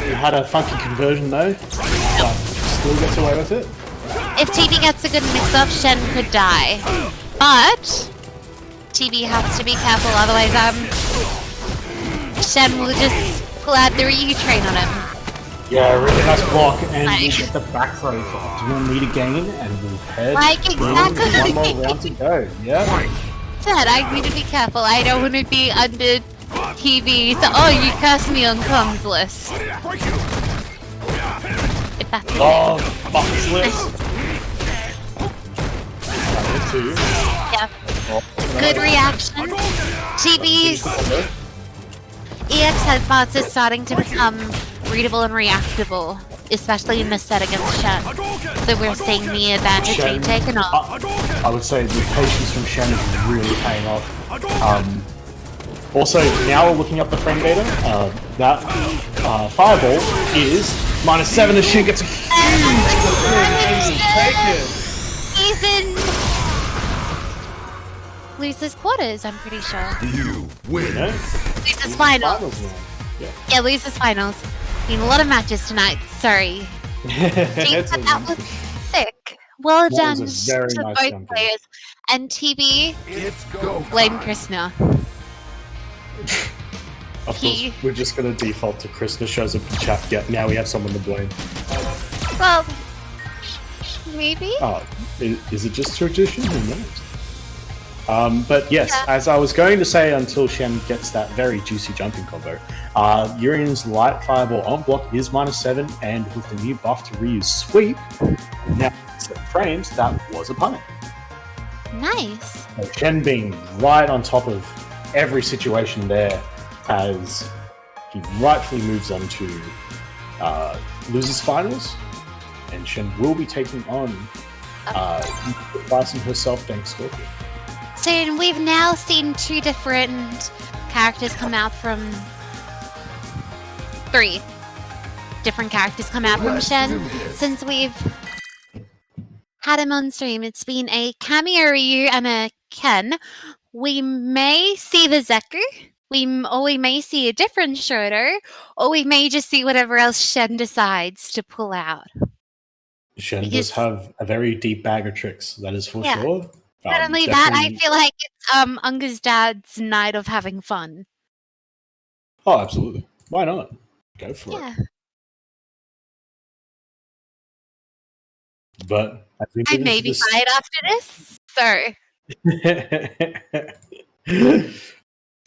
You had a funky conversion though, but still gets away with it. If TB gets a good mix-up, Shen could die. But TB has to be careful, otherwise Shen will just pull out the Ryu train on him. Yeah, really nice block, and Nice. we get the back throw for 1 meter gain, and we'll head Like, through. exactly. 1 more round to go. Yeah. Said I need to be careful. I don't want to be under TV. So, oh, you cursed me on comms list. If that's the Oh, bucket slips. Two. yeah. Good reaction. TV's EX headbots is starting to become readable and reactable, especially in the set against Shen. So we're seeing the advantage being taken off. I would say the patience from Shen is really paying off. Also, now we're looking up the frame data. That fireball is -7 as Shen gets a huge take it. He's in loses quarters, I'm pretty sure. You win. Loses finals. Yeah, loses finals. Been a lot of matches tonight. Sorry. Jeez, but that was sick. Well That done was a very to nice both jump in. players. And TB, It's go. blame Krishna. Of course, we're just going to default to Krishna shows up in chat. Yeah, now we have someone to blame. Well, maybe? Oh, is it just tradition? Who knows? But yes, Yeah. as I was going to say, until Shen gets that very juicy jumping combo, Urien's light fireball on block is -7, and with the new buff to reuse sweep, now set frames, that was a punish. Nice. So Shen being right on top of every situation there as he rightfully moves on to losers finals, and Shen will be taking on Bison herself, DankScorpio. So we've now seen 2 different characters come out from 3 different characters come out from Shen since we've had him on stream. It's been a Cammy, a Ryu, and a Ken. We may see the Zeku, we may see a different Schroeder, or we may just see whatever else Shen decides to pull out. Shen Because- does have a very deep bag of tricks, that is for Yeah. sure. Not only that, I definitely- feel like it's UNGA's dad's night of having fun. Oh, absolutely. Why not? Go for Yeah. it. But I think I may be fired after this, so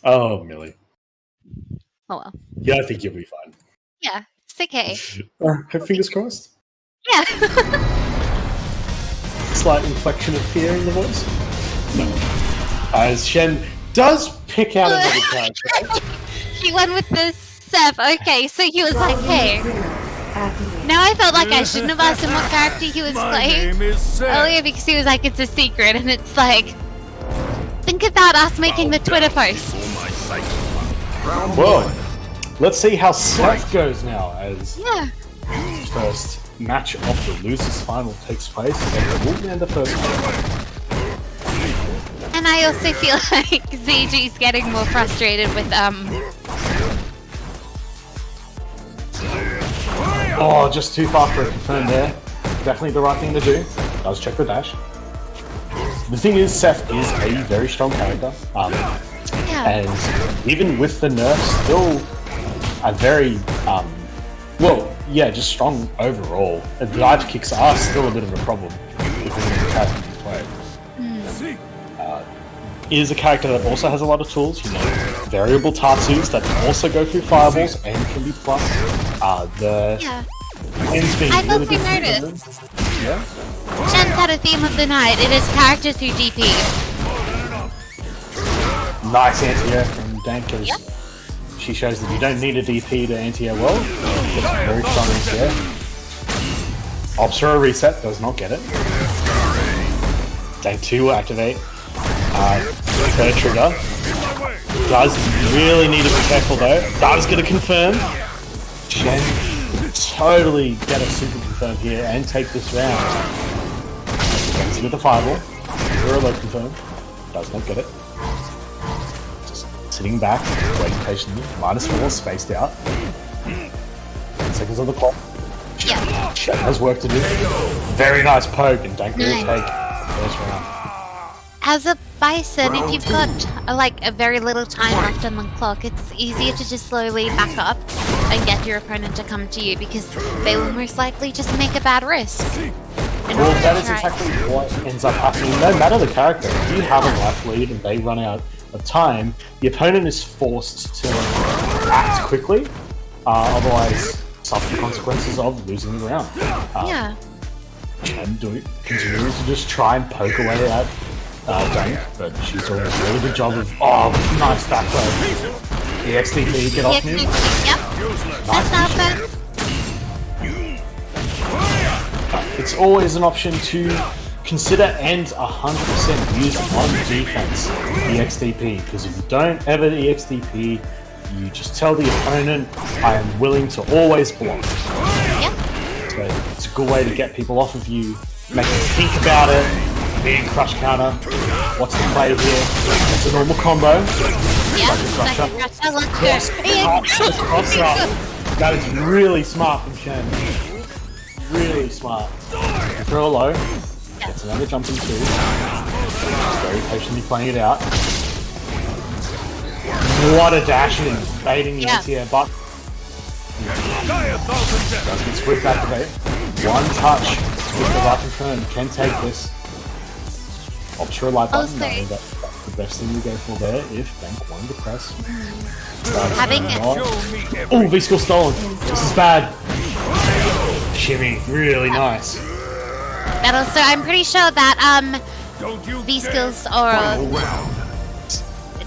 Oh, Millie. oh well. Yeah, I think you'll be fine. Yeah, it's okay. Fingers crossed. Yeah. Slight inflection of fear in the voice. No. As Shen does pick out another character. He went with the Seth. Okay, so he was like, hey. Now I felt like I shouldn't have asked him what character he was playing earlier because he was like, it's a secret, and it's like, think about us making the Twitter posts. Well, let's see how Seth goes now as Yeah. first match of the losers final takes place, and we'll land the first one. And I also feel like ZG's getting more frustrated with Oh, just too far for a confirm there. Definitely the right thing to do. Does check the dash. The thing is, Seth is a very strong character. yeah. And even with the nerf, still a very, just strong overall. And dive kicks are still a bit of a problem depending on the character you play. is a character that also has a lot of tools. You know, variable Tatsus that also go through fireballs and can be plus. Yeah. Ends being I really thought we good. noticed. Yeah. Shen's had a theme of the night. It is character through DP. Nice anti-air from Dankers. Yep. She shows that you don't need a DP to anti-air well. It's very strong anti-air. Opts for a reset, does not get it. Dank 2 will activate. Third trigger. Does really need to be careful though. Does get a confirm. Shen totally get a super confirm here and take this round. Against with the fireball. For a low confirm. Does not get it. Just sitting back, waiting patiently. -4, spaced out. 10 seconds on the clock. Yeah. Shen has work to do. Very nice poke, and Dank will take first round. As a Bison, if you've got a very little time left on the clock, it's easier to just slowly back up and get your opponent to come to you because they will most likely just make a bad risk. Well, that is exactly what ends up happening. No matter the character, if you have a life lead and they run out of time, the opponent is forced to act quickly, otherwise suffer the consequences of losing the round. Yeah. Chen continues to just try and poke away at Dank, but she's doing a really good job of nice back row. The XDP, get off me. Yep. Nice. That's outfit. It's always an option to consider and 100% use on defense, the XDP, because if you don't ever the XDP, you just tell the opponent, I am willing to always block. Yep. So it's a good way to get people off of you, make them think about it, being crush counter. What's the play here? It's a normal combo. Yeah, second crusher, let's go. Cross up. That is really smart from Shen. Really smart. You throw a low, gets another jump in 2. Just very patiently playing it out. What a dashing, baiting the anti-air butt. Does get swift activate. One touch with the right confirm can take this. Opts for a light button, knowing that that's the best thing you go for there if Dank wanted to press. Having it. Oh, V-skill stolen. This is bad. Shimmy, really nice. That also, I'm pretty sure that these skills or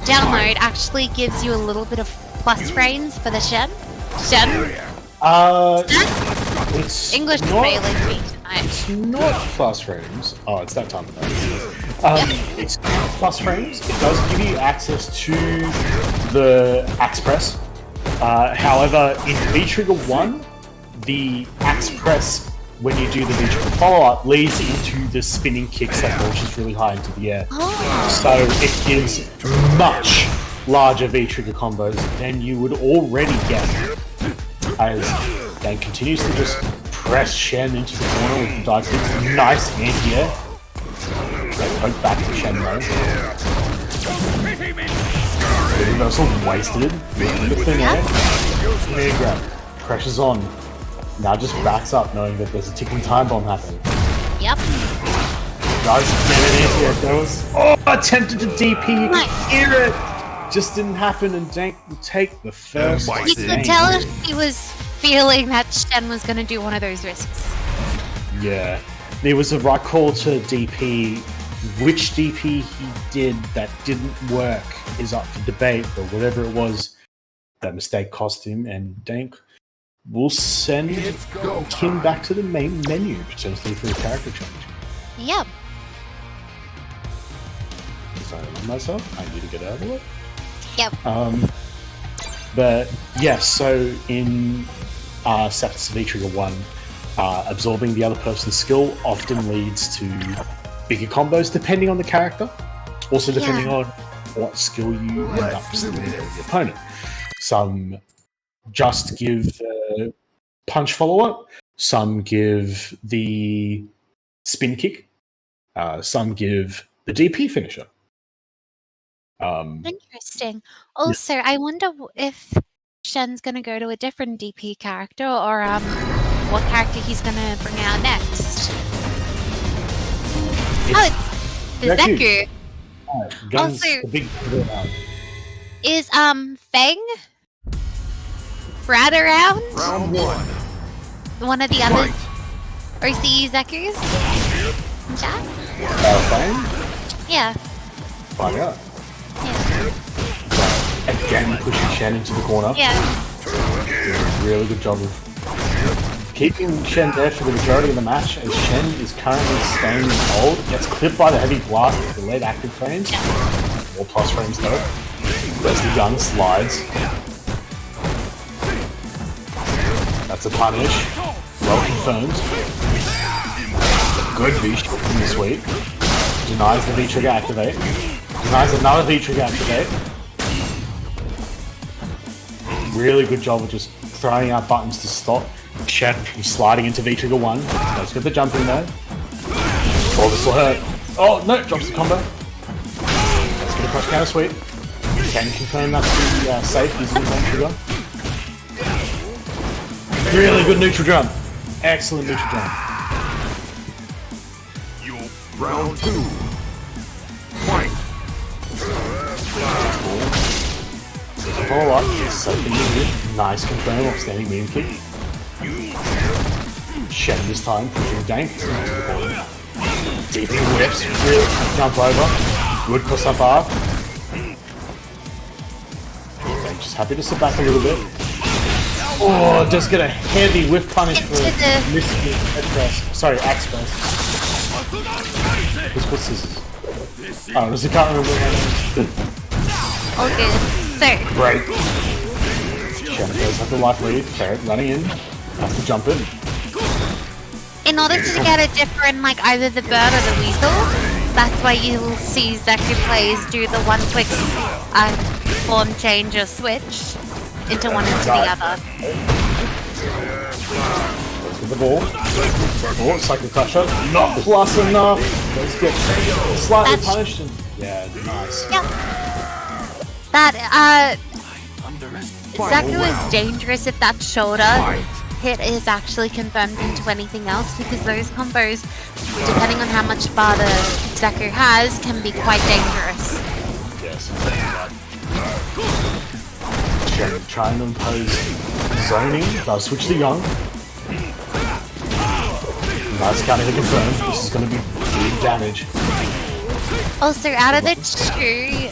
download actually gives you a little bit of plus frames for the Shen. It's English not, failing me tonight. It's not plus frames. Oh, it's that time of night. It's not plus frames. It does give you access to the axe press. However, in V-Trigger 1, the axe press, when you do the V-Trigger follow-up, leads into the spinning kicks that launches really high into the air. So it gives much larger V-Trigger combos than you would already get. As Dank continues to just press Shen into the corner with the dive kicks. Nice anti-air. Poke back to Shen though. The reversal wasted. Into thin air. Mid grab. Pressure's on. Now just backs up knowing that there's a ticking time bomb happening. Yep. Does get an anti-air. There was attempted to DP. You can hear it. Just didn't happen, and Dank will take the first. You could tell he was feeling that Shen was going to do one of those risks. Yeah, there was a right call to DP. Which DP he did that didn't work is up for debate, but whatever it was, that mistake cost him, and Dank will send him back to the main menu, potentially for a character change. Yep. Sorry, I myself. I need to get out of the way. Yep. But yes, so in Seth's V-Trigger 1, absorbing the other person's skill often leads to bigger combos depending on the character. Also depending on what skill you end up stealing from the opponent. Some just give the punch follow-up, some give the spin kick, some give the DP finisher. Interesting. Also, I wonder if Shen's going to go to a different DP character or what character he's going to bring out next. It's the Zeku. Guns, Also- the big. Is Feng Brad around? Round one. One of the others OCU Zekus? Chat? Fame? Yeah. Find out. Yeah. Again, pushing Shen into the corner. Yeah. Really good job of keeping Shen there for the majority of the match, as Shen is currently staying in hold. Gets clipped by the heavy blast with the late active frames. Or plus frames though. As the gun slides. That's a punish. Well confirmed. Good V-trigger from the sweep. Denies the V-trigger activate. Denies another V-trigger activate. Really good job of just throwing out buttons to stop Shen from sliding into V-trigger 1. Let's get the jump in there. Oh, this will hurt. Oh, no, drops the combo. Let's get a cross counter sweep. Can confirm that's the safe using the main trigger. Really good neutral jump. Excellent neutral jump. Round two. Fight. Follow up. Safe and easy. Nice confirm off standing medium kick. Shen this time pushing Dank into the corner. Deep in whips. Really jump over. Good cross up bar. Just happy to sit back a little bit. Oh, just get a heavy whiff punish for missing head press. Sorry, axe press. Who's got scissors? Oh, I can't remember what my name is. All good. So, Great. Shen does have the life lead. Ferret running in. Has to jump in. in order to get a different, like, either the bird or the weasel, that's why you'll see Zeku players do the one quick form change or switch into one into the other. With the ball. Oh, it's like a crusher. Not plus enough. Let's get slightly punished. And, yeah, nice. Yep. That, Zeku is dangerous if that shoulder hit is actually confirmed into anything else, because those combos, depending on how much bar the Zeku has, can be quite dangerous. Yes. Trying to impose zoning. They'll switch to Young. Nice counter hit confirmed. This is going to be big damage. Also, out of the two,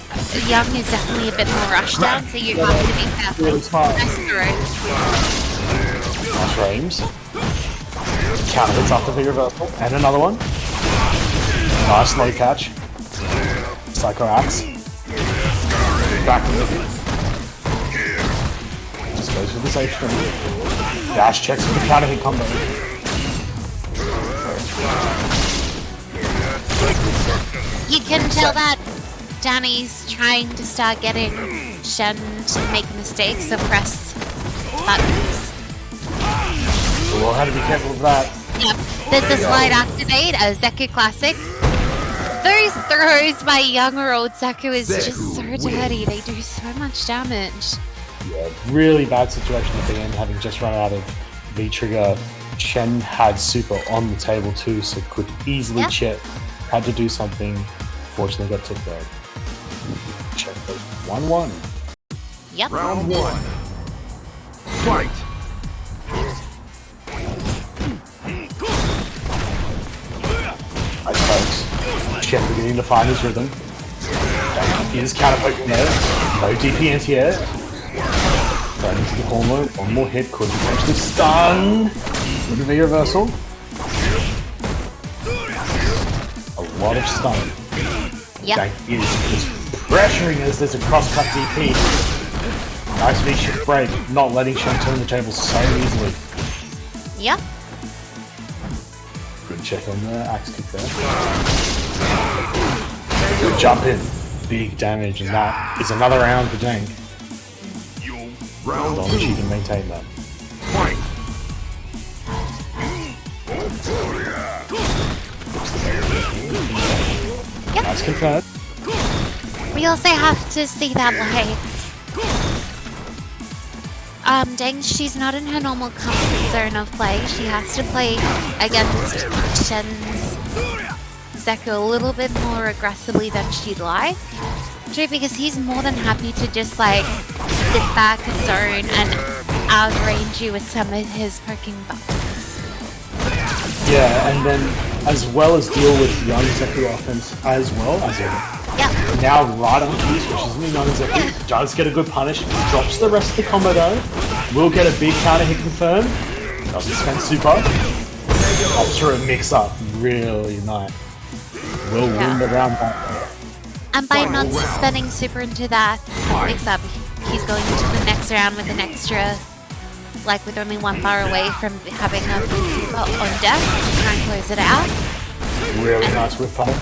Young is definitely a bit more rush down, so you have to be careful. Really smart. Nice throw. Nice frames. Counter hits after the reversal. And another one. Nice low catch. Psycho axe. Back to the just goes for the safe string. Dash checks with the counter hit combo. You can tell that Danny's trying to start getting Shen to make mistakes or press buttons. We'll have to be careful of that. Yep, there's a slide activate, a Zeku classic. Those throws by young or old Zeku is just so dirty, they do so much damage. Yeah, really bad situation at the end, having just run out of V-Trigger. Shen had super on the table too, so could easily chip. Had to do something. Fortunately got took there. Check goes 1-1. Yep. Round one. Fight. Nice folks. Shen beginning to find his rhythm. He is counter poking there. No DP anti-air. Thrown into the corner. One more hit could potentially stun. With the V-reversal. A lot of stun. Yep. Dank is pressuring as there's a cross-cut DP. Nice V-shift break, not letting Shen turn the table so easily. Yep. Good check on the axe kick there. Good jump in. Big damage, and that is another round for Dank. Round As long as she can maintain that. fight. Nice confirmed. We also have to see that, like, dang, she's not in her normal comfort zone of play. She has to play against Shen's Zeku a little bit more aggressively than she'd like. True, because he's more than happy to just like sit back, zone, and outrange you with some of his poking buttons. Yeah, and then as well as deal with young Zeku offense as well as now right on keys, which is new young Zeku, does get a good punish, drops the rest of the combo though, will get a big counter hit confirm, doesn't spend super, opts for a mix up, really nice. Will win the round back. And by not spending super into that mix up, he's going into the next round with an extra, like with only 1 bar away from having a full super on deck to try and close it out. Really nice whip pump.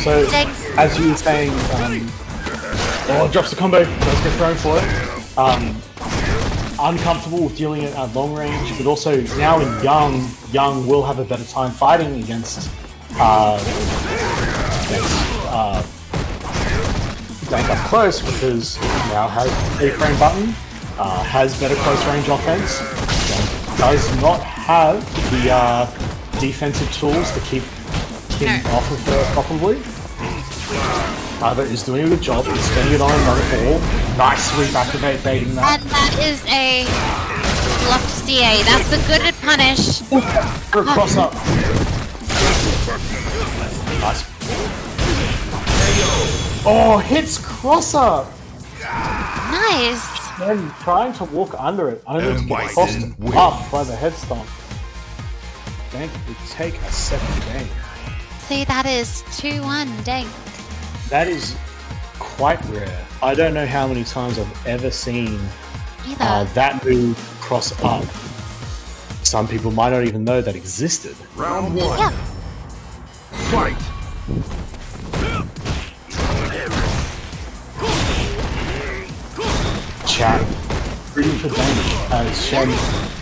So, as you were saying, drops the combo, does get thrown for it. Uncomfortable with dealing it at long range, but also now in Young will have a better time fighting against Dank up close because now has a frame button, has better close range offense, does not have the defensive tools to keep him off of her properly. But is doing a good job, is spending it on another ball. Nice sweep activate baiting that. And that is a blocked CA. That's a good punish. For a cross up. Nice. Oh, hits cross up. Nice. And trying to walk under it, only to get crossed up by the head stomp. Dank would take a second game. See, that is 2-1, Dank. That is quite rare. I don't know how many times I've ever seen that move cross up. Some people might not even know that existed. Round 1. Yeah. Fight. Chat. Rooting for damage as Shen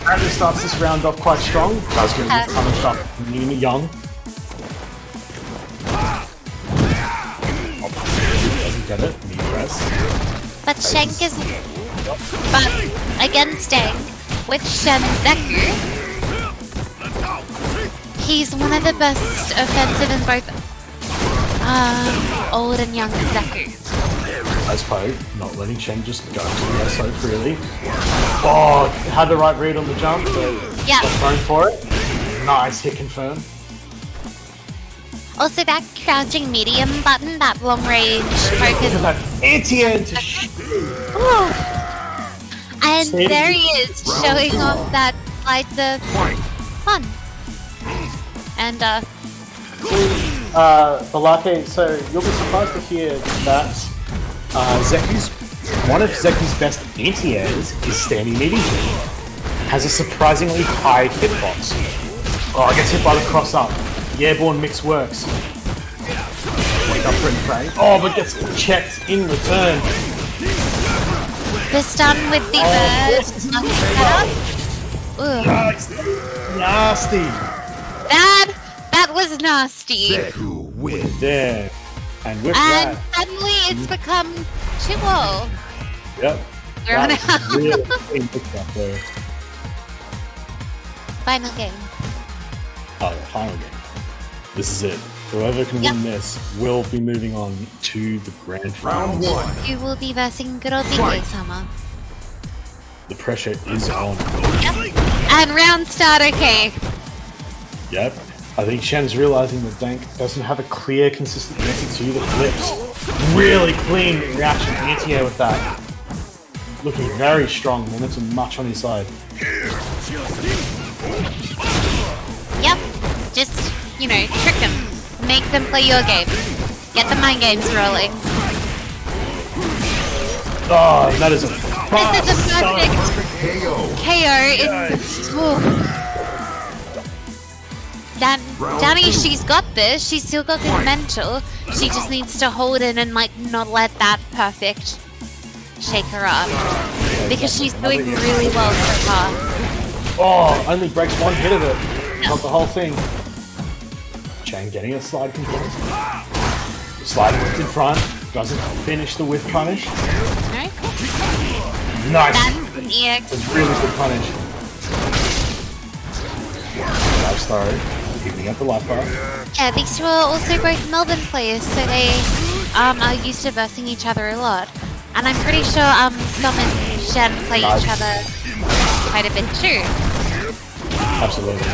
apparently starts this round off quite strong. Does get punished up young. Get it? Knee press. But Shank is... But against Dank, with Shen Zeku, he's one of the best offensive in both old and young Zeku. As Poe, not letting Shen just go to the SO freely. Oh, had the right read on the jump, but got thrown for it. Nice hit confirm. Also, that crouching medium button, that long range focus. Etienne to and there he is, showing off that slides of fun. And Balake, so you'll be surprised to hear that one of Zeku's best anti-airs is standing medium. Has a surprisingly high hitbox. Oh, gets hit by the cross up. The airborne mix works. Wake up for frame. Oh, but gets checked in return. the stun with the bird. Nasty. That was nasty. Zeku wins. Yeah. And with And that, suddenly it's become 2-0. yep. We're on That a was really clean pickup there. final game. Oh, the final game. This is it. Whoever can win this will be moving on to the grand Round finals. 1. You will be versing good old bksama. The pressure is on. And round start, okay. Yep. I think Shen's realizing that Dank doesn't have a clear, consistent method to the flips. Really clean reaction anti-air with that. Looking very strong. Momentum much on his side. Yep. Just, trick them. Make them play your game. Get the mind games rolling. Oh, that is a This is a perfect KO. Danny, she's got this. She's still got good mental. She just needs to hold in and not let that perfect shake her up. Because she's doing really well so far. Oh, only breaks one hit of it. Not the whole thing. Chain getting a slide complete. Slide whipped in front. Doesn't finish the whiff punish. No? Nice. That's an EX. It's really good punish. Nice throw. picking up the life bar. Yeah, these two are also both Melbourne players, so they are used to versing each other a lot. And I'm pretty sure Som and Shen play each other quite a bit too. Absolutely.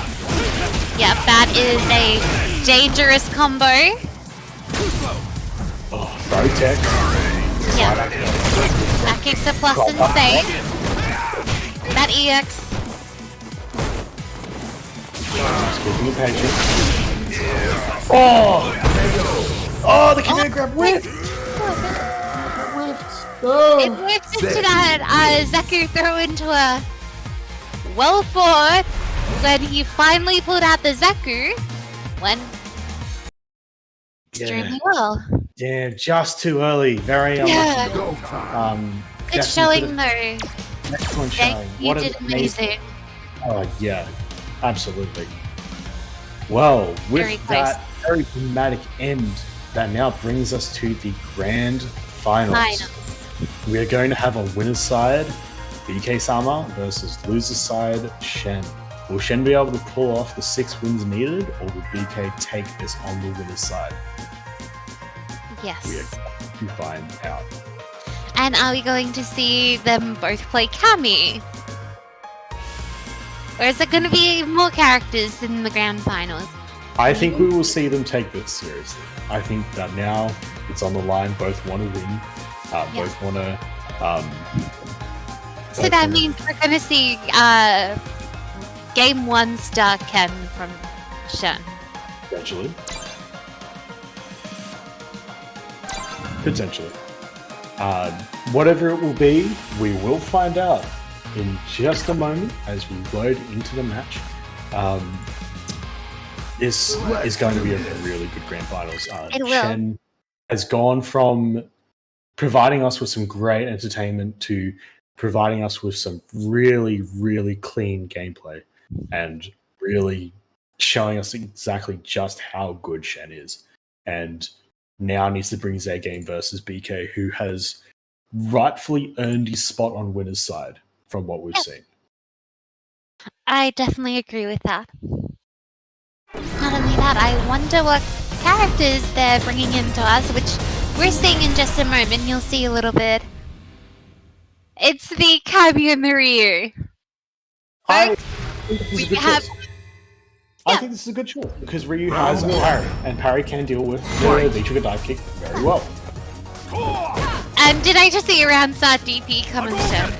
Yeah, that is a dangerous combo. Oh, throw tech. Yeah. That kicks a plus insane. That EX. Just keeping it patient. Oh! Oh, the command grab whipped! It whipped into that Zeku throw into a well forward when he finally pulled out the Zeku. Went extremely well. Yeah, just too early. Very unlucky. Yeah. Good showing though. Excellent showing. You did amazing. Oh yeah, absolutely. Well, with Very close. that very dramatic end, that now brings us to the grand finals. We are going to have on winner's side bksama versus loser's side Shen. Will Shen be able to pull off the 6 wins needed, or will BK take this on the winner's side? Yes. We are going to find out. And are we going to see them both play Cammy? Or is there going to be more characters in the grand finals? I think we will see them take this seriously. I think that now it's on the line. Both want to win. Both want to. So that means we're going to see Game 1 star Ken from Shen. Potentially. Potentially. Whatever it will be, we will find out in just a moment as we load into the match. This is going to be a really good grand finals. It will. Shen has gone from providing us with some great entertainment to providing us with some really, really clean gameplay and really showing us exactly just how good Shen is. And now needs to bring his A game versus BK, who has rightfully earned his spot on winner's side from what we've seen. I definitely agree with that. Not only that, I wonder what characters they're bringing into us, which we're seeing in just a moment. You'll see a little bit. It's the Cammy and the Ryu. I think this is a good have- choice. I think this is a good choice because Ryu has a parry, and parry can deal with the V-trigger dive kick very well. Did I just see around start DP coming Shen?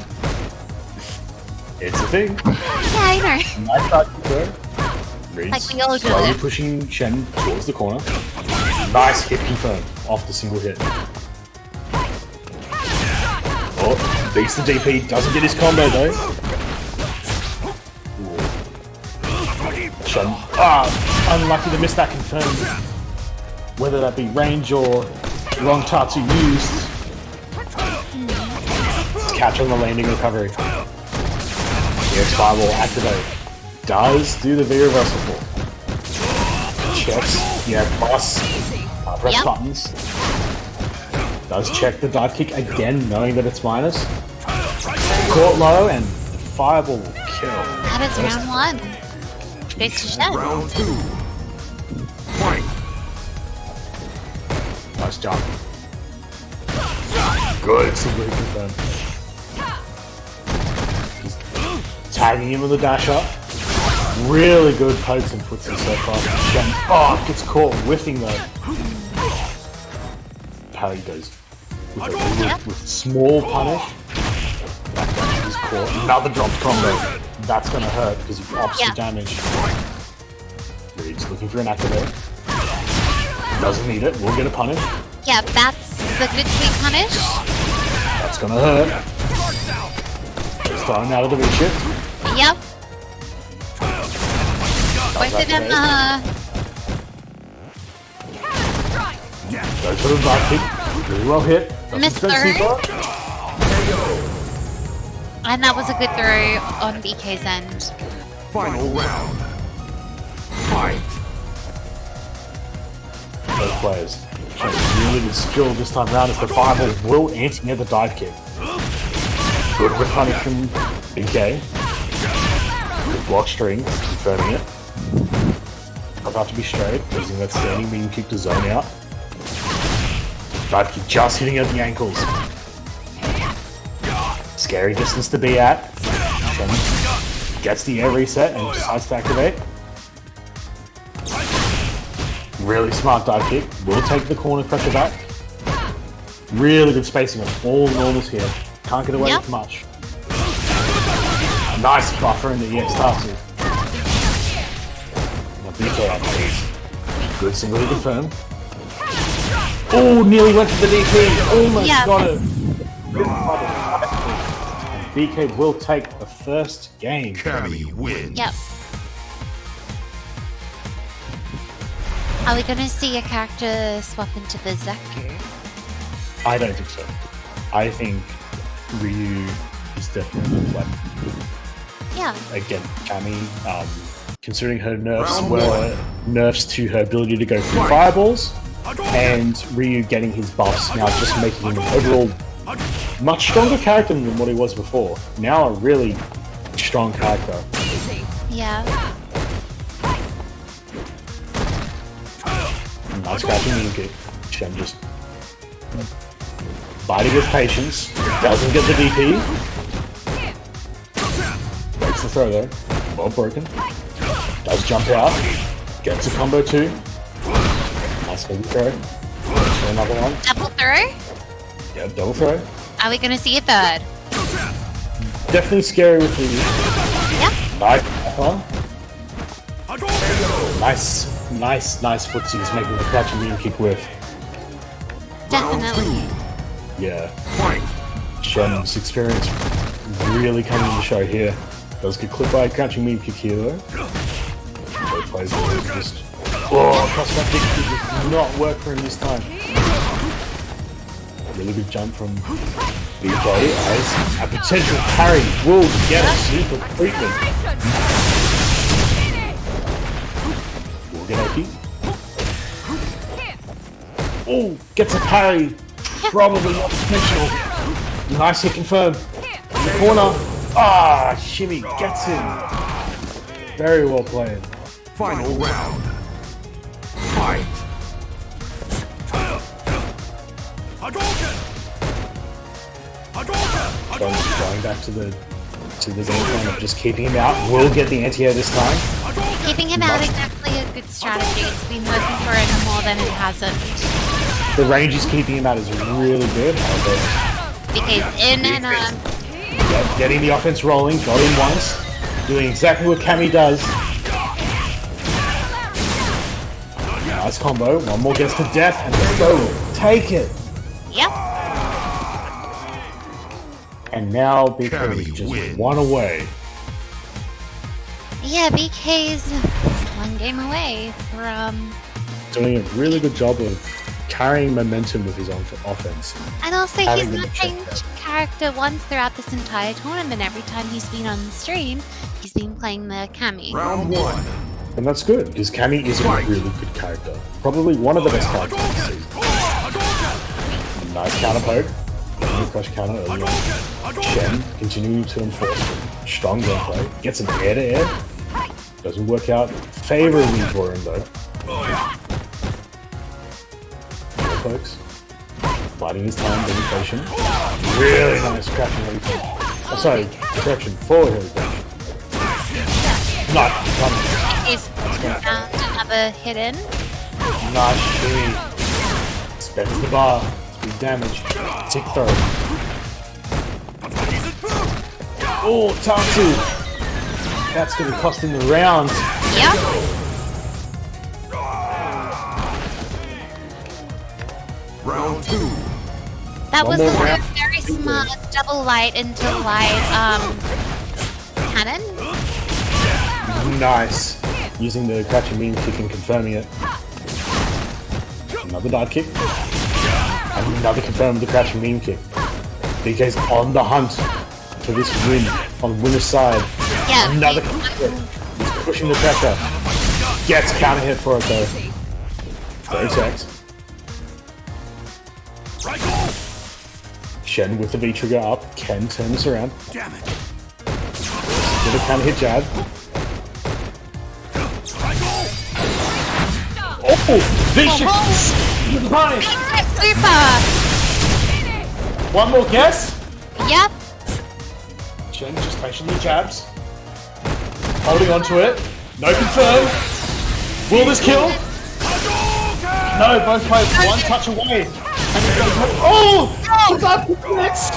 It's a thing. Yeah, I know. Nice start to go. Reed's Like we all do slowly it. pushing Shen towards the corner. Nice hit confirm off the single hit. Oh, beats the DP, doesn't get his combo though. Shen, unlucky to miss that confirm. Whether that be range or wrong Tatsu used. Catch on the landing recovery. The X5 will activate. Does do the V reversal fall. Checks, plus press buttons. Does check the dive kick again, knowing that it's minus. Caught low and the fireball will kill. That is round 1. Goes to Shen. Round 2. Fight. Nice jump. Good. Simply confirmed. He's tagging him with the dash up. Really good pokes and puts him so far. Shen, gets caught whiffing though. Parry goes with small punish. He's caught. Another dropped combo. That's going to hurt because he opts the damage. Reed's looking for an activate. Doesn't need it. We'll get a punish. Yeah, that's a good sweet punish. That's going to hurt. He's thrown out of the V-shift. Yep. Both of them, Go for the dive kick. Really well hit. Missed Doesn't through. super. And that was a good throw on BK's end. Final round. Fight. Both players. Really good skill this time around as the fireball will anti-near the dive kick. Good with punish from BK. Good block string, confirming it. yourself out to be straight, using that standing medium kick to zone out. Dive kick just hitting at the ankles. Scary distance to be at. Gets the air reset and decides to activate. Really smart dive kick. Will take the corner pressure back. Really good spacing on all normals here. Can't get away with much. Nice buffer in the EX Tatsu. Now BK activates. Good single to confirm. Oh, nearly went for the DP. Almost got it. BK will take the first game. Cammy wins. Yep. Are we gonna see a character swap into the Zeku? I don't think so. I think Ryu is definitely like again Cammy. Considering her nerfs were nerfs to her ability to go through fireballs, and Ryu getting his buffs now just making him an overall much stronger character than what he was before. Now a really strong character. Yeah. Nice catching medium kick. Shen just biting with patience. Doesn't get the DP. Breaks the throw though. Well broken. Does jump out. Gets a combo too. Nice baby throw. Let's another one. Double throw? Yeah, double throw. Are we gonna see a third? Definitely scary with the nice footsie he's making the catch and medium kick with. Definitely. Yeah. Shen's experience really coming to the show here. Does get clipped by a catching medium kick here though. So he plays it just cross that kick did not work for him this time. Really good jump from BK as a potential parry will get a super treatment. We'll get Oki. Oh, gets a parry. Probably not intentional. Nice hit confirmed. In the corner. Ah, shimmy gets him. Very well played. Final round. Fight. Going back to the game plan of just keeping him out. Will get the anti-air this time. Keeping him out is definitely a good strategy. It's been working for him more than it hasn't. The range he's keeping him out is really good. Because in and getting the offense rolling, got him once. Doing exactly what Cammy does. Nice combo. One more gets to death and let's go. Take it. Yep. And now BK is just one away. Yeah, BK's one game away from doing a really good job of carrying momentum with his own offense. And also he's not changed character once throughout this entire tournament. Every time he's been on the stream, he's been playing the Cammy. Round one. And that's good, because Cammy is a really good character. Probably one of the best characters in the season. Nice counter poke. Crush counter early on. Shen continuing to enforce strong gameplay. Gets an air to air. Doesn't work out favorably for him though. Pokes. Biding his time, being patient. Really nice crashing heavy punch. Oh, sorry, correction, forward heavy punch. Not coming. He's found another hidden. Nice shimmy. Spends the bar. Big damage. Tick throw. Oh, Tatsu! That's going to cost him the round. Yep. Round two. That was more a round. very smart double light into light cannon. Nice. Using the catch and mean kick and confirming it. Another dive kick. And another confirm with the crash and meme kick. BK's on the hunt for this win on the winner's side. Yeah. Another kick. He's pushing the pressure. Gets counter hit for it though. Very checked. Shen with the V trigger up. Ken turns around. Damn it. With a counter hit jab. Oh, vicious! Nice. Super! One more guess. Yep. Chen just patiently jabs. Holding on to it. No confirm. Will this kill? No, both players one touch away. And he's going to... Oh! That connects!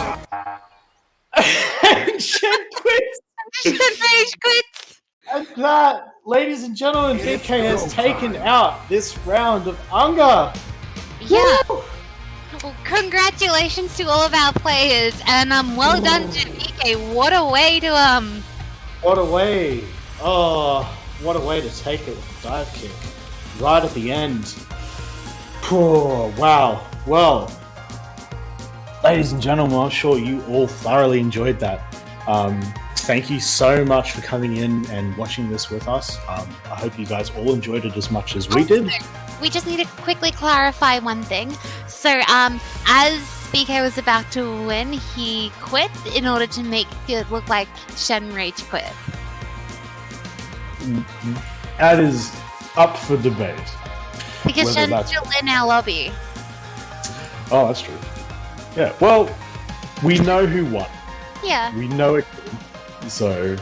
And Chen quits! Rage quits. And that, ladies and gentlemen, BK has taken out this round of UNGA. Yeah. Well, congratulations to all of our players, and well done to BK. What a way to What a way. Oh, what a way to take it with a dive kick. Right at the end. Oh, wow. Well, ladies and gentlemen, I'm sure you all thoroughly enjoyed that. Thank you so much for coming in and watching this with us. I hope you guys all enjoyed it as much as we did. We just need to quickly clarify one thing. So, as BK was about to win, he quit in order to make it look like Shen Rage quit. That is up for debate. Because Whether Shen's still in our lobby. Oh, that's true. Yeah, well, we know who won. Yeah. We know it. So,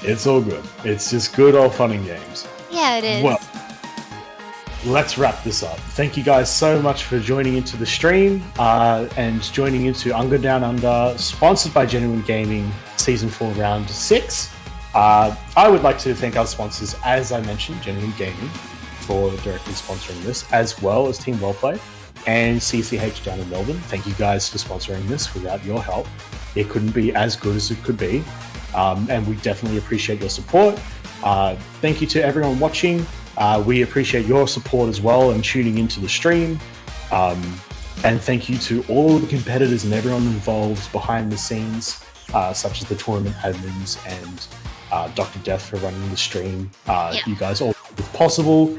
it's all good. It's just good old fun and games. Yeah, it is. Well, let's wrap this up. Thank you guys so much for joining into the stream and joining into UNGA Down Under, sponsored by Genuine Gaming, Season 4, Round 6. I would like to thank our sponsors, as I mentioned, Genuine Gaming, for directly sponsoring this, as well as Team Wellplay and CCH down in Melbourne. Thank you guys for sponsoring this. Without your help, it couldn't be as good as it could be. And we definitely appreciate your support. Thank you to everyone watching. We appreciate your support as well and tuning into the stream. And thank you to all the competitors and everyone involved behind the scenes, such as the tournament admins and Dr. Death for running the stream. You guys all made it possible.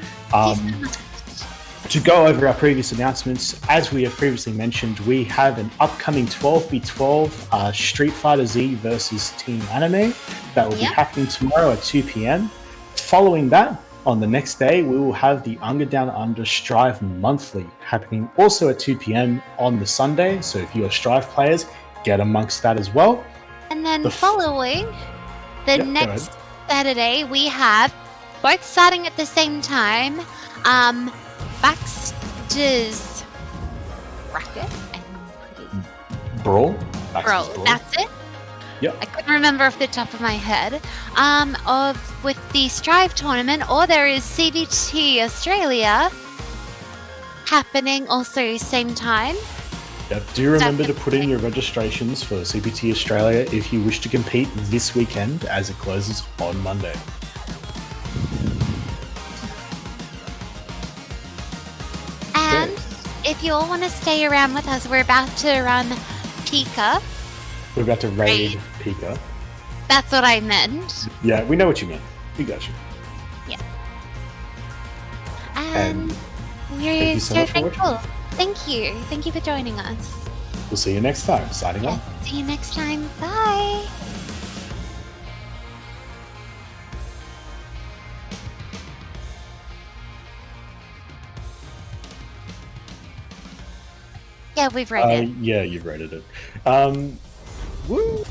To go over our previous announcements, as we have previously mentioned, we have an upcoming 12v12 Street Fighter Z versus Team Anime that will be happening tomorrow at 2 p.m. Following that, on the next day, we will have the UNGA Down Under Strive Monthly happening also at 2 p.m. on the Sunday. So if you are Strive players, get amongst that as well. And then following the next Saturday, we have both starting at the same time. Baxter's Bracket and Brawl? Brawl, that's it. Yep. I couldn't remember off the top of my head. With the Strive tournament, or there is CBT Australia happening also same time. Yep. Do remember to put in your registrations for CBT Australia if you wish to compete this weekend, as it closes on Monday. And if you all want to stay around with us, we're about to run Pika. We're about to raid Pika. That's what I meant. Yeah, we know what you meant. We got you. Yeah. And we're so thankful. Thank you. Thank you for joining us. We'll see you next time. Signing off. See you next time. Bye. Yeah, we've rated it. Yeah, you've rated it. Woo!